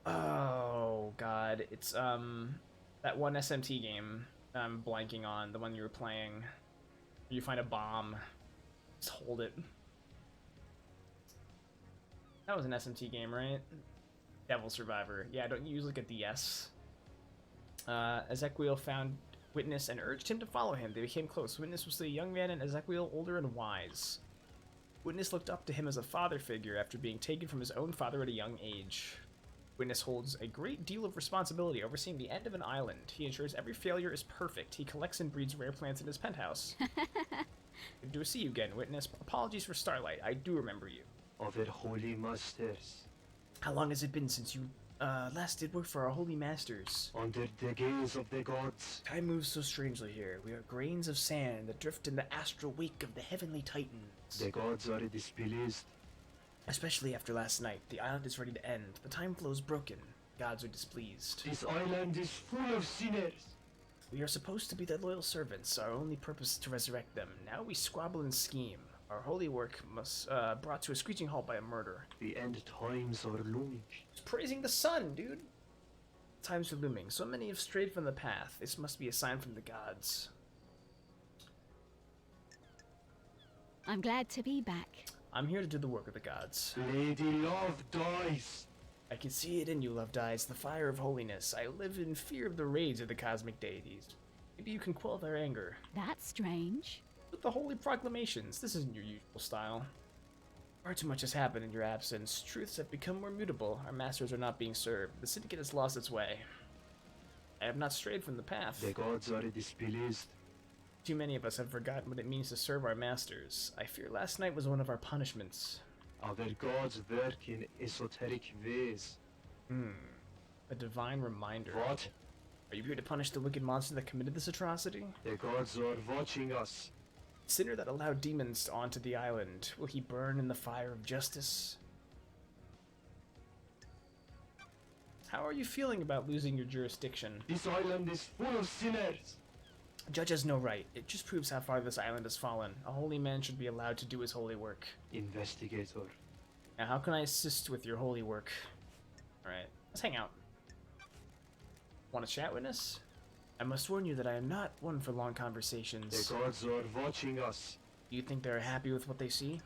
oh, God. It's, that one SMT game I'm blanking on, the one you were playing. You find a bomb, just hold it. That was an SMT game, right? Devil Survivor. Yeah, don't you use like a DS? Ezequiel found Witness and urged him to follow him. They became close. Witness was a young man and Ezequiel older and wise. Witness looked up to him as a father figure after being taken from his own father at a young age. Witness holds a great deal of responsibility overseeing the end of an island. He ensures every failure is perfect. He collects and breeds rare plants in his penthouse. Good to see you again, Witness. Apologies for Starlight. I do remember you. Of their holy masters. How long has it been since you last did work for our holy masters? Under the gaze of the gods. Time moves so strangely here. We are grains of sand that drift in the astral wake of the heavenly titans. The gods are displeased. Especially after last night. The island is ready to end. The time flow is broken. Gods are displeased. This island is full of sinners. We are supposed to be their loyal servants. Our only purpose is to resurrect them. Now we squabble and scheme. Our holy work must brought to a screeching halt by a murder. The end times are looming. It's praising the sun, dude. Times are looming. So many have strayed from the path. This must be a sign from the gods. I'm glad to be back. I'm here to do the work of the gods. Lady Love dies. I can see it in you, Love Dies, the fire of holiness. I live in fear of the raids of the cosmic deities. Maybe you can quell their anger. That's strange. With the holy proclamations, this isn't your usual style. Far too much has happened in your absence. Truths have become more mutable. Our masters are not being served. The syndicate has lost its way. I have not strayed from the path. The gods are displeased. Too many of us have forgotten what it means to serve our masters. I fear last night was one of our punishments. Our gods work in esoteric ways. A divine reminder. What? Are you here to punish the wicked monster that committed this atrocity? The gods are watching us. Sinner that allowed demons onto the island, will he burn in the fire of justice? How are you feeling about losing your jurisdiction? This island is full of sinners. A judge has no right. It just proves how far this island has fallen. A holy man should be allowed to do his holy work. Investigator. Now, how can I assist with your holy work? Alright, let's hang out. Want to chat with us? I must warn you that I am not one for long conversations. The gods are watching us. Do you think they're happy with what they see?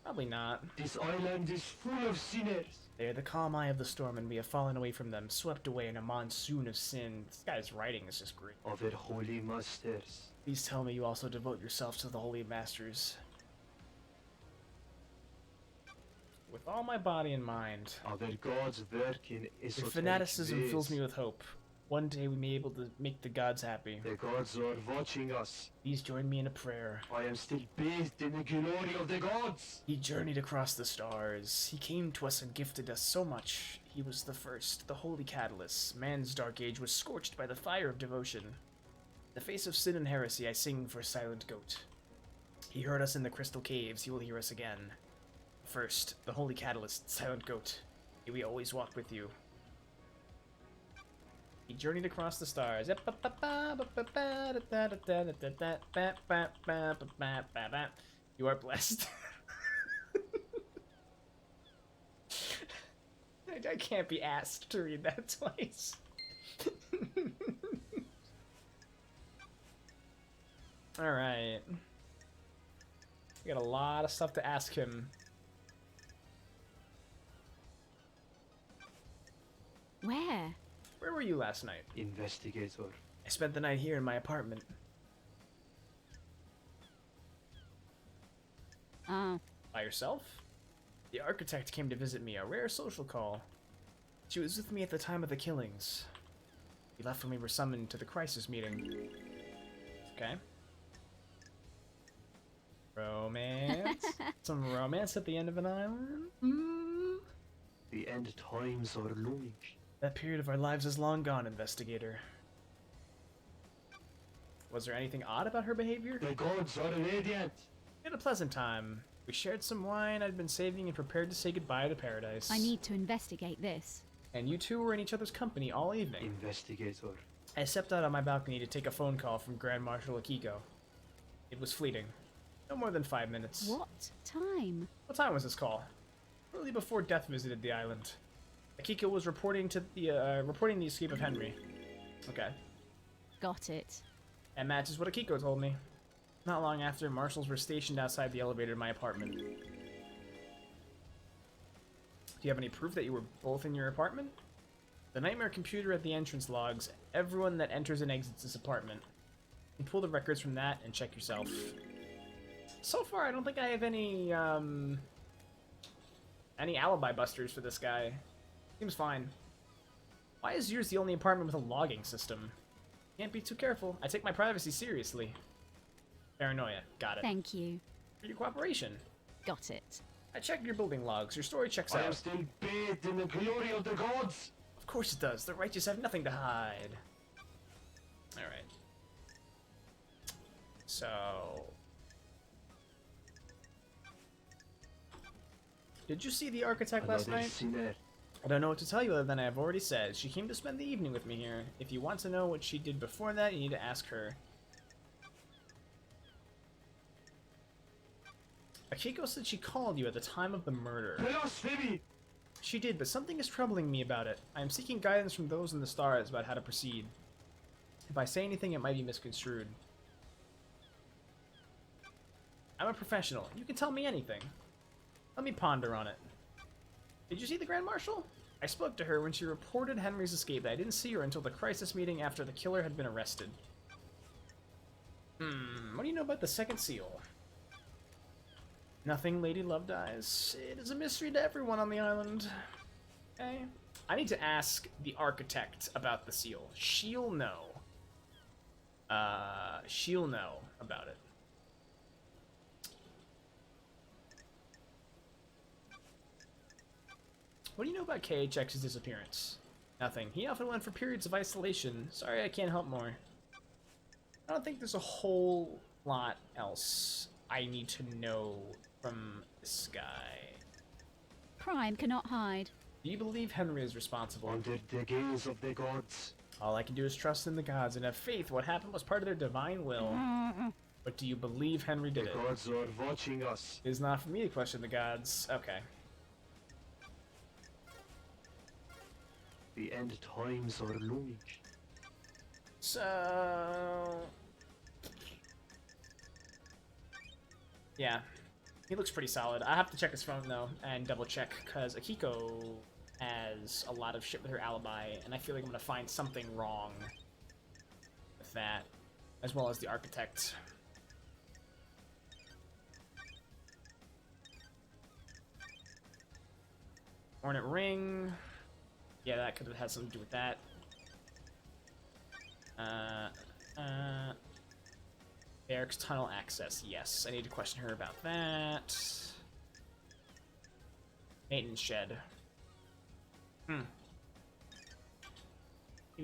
Probably not. This island is full of sinners. They are the calm eye of the storm, and we have fallen away from them, swept away in a monsoon of sin. This guy's writing is just great. Of their holy masters. Please tell me you also devote yourself to the holy masters. With all my body and mind. Of their gods work in Your esoteric fanaticism ways. fills me with hope. One day we may be able to make the gods happy. The gods are watching us. Please join me in a prayer. I am still bathed in the glory of the gods. He journeyed across the stars. He came to us and gifted us so much. He was the first, the holy catalyst. Man's dark age was scorched by the fire of devotion. In the face of sin and heresy, I sing for Silent Goat. He heard us in the crystal caves. He will hear us again. First, the holy catalyst, Silent Goat. May we always walk with you. He journeyed across the stars. You are blessed. I can't be asked to read that twice. Alright. We got a lot of stuff to ask him. Where? Where were you last night? Investigator. I spent the night here in my apartment. Oh, By yourself? The architect came to visit me, a rare social call. She was with me at the time of the killings. We left when we were summoned to the crisis meeting. Okay. Romance? Some romance at the end of an island? Mm. The end times are looming. That period of our lives is long gone, investigator. Was there anything odd about her behavior? The gods are radiant. We had a pleasant time. We shared some wine I'd been saving and prepared to say goodbye to paradise. I need to investigate this. And you two were in each other's company all evening. Investigator. I stepped out on my balcony to take a phone call from Grand Marshal Akiko. It was fleeting. No more than 5 minutes. What time? What time was this call? Shortly before death visited the island. Akiko was reporting the escape of Henry. Okay. Got it. That matches what Akiko told me. Not long after, marshals were stationed outside the elevator in my apartment. Do you have any proof that you were both in your apartment? The nightmare computer at the entrance logs everyone that enters and exits this apartment. You can pull the records from that and check yourself. So far, I don't think I have any alibi busters for this guy. Seems fine. Why is yours the only apartment with a logging system? Can't be too careful. I take my privacy seriously. Paranoia. Got it. Thank you. For your cooperation. Got it. I checked your building logs. Your story checks I am out. still bathed in the glory of the gods. Of course it does. The righteous have nothing to hide. Alright. So... Did you see the architect last Another night? sinner. I don't know what to tell you other than I have already said. She came to spend the evening with me here. If you want to know what she did before that, you need to ask her. Akiko said she called you at the time of the murder. Blasphemy! She did, but something is troubling me about it. I am seeking guidance from those in the stars about how to proceed. If I say anything, it might be misconstrued. I'm a professional. You can tell me anything. Let me ponder on it. Did you see the Grand Marshal? I spoke to her when she reported Henry's escape, but I didn't see her until the crisis meeting after the killer had been arrested. What do you know about the second seal? Nothing, Lady Loved Eyes. It is a mystery to everyone on the island. Okay. I need to ask the architect about the seal. She'll know. She'll know about it. What do you know about KHX's disappearance? Nothing. He often went for periods of isolation. Sorry, I can't help more. I don't think there's a whole lot else I need to know from this guy. Crime cannot hide. Do you believe Henry is responsible? Under the gaze of the gods. All I can do is trust in the gods and have faith what happened was part of their divine will. But do you believe Henry The did it? gods are watching us. It is not for me to question the gods. Okay. The end times are looming. So... yeah. He looks pretty solid. I have to check his phone, though, and double-check, because Akiko has a lot of shit with her alibi, and I feel like I'm going to find something wrong with that, as well as the architect. Ornate ring. Yeah, that could have had something to do with that. Eric's tunnel access. Yes, I need to question her about that. Maintenance shed. Maybe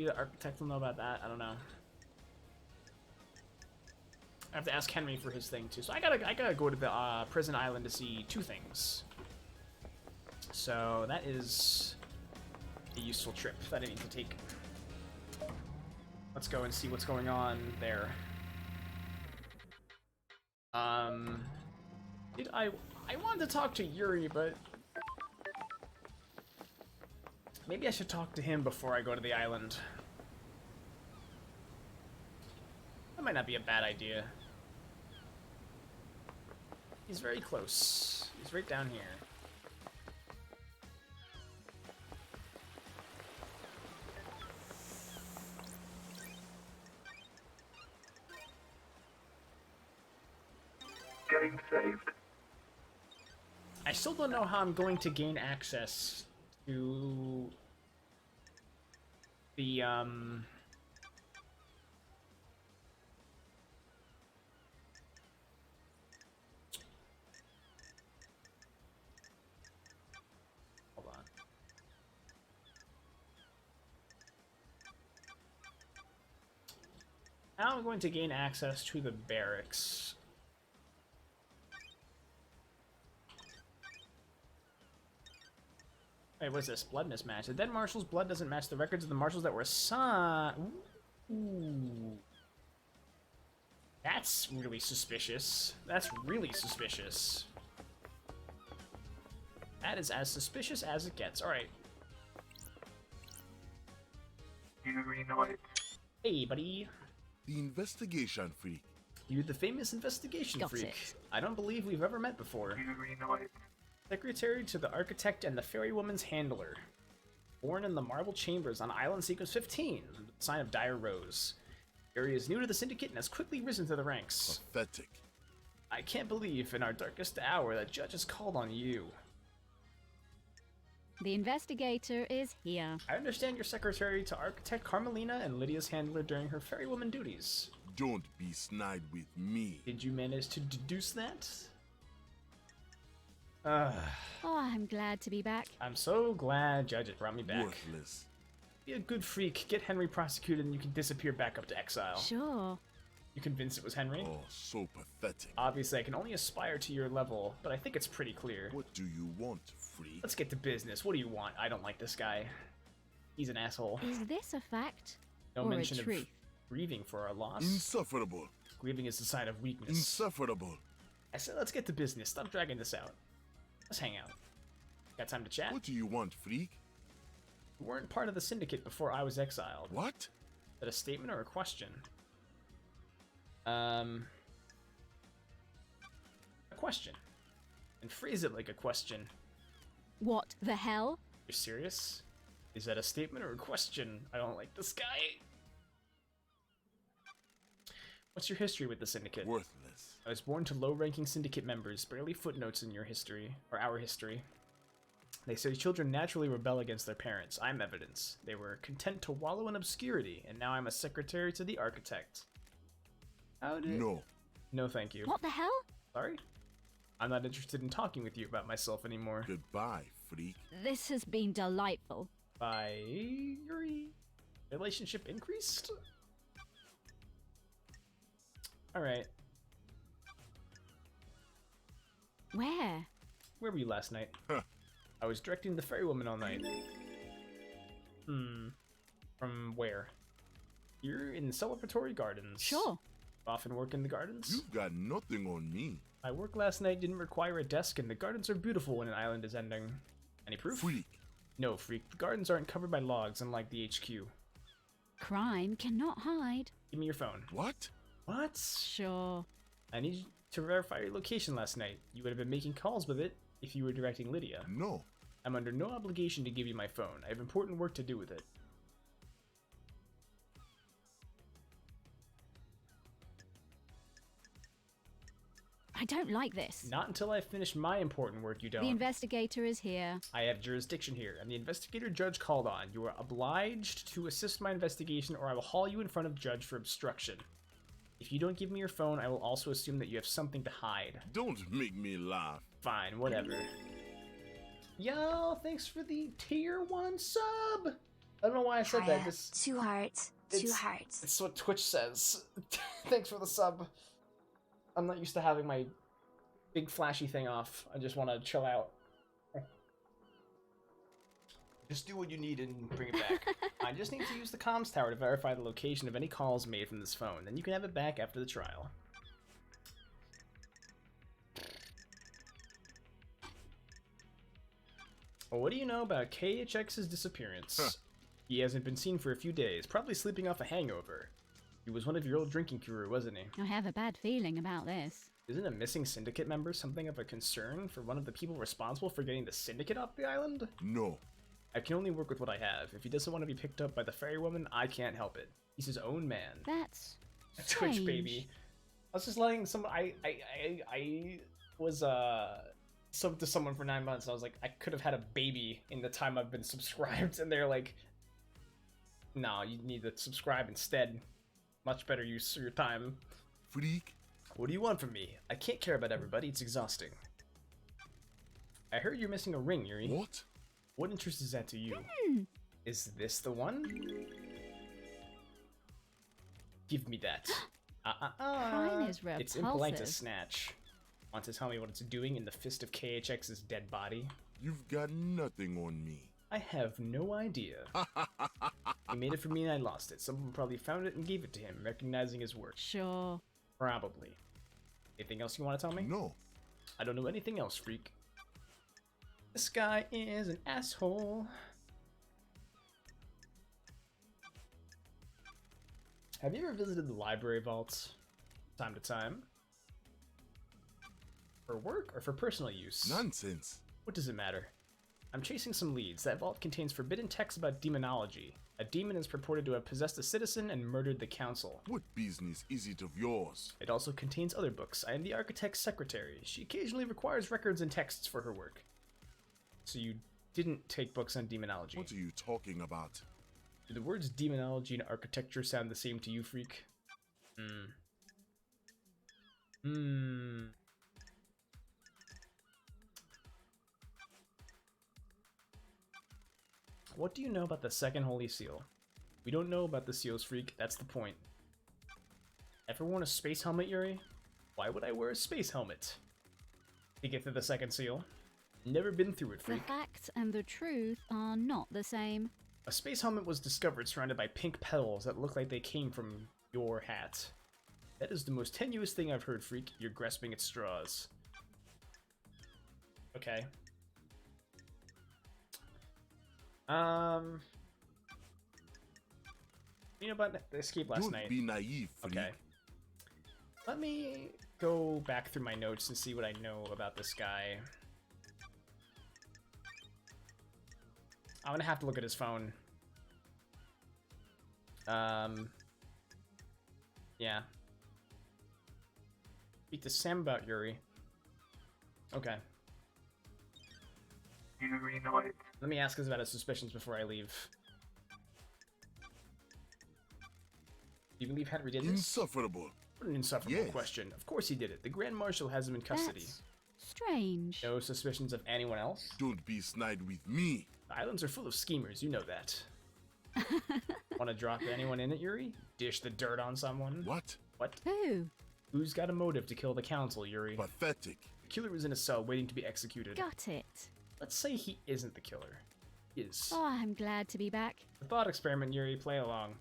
the architect will know about that. I don't know. I have to ask Henry for his thing too. So I gotta go to the prison island to see two things. So that is a useful trip that I need to take. Let's go and see what's going on there. I wanted to talk to Yuri, but maybe I should talk to him before I go to the island. That might not be a bad idea. He's very close. He's right down here. Getting saved. I still don't know how I'm going to gain access to the, hold on. How I'm going to gain access to the barracks. Wait, what is this? Blood mismatch. The dead marshal's blood doesn't match the records of the marshals that were assigned. Ooh. That's really suspicious. That's really suspicious. That is as suspicious as it gets. Alright. Yuri Knight. Hey, buddy. The investigation freak. You the famous investigation Got freak. it. I don't believe we've ever met before. Yuri Knight. Secretary to the architect and the fairy woman's handler. Born in the marble chambers on island sequence 15, the sign of Dire Rose. Yuri is new to the syndicate and has quickly risen to the ranks. Pathetic. I can't believe in our darkest hour that Judge has called on you. The investigator is here. I understand you're secretary to architect Carmelina and Lydia's handler during her fairy woman duties. Don't be snide with me. Did you manage to deduce that? Oh, I'm glad to be back. I'm so glad Judge brought me back. Worthless. Be a good freak, get Henry prosecuted, and you can disappear back up to exile. Sure. You convinced it was Henry? Oh, so pathetic. Obviously, I can only aspire to your level, but I think it's pretty clear. What do you want, freak? Let's get to business. What do you want? I don't like this guy. He's an asshole. Is this a fact No or a mention of truth? grieving for our loss. Insufferable. Grieving is a sign of weakness. Insufferable. I said, let's get to business. Stop dragging this out. Let's hang out. Got time to chat? What do you want, freak? You weren't part of the syndicate before I was exiled. What? Is that a statement or a question? A question. And phrase it like a question. What the hell? You're serious? Is that a statement or a question? I don't like this guy. What's your history with the syndicate? Worthless. I was born to low-ranking syndicate members, barely footnotes in your history, or our history. They say children naturally rebel against their parents. I'm evidence. They were content to wallow in obscurity, and now I'm a secretary to the architect. How did... No. No, thank you. What the hell? Sorry? I'm not interested in talking with you about myself anymore. Goodbye, freak. This has been delightful. by Yuri. Relationship increased? Alright. Where? Where were you last night? Huh. I was directing the ferry woman all night. From where? You're in the celebratory gardens. Sure. Often work in the gardens? You've got nothing on me. My work last night didn't require a desk, and the gardens are beautiful when an island is ending. Any proof? Freak. No, freak. The gardens aren't covered by logs, unlike the HQ. Crime cannot hide. Give me your phone. What? What? Sure. I need to verify your location last night. You would have been making calls with it if you were directing Lydia. No. I'm under no obligation to give you my phone. I have important work to do with it. I don't like this. Not until I finish my important work, you don't. The investigator is here. I have jurisdiction here, and the investigator judge called on. You are obliged to assist my investigation, or I will haul you in front of judge for obstruction. If you don't give me your phone, I will also assume that you have something to hide. Don't make me laugh. Fine, whatever. Yo, thanks for the tier 1 sub! I don't know why I said that. Hiya. Just, 2 hearts. 2 hearts. it's what Twitch says. Thanks for the sub. I'm not used to having my big flashy thing off. I just want to chill out. Just do what you need and bring it back. I just need to use the comms tower to verify the location of any calls made from this phone. Then you can have it back after the trial. Well, what do you know about KHX's disappearance? Huh. He hasn't been seen for a few days, probably sleeping off a hangover. He was one of your old drinking crew, wasn't he? I have a bad feeling about this. Isn't a missing syndicate member something of a concern for one of the people responsible for getting the syndicate off the island? No. I can only work with what I have. If he doesn't want to be picked up by the fairy woman, I can't help it. He's his own man. That's Twitch strange. baby. I was just letting some. I was subbed to someone for 9 months. I was like, I could have had a baby in the time I've been subscribed, and they're like, no, you need to subscribe instead. Much better use of your time. Freak. What do you want from me? I can't care about everybody. It's exhausting. I heard you're missing a ring, Yuri. What? What interest is that to you? Is this the one? Give me that. Crime is It's impolite to repulsive. snatch. Want to tell me what it's doing in the fist of KHX's dead body? You've got nothing on me. I have no idea. He made it for me and I lost it. Someone probably found it and gave it to him, recognizing his work. Sure. Probably. Anything else you want to tell me? No. I don't know anything else, freak. This guy is an asshole. Have you ever visited the library vaults? Time to time? For work or for personal use? Nonsense. What does it matter? I'm chasing some leads. That vault contains forbidden texts about demonology. A demon is purported to have possessed a citizen and murdered the council. What business is it of yours? It also contains other books. I am the architect's secretary. She occasionally requires records and texts for her work. So you didn't take books on demonology. What are you talking about? Do the words demonology and architecture sound the same to you, freak? What do you know about the second holy seal? We don't know about the seals, freak. That's the point. Ever worn a space helmet, Yuri? Why would I wear a space helmet? To get to the second seal? Never been through it, The freak. facts and the truth are not the same. A space helmet was discovered surrounded by pink petals that look like they came from your hat. That is the most tenuous thing I've heard, freak. You're grasping at straws. Okay. You know about the escape last Don't night? be naive, freak. Okay. Let me go back through my notes and see what I know about this guy. I'm gonna have to look at his phone. Yeah. Speak to Sam about Yuri. Okay. Yuri Knight. Let me ask us about his suspicions before I leave. Do you believe Henry did this? Insufferable. What an insufferable Yes. question. Of course he did it. The Grand Marshal has him in custody. That's strange. No suspicions of anyone else? Don't be snide with me. Islands are full of schemers, you know that. Want to drop anyone in it, Yuri? Dish the dirt on someone? What? What? Who? Who's got a motive to kill the council, Yuri? Pathetic. The killer is in a cell waiting to be executed. Got it. Let's say he isn't the killer. He is. Oh, I'm glad to be back. The thought experiment, Yuri, play along.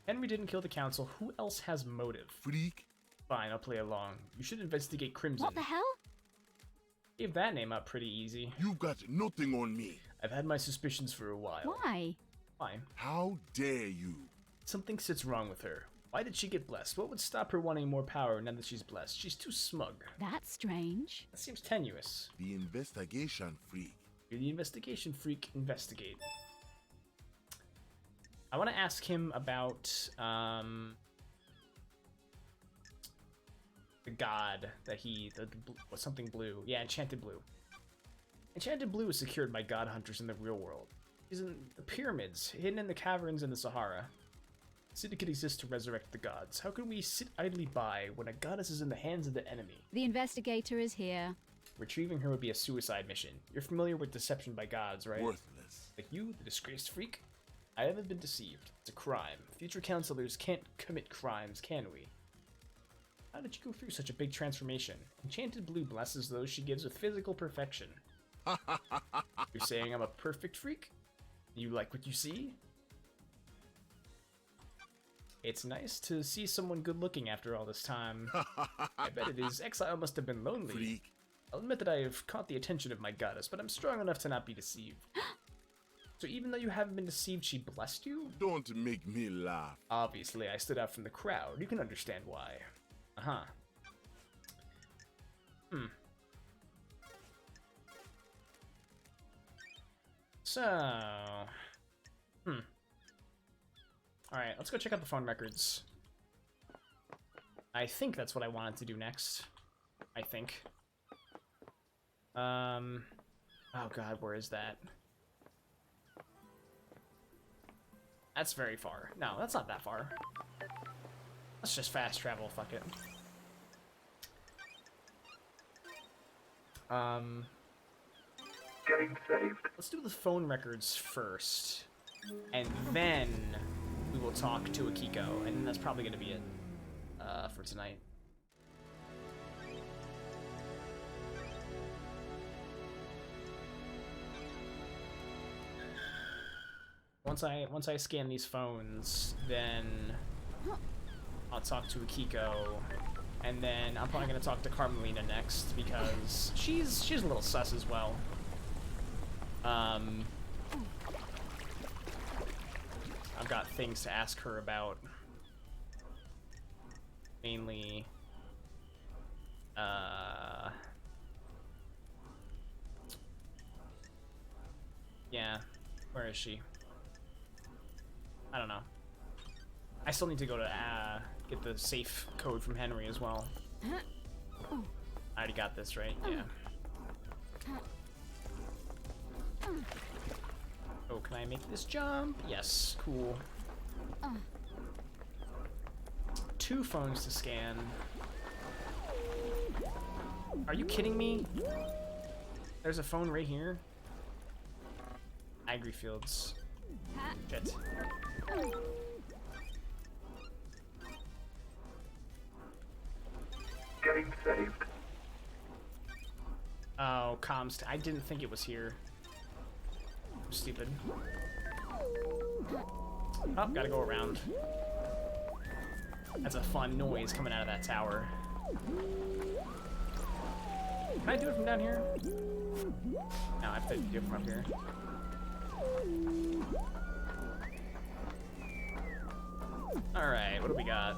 Henry didn't kill the council. Who else has motive? Freak. Fine, I'll play along. You should investigate Crimson. What the hell? Gave that name up pretty easy. You got nothing on me. I've had my suspicions for a while. Why? Fine. How dare you? Something sits wrong with her. Why did she get blessed? What would stop her wanting more power now that she's blessed? She's too smug. That's strange. That seems tenuous. The investigation freak. You're the investigation freak. Investigate. I want to ask him about the god that something blue. Yeah, enchanted blue. Enchanted blue is secured by god hunters in the real world. He's in the pyramids, hidden in the caverns in the Sahara. The syndicate exists to resurrect the gods. How can we sit idly by when a goddess is in the hands of the enemy? The investigator is here. Retrieving her would be a suicide mission. You're familiar with deception by gods, right? Worthless. Like you, the disgraced freak? I haven't been deceived. It's a crime. Future counselors can't commit crimes, can we? How did you go through such a big transformation? Enchanted blue blesses those she gives with physical perfection. You're saying I'm a perfect freak? You like what you see? It's nice to see someone good looking after all this time. I bet it is. Exile must have been lonely. Freak. I'll admit that I have caught the attention of my goddess, but I'm strong enough to not be deceived. So even though you haven't been deceived, she blessed you? Don't make me laugh. Obviously, I stood out from the crowd. You can understand why. Uh-huh. So... Alright, let's go check out the phone records. I think that's what I wanted to do next. I think. Oh god, where is that? That's very far. No, that's not that far. Let's just fast travel, fuck it. Getting saved. Let's do the phone records first. And then we will talk to Akiko, and that's probably gonna be it for tonight. Once I scan these phones, then I'll talk to Akiko, and then I'm probably gonna talk to Carmelina next because she's a little sus as well. I've got things to ask her about. Mainly, yeah, where is she? I don't know. I still need to go to, get the safe code from Henry as well. I already got this, right? Yeah. Oh, can I make this jump? Yes, cool. 2 phones to scan. Are you kidding me? There's a phone right here. Agri Fields. Shit. Getting saved. Oh, comms. I didn't think it was here. Stupid. Oh, gotta go around. That's a fun noise coming out of that tower. Can I do it from down here? No, I have to do it from up here. Alright, what do we got?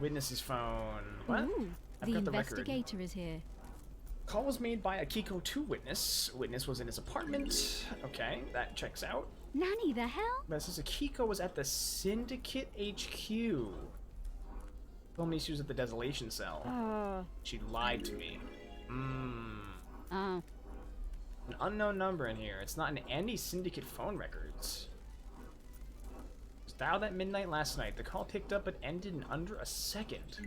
Witness's phone. What? Ooh, I've the got the record. investigator is here. Call was made by Akiko to Witness. Witness was in his apartment. Okay, that checks out. Nanny, the hell? But it says Akiko was at the Syndicate HQ. Told me she was at the Desolation Cell. She lied to me. Oh. An unknown number in here. It's not in any Syndicate phone records. It was dialed at midnight last night. The call picked up but ended in under a second.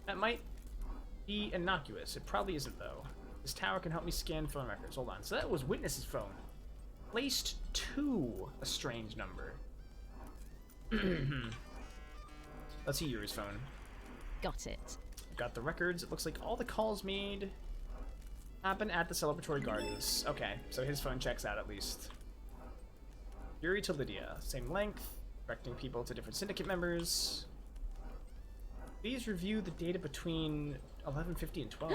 That might be innocuous. It probably isn't, though. This tower can help me scan phone records. Hold on. So that was Witness's phone. Placed to a strange number. Let's see Yuri's phone. Got it. Got the records. It looks like all the calls made happen at the celebratory gardens. Okay, so his phone checks out at least. Yuri to Lydia. Same length. Directing people to different syndicate members. Please review the data between 11:50 and 12.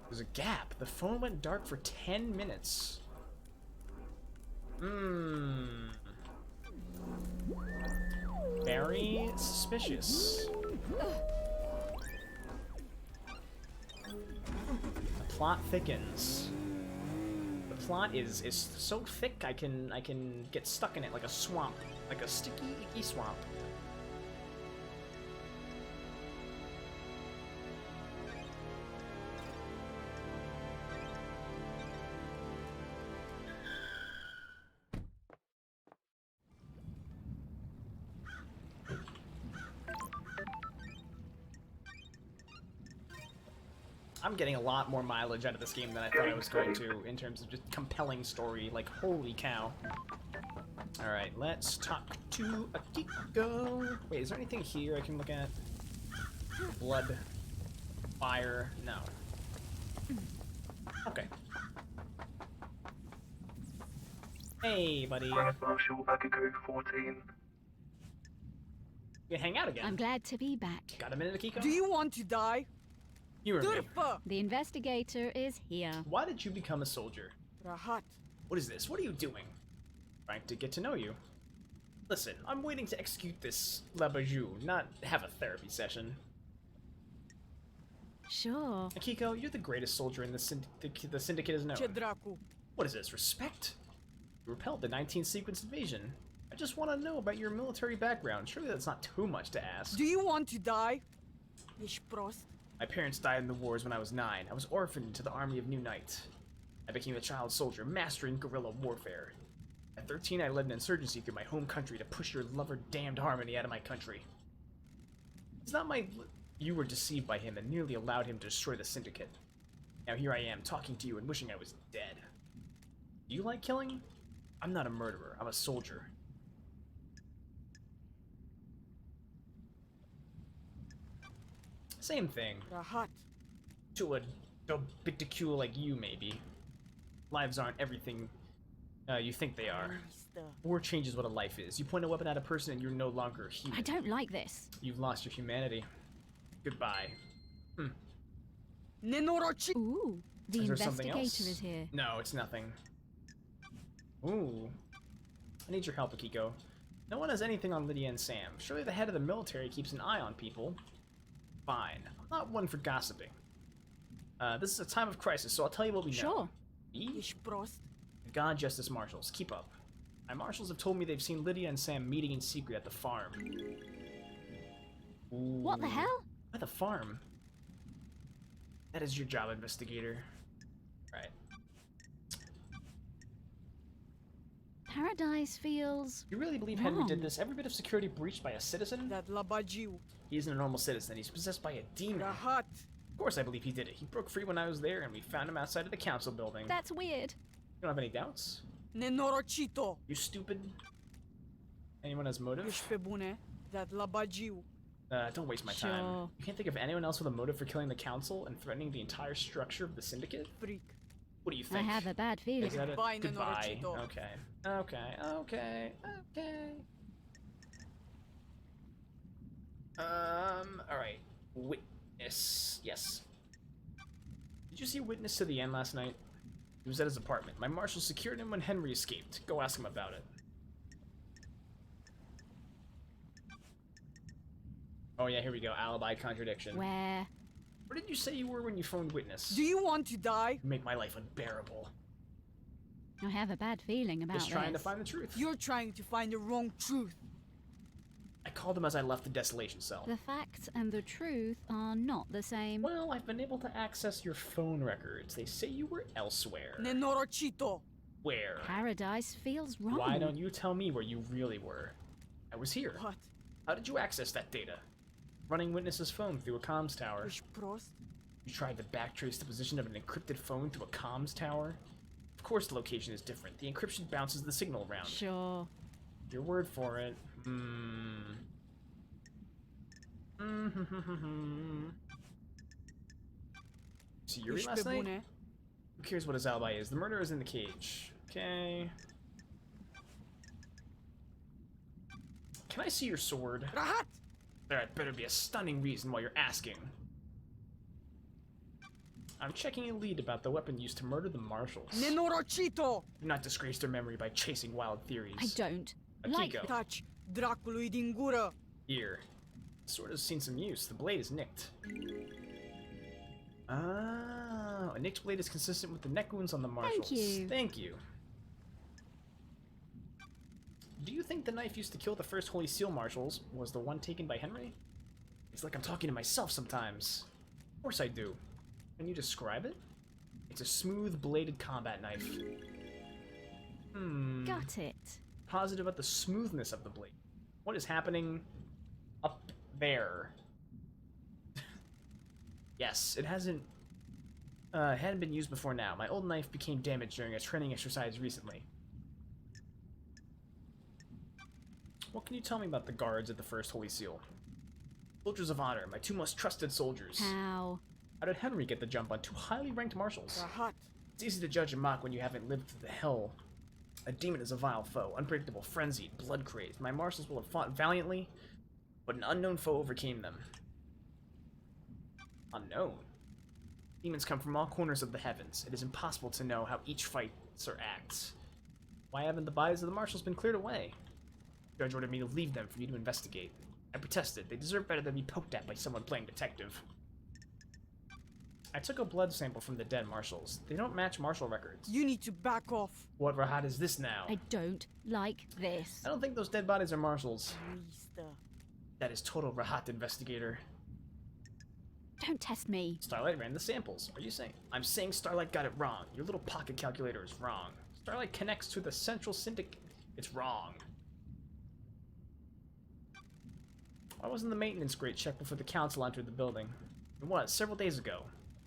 There's a gap. The phone went dark for 10 minutes. Very suspicious. The plot thickens. The plot is so thick I can get stuck in it like a swamp, like a sticky, icky swamp. I'm getting a lot more mileage out of this game than I thought I was going to in terms of just compelling story. Like, holy cow. Alright, let's talk to Akiko. Wait, is there anything here I can look at? Blood. Fire. No. Okay. Hey, buddy. Grand Marshal Akiko 14. We hang out again. I'm glad to be back. Got a minute, Akiko? Do you want to die? You or me? Durfa! The investigator is here. Why did you become a soldier? Rahat. What is this? What are you doing? Trying to get to know you. Listen, I'm waiting to execute this Labajou, not have a therapy session. Sure. Akiko, you're the greatest soldier in the Syndicate has known. Chedraku. What is this, respect? You repelled the 19th sequence invasion. I just want to know about your military background. Surely that's not too much to ask. Do you want to die? Ishprost. My parents died in the wars when I was 9. I was orphaned to the army of New Knight. I became a child soldier, mastering guerrilla warfare. At 13, I led an insurgency through my home country to push your lover-damned Harmony out of my country. It's not my... You were deceived by him and nearly allowed him to destroy the Syndicate. Now here I am, talking to you and wishing I was dead. Do you like killing? I'm not a murderer, I'm a soldier. Same thing. Rahat. To a biticule like you, maybe. Lives aren't everything you think they are. War changes what a life is. You point a weapon at a person and you're no longer human. I don't like this. You've lost your humanity. Goodbye. Nenorochi. Ooh, the Is there something investigator else? is here. No, it's nothing. Ooh. I need your help, Akiko. No one has anything on Lydia and Sam. Surely the head of the military keeps an eye on people. Fine. I'm not one for gossiping. This is a time of crisis, so I'll tell you what we know. Sure. Me? Ishprost. The God Justice Marshals. Keep up. My marshals have told me they've seen Lydia and Sam meeting in secret at the farm. Ooh. What the hell? At the farm? That is your job, investigator. Right. Paradise feels... You really believe Henry wrong. did this? Every bit of security breached by a citizen? That Labajiu. He isn't a normal citizen. He's possessed by a demon. Rahat. Of course I believe he did it. He broke free when I was there, and we found him outside of the council building. That's weird. You don't have any doubts? Nenorochito. You stupid? Anyone has motive? Ishpebune. That Labajiu. Don't waste my time. Sure. You can't think of anyone else with a motive for killing the council and threatening the entire structure of the Syndicate? Freak. What do you I think? have a bad feeling. Is that it? Goodbye, Goodbye. Nenorochito. Okay. Okay. Okay. Okay. Alright. Witness. Yes. Did you see Witness to the end last night? He was at his apartment. My marshal secured him when Henry escaped. Go ask him about it. Oh yeah, here we go. Alibi contradiction. Where? Where did you say you were when you phoned Witness? Do you want to die? You make my life unbearable. I have a bad feeling about Just trying to this. find the truth. You're trying to find the wrong truth. I called him as I left the desolation cell. The facts and the truth are not the same. Well, I've been able to access your phone records. They say you were elsewhere. Nenorochito. Where? Paradise feels wrong. Why don't you tell me where you really were? I was here. What? How did you access that data? Running witness's phone through a comms tower. Push prost. You tried to backtrace the position of an encrypted phone through a comms tower? Of course the location is different. The encryption bounces the signal around. Sure. Your word for it. See Yuri Push last night? bebune. Who cares what his alibi is? The murderer is in the cage. Okay. Can I see your sword? Rahat! There had better be a stunning reason why you're asking. I'm checking a lead about the weapon used to murder the marshals. Nenorocito! Do not disgrace their memory by chasing wild theories. I don't like Akiko. Touch Dracului din gură. Here. The sword has seen some use. The blade is nicked. Ah, a nicked blade is consistent with the neck wounds on the marshals. Thank you. Thank you. Do you think the knife used to kill the first Holy Seal marshals was the one taken by Henry? It's like I'm talking to myself sometimes. Of course I do. Can you describe it? It's a smooth bladed combat knife. Got it. Positive about the smoothness of the blade. What is happening up there? Yes, it hadn't been used before now. My old knife became damaged during a training exercise recently. What can you tell me about the guards at the First Holy Seal? Soldiers of honor, my two most trusted soldiers. How? How did Henry get the jump on two highly ranked marshals? Rahat. It's easy to judge a mock when you haven't lived through the hell. A demon is a vile foe, unpredictable, frenzied, blood-crazed. My marshals will have fought valiantly, but an unknown foe overcame them. Unknown? Demons come from all corners of the heavens. It is impossible to know how each fights or acts. Why haven't the bodies of the marshals been cleared away? The judge ordered me to leave them for you to investigate. I protested. They deserve better than be poked at by someone playing detective. I took a blood sample from the dead marshals. They don't match marshal records. You need to back off. What Rahat is this now? I don't like this. I don't think those dead bodies are marshals. Mister. That is total Rahat, investigator. Don't test me. Starlight ran the samples. Are you saying? I'm saying Starlight got it wrong. Your little pocket calculator is wrong. Starlight connects to the central syndicate. It's wrong. Why wasn't the maintenance grate checked before the council entered the building? It was, several days ago.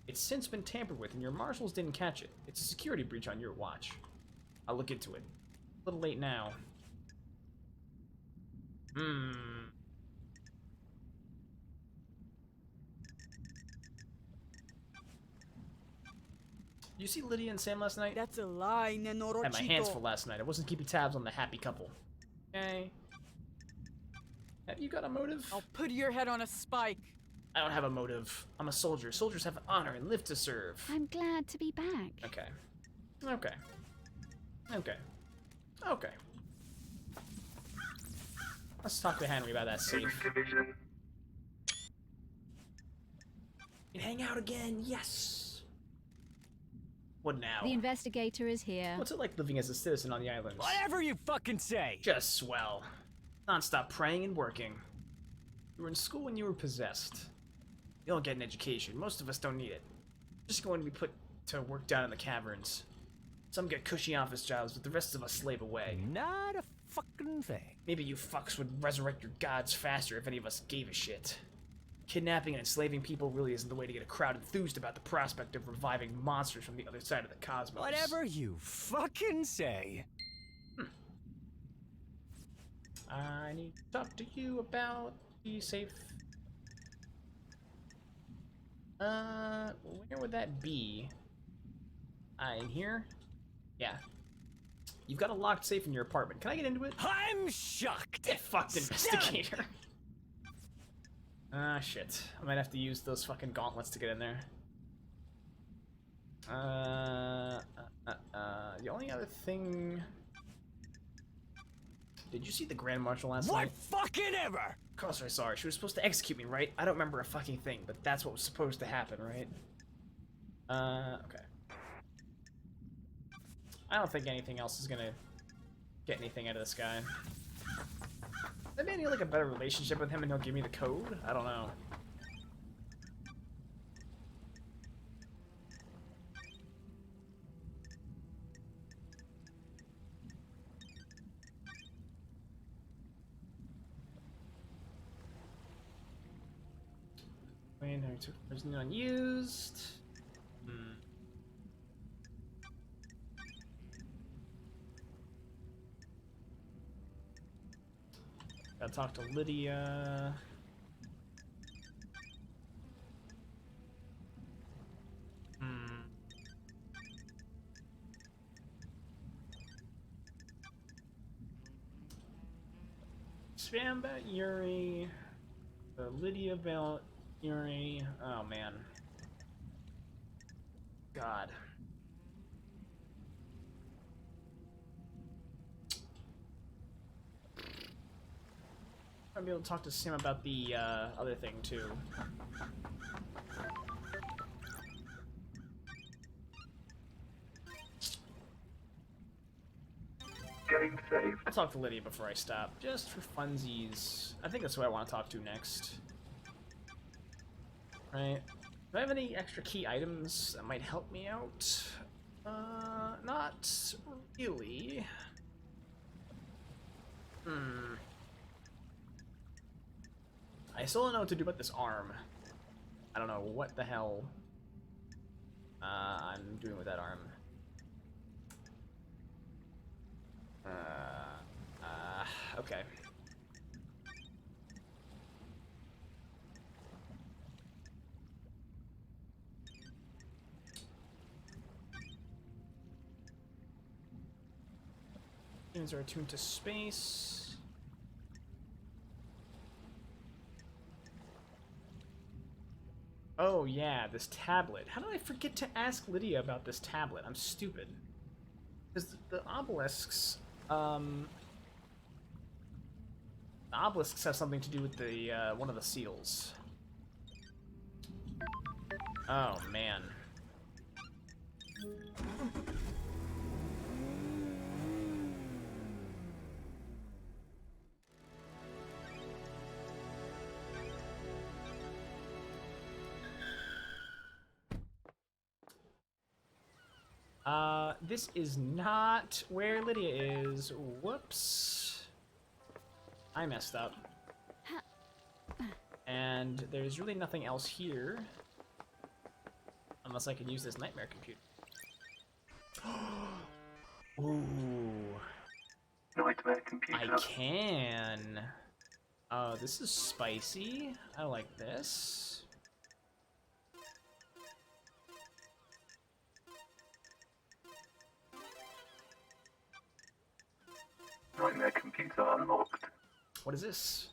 It's since been tampered with and your marshals didn't catch it. It's a security breach on your watch. I'll look into it. A little late now. You see Lydia and Sam last night? That's a lie, I Nenorocito. had my hands full last night. I wasn't keeping tabs on the happy couple. Okay. Have you got a motive? I'll put your head on a spike. I don't have a motive. I'm a soldier. Soldiers have honor and live to serve. I'm glad to be back. Okay. Okay. Okay. Okay. Let's talk to Henry about that safe. Division. We can hang out again. Yes. What now? The investigator is here. What's it like living as a citizen on the islands? Whatever you fucking say. Just swell. Non-stop praying and working. You were in school when you were possessed. You all get an education. Most of us don't need it. Just going to be put to work down in the caverns. Some get cushy office jobs, but the rest of us slave away. Not a fucking thing. Maybe you fucks would resurrect your gods faster if any of us gave a shit. Kidnapping and enslaving people really isn't the way to get a crowd enthused about the prospect of reviving monsters from the other side of the cosmos. Whatever you fucking say. I need to talk to you about the safe. Where would that be? In here? Yeah. You've got a locked safe in your apartment. Can I get into it? I'm shocked. Get fucked, investigator. Ah, shit. I might have to use those fucking gauntlets to get in there. The only other thing... Did you see the Grand Marshal last night? What fucking ever? Of course I saw her. She was supposed to execute me, right? I don't remember a fucking thing, but that's what was supposed to happen, right? Okay. I don't think anything else is gonna get anything out of this guy. Maybe I need like a better relationship with him and he'll give me the code? I don't know. There's no unused. Hmm. Gotta talk to Lydia. Hmm. Spam about Yuri. Lydia about Yuri. Oh man. God. I'll be able to talk to Sam about the other thing too. Game saved. I'll talk to Lydia before I stop, just for funsies. I think that's who I want to talk to next. Right? Do I have any extra key items that might help me out? Not really. I still don't know what to do about this arm. I don't know what the hell I'm doing with that arm. Okay. Things are attuned to space. Oh yeah, this tablet. How did I forget to ask Lydia about this tablet? I'm stupid. Because the obelisks, the obelisks have something to do with the, one of the seals. Oh, man. This is not where Lydia is. Whoops. I messed up. And there's really nothing else here. Unless I can use this nightmare computer. Ooh. Nightmare computer. I can. Oh, this is spicy. I like this. Nightmare computer unlocked. What is this?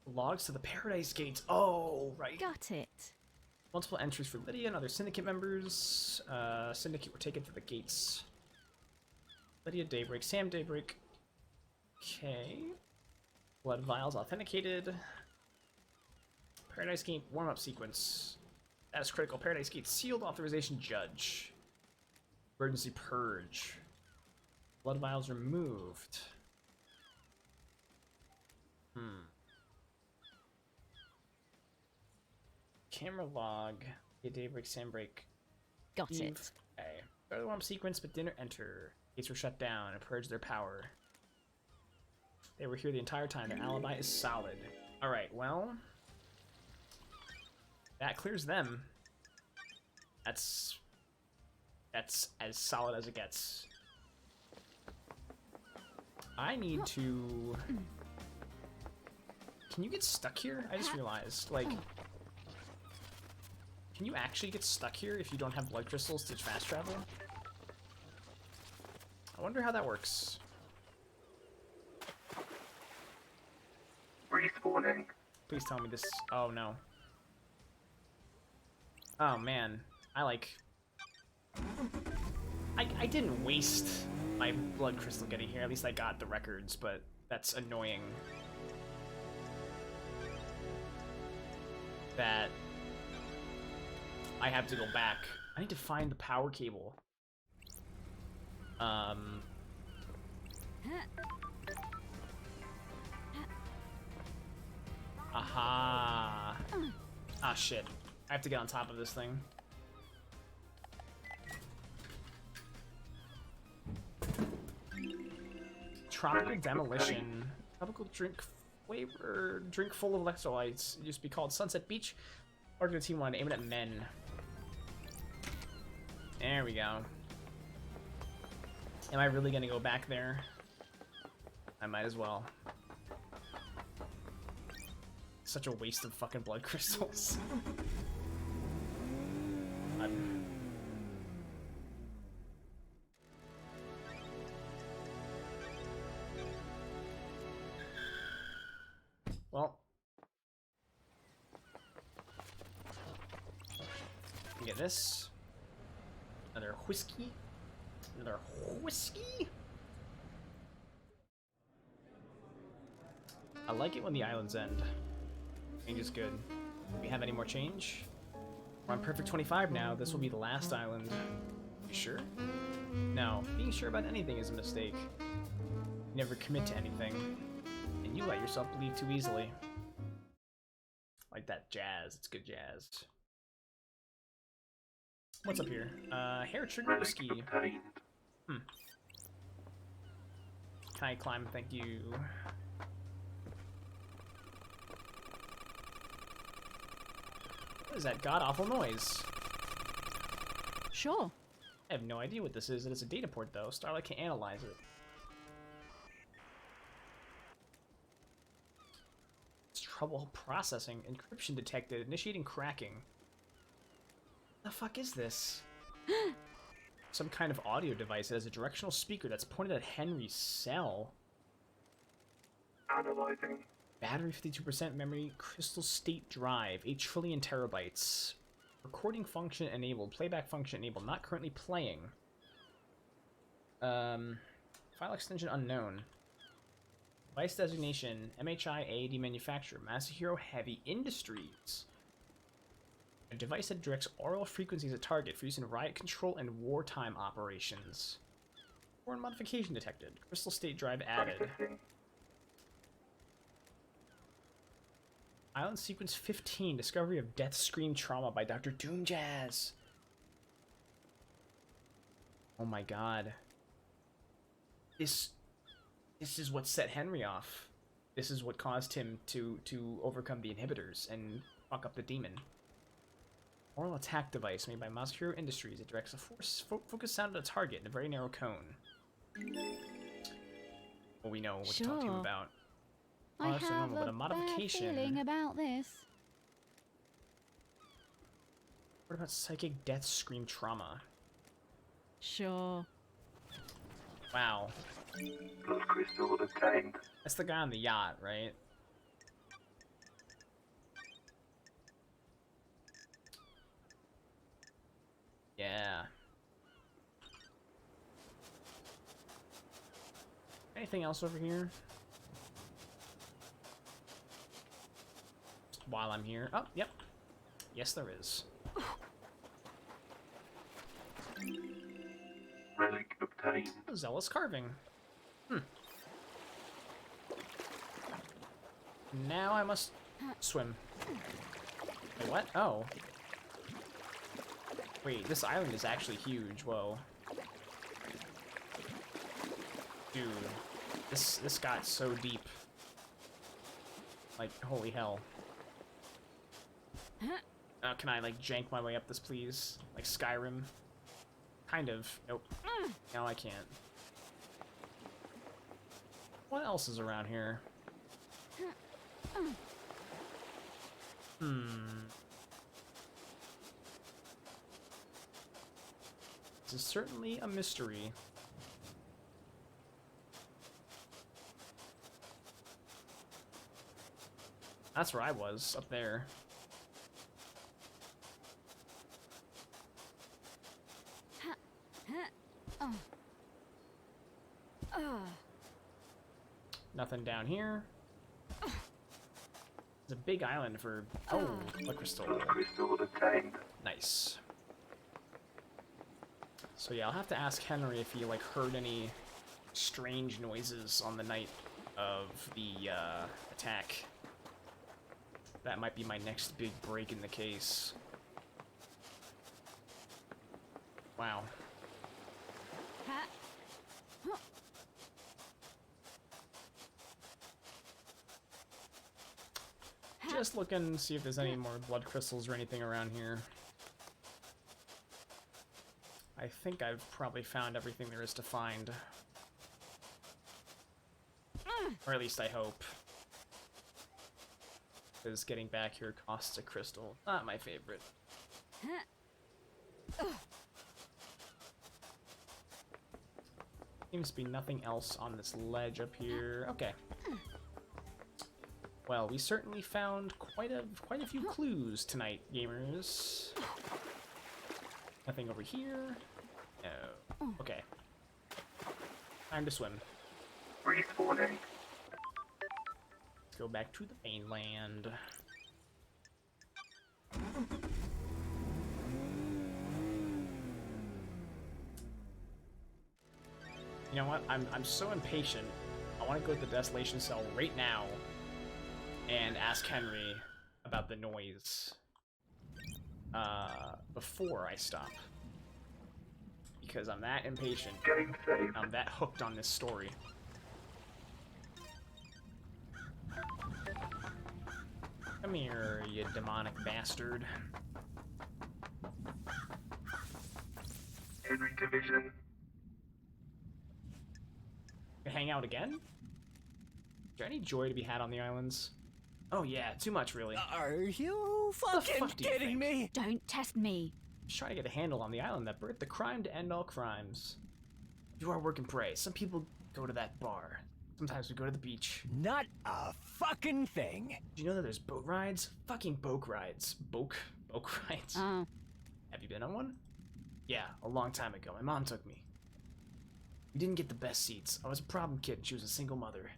Logs to the Paradise Gates. Oh, right. Got it. Multiple entries for Lydia and other Syndicate members. Syndicate were taken to the gates. Lydia Daybreak, Sam Daybreak. Okay. Blood vials authenticated. Paradise Gate warm-up sequence. That is critical. Paradise Gate sealed authorization judge. Emergency purge. Blood vials removed. Camera log. Daybreak, Sam Break. Got Eve. it. Okay. Start the warm sequence, but didn't enter. Gates were shut down and purged their power. They were here the entire time. Their alibi is solid. Alright, well. That clears them. That's as solid as it gets. I need to... Can you get stuck here? I just realized, like... Can you actually get stuck here if you don't have blood crystals to fast travel? I wonder how that works. Respawning. Please tell me this... Oh, no. Oh, man. I didn't waste my blood crystal getting here. At least I got the records, but that's annoying. That... I have to go back. I need to find the power cable. Aha. Ah, shit. I have to get on top of this thing. Tropical Demolition. Tropical drink flavor. Drink full of electrolytes. It used to be called Sunset Beach. Target team 1, aiming at men. There we go. Am I really gonna go back there? I might as well. Such a waste of fucking blood crystals. Well. Get this. Another whiskey. Another whiskey. I like it when the islands end. Change is good. Do we have any more change? We're on perfect 25 now. This will be the last island. You sure? No. Being sure about anything is a mistake. You never commit to anything. And you let yourself believe too easily. Like that jazz. It's good jazz. What's up here? Hair trigger whiskey. Obtained. Can I climb? Thank you. What is that god-awful noise? Sure. I have no idea what this is. It is a data port, though. Starlight can analyze it. It's trouble processing. Encryption detected. Initiating cracking. The fuck is this? Some kind of audio device that has a directional speaker that's pointed at Henry's cell. Analyzing. Battery 52% memory, crystal state drive, 8 trillion terabytes. Recording function enabled, playback function enabled, not currently playing. File extension unknown. Device designation, MHI AAD manufacturer, Masahiro Heavy Industries. A device that directs aural frequencies at target for use in riot control and wartime operations. Foreign modification detected. Crystal state drive added. Processing. Island Sequence 15, Discovery of Death Scream Trauma by Dr. Doomjazz. Oh my god. This is what set Henry off. This is what caused him to overcome the inhibitors and fuck up the demon. Oral attack device made by Masahiro Industries. It directs a focused sound at a target in a very narrow cone. Well, we know what to talk to him Sure. about. I that's have normal, but a a modification. bad feeling about this. What about psychic death scream trauma? Sure. Wow. Blood crystal obtained. That's the guy on the yacht, right? Yeah. Anything else over here? Just while I'm here. Oh, yep. Yes, there is. Relic obtained. Zealous carving. Now I must swim. Wait, what? Oh. Wait, this island is actually huge. Whoa. Dude. This got so deep. Like, holy hell. Can I, like, jank my way up this, please? Like Skyrim? Kind of. Nope. No, I can't. What else is around here? This is certainly a mystery. That's where I was, up there. Nothing down here. It's a big island for... Oh, a crystal. Blood crystal obtained. Nice. So yeah, I'll have to ask Henry if he, like, heard any strange noises on the night of the, attack. That might be my next big break in the case. Wow. just looking to see if there's any more blood crystals or anything around here. I think I've probably found everything there is to find. Or at least I hope. Because getting back here costs a crystal. Not my favorite. Seems to be nothing else on this ledge up here. Okay. Well, we certainly found quite a few clues tonight, gamers. Nothing over here. No. Okay. Time to swim. Respawning. Let's go back to the mainland. You know what? I'm so impatient. I want to go to the Desolation Cell right now and ask Henry about the noise before I stop. Because I'm that impatient. Game saved. I'm that hooked on this story. Come here, you demonic bastard. Henry Division. Hang out again? Is there any joy to be had on the islands? Oh yeah, too much really. Are you fucking fuck do you kidding think? me? Don't test me. Just trying to get a handle on the island that birthed the crime to end all crimes. Do our work and pray. Some people go to that bar. Sometimes we go to the beach. Not a fucking thing. Do you know that there's boat rides? Fucking boat rides. Boat rides. Oh, Have you been on one? Yeah, a long time ago. My mom took me. We didn't get the best seats. I was a problem kid and she was a single mother.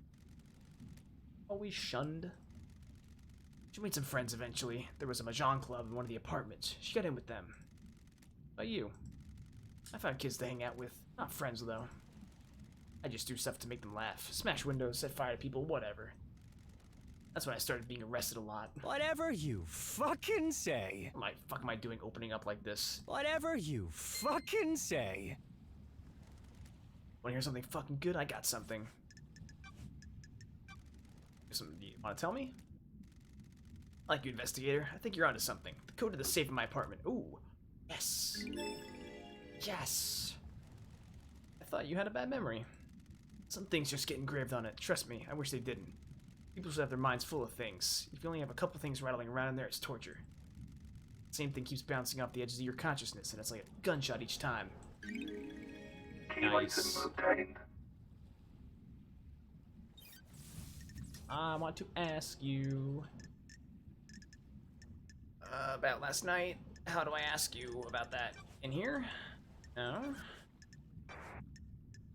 Always shunned. She made some friends eventually. There was a mahjong club in one of the apartments. She got in with them. How about you? I found kids to hang out with. Not friends, though. I just do stuff to make them laugh. Smash windows, set fire to people, whatever. That's when I started being arrested a lot. Whatever you fucking say. What the fuck am I doing opening up like this? Whatever you fucking say. Wanna hear something fucking good? I got something. You wanna tell me? I like you, investigator. I think you're onto something. The code to the safe in my apartment. Ooh. Yes. Yes. I thought you had a bad memory. Some things just get engraved on it. Trust me, I wish they didn't. People should have their minds full of things. If you only have a couple things rattling around in there, it's torture. Same thing keeps bouncing off the edges of your consciousness, and it's like a gunshot each time. Key item obtained. I want to ask you about last night. How do I ask you about that? In here? No.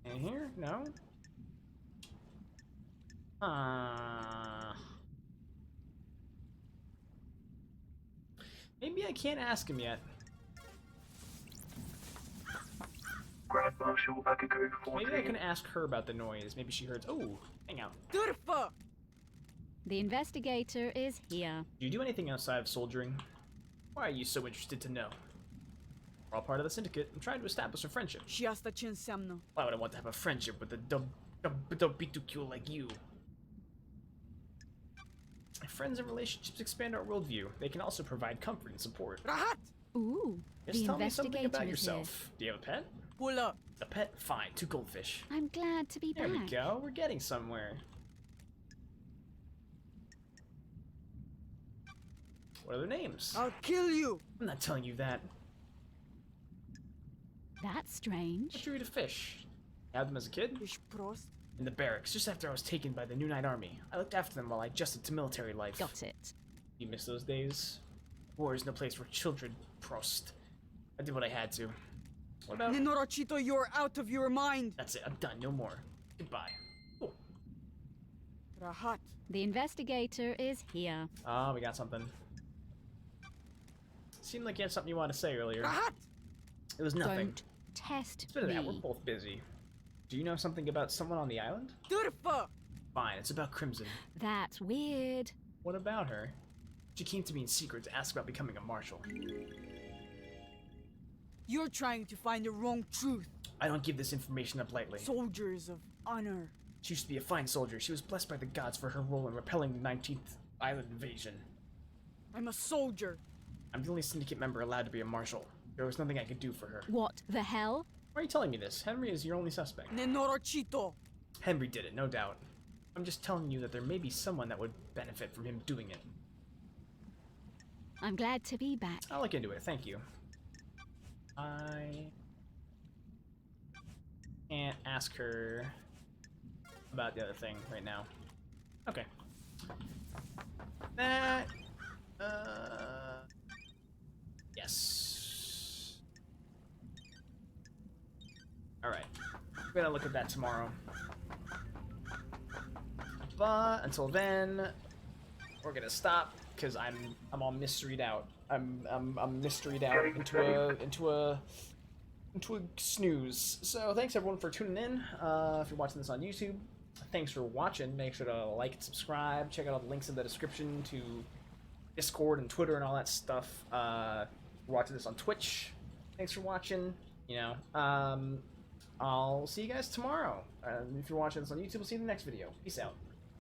In here? No. Maybe I can't ask him yet. Grand Marshal Akaku 14. Maybe I can ask her about the noise. Maybe she heard. Oh, hang out. Turfa! the investigator is here. Do you do anything outside of soldiering? Why are you so interested to know? We're all part of the syndicate. I'm trying to establish a friendship. Și asta ce înseamnă? Why would I want to have a friendship with a dumb B2Q like you? Friends and relationships expand our worldview. They can also provide comfort and support. Rahat! Ooh, Just the tell me something investigator about is here. yourself. Do you have a pet? Pull up! A pet? Fine. 2 goldfish. I'm glad to be There back. we go. We're getting somewhere. What are their names? I'll kill you! I'm not telling you that. That's strange. How'd you eat a fish? You had them as a kid? Ești prost? In the barracks, just after I was taken by the New Night Army. I looked after them while I adjusted to military life. Got it. You miss those days? War is no place for children, Prost. I did what I had to. What about... Nenorocito, you're out of your mind! That's it, I'm done, no more. Goodbye. Oh, Rahat! The investigator is here. we got something. Seemed like you had something you wanted to say earlier. Rahat! It was nothing. Don't test It's been that, we're me. both busy. Do you know something about someone on the island? Turfa! Fine, it's about Crimson. That's weird. What about her? She came to me in secret to ask about becoming a marshal. You're trying to find the wrong truth. I don't give this information up lightly. Soldiers of honor. She used to be a fine soldier. She was blessed by the gods for her role in repelling the 19th island invasion. I'm a soldier. I'm the only syndicate member allowed to be a marshal. There was nothing I could do for her. What the hell? Why are you telling me this? Henry is your only suspect. Nenorachito. Henry did it, no doubt. I'm just telling you that there may be someone that would benefit from him doing it. I'm glad to be back. I'll look into it, thank you. I can't ask her about the other thing right now. Okay. That, yes. Alright. We're gonna look at that tomorrow. But until then, we're gonna stop because I'm all mysteried out. I'm mysteried out into a snooze. So thanks everyone for tuning in. If you're watching this on YouTube, thanks for watching. Make sure to like and subscribe. Check out all the links in the description to Discord and Twitter and all that stuff. If you're watching this on Twitch, thanks for watching. You know, I'll see you guys tomorrow. If you're watching this on YouTube, we'll see you in the next video. Peace out.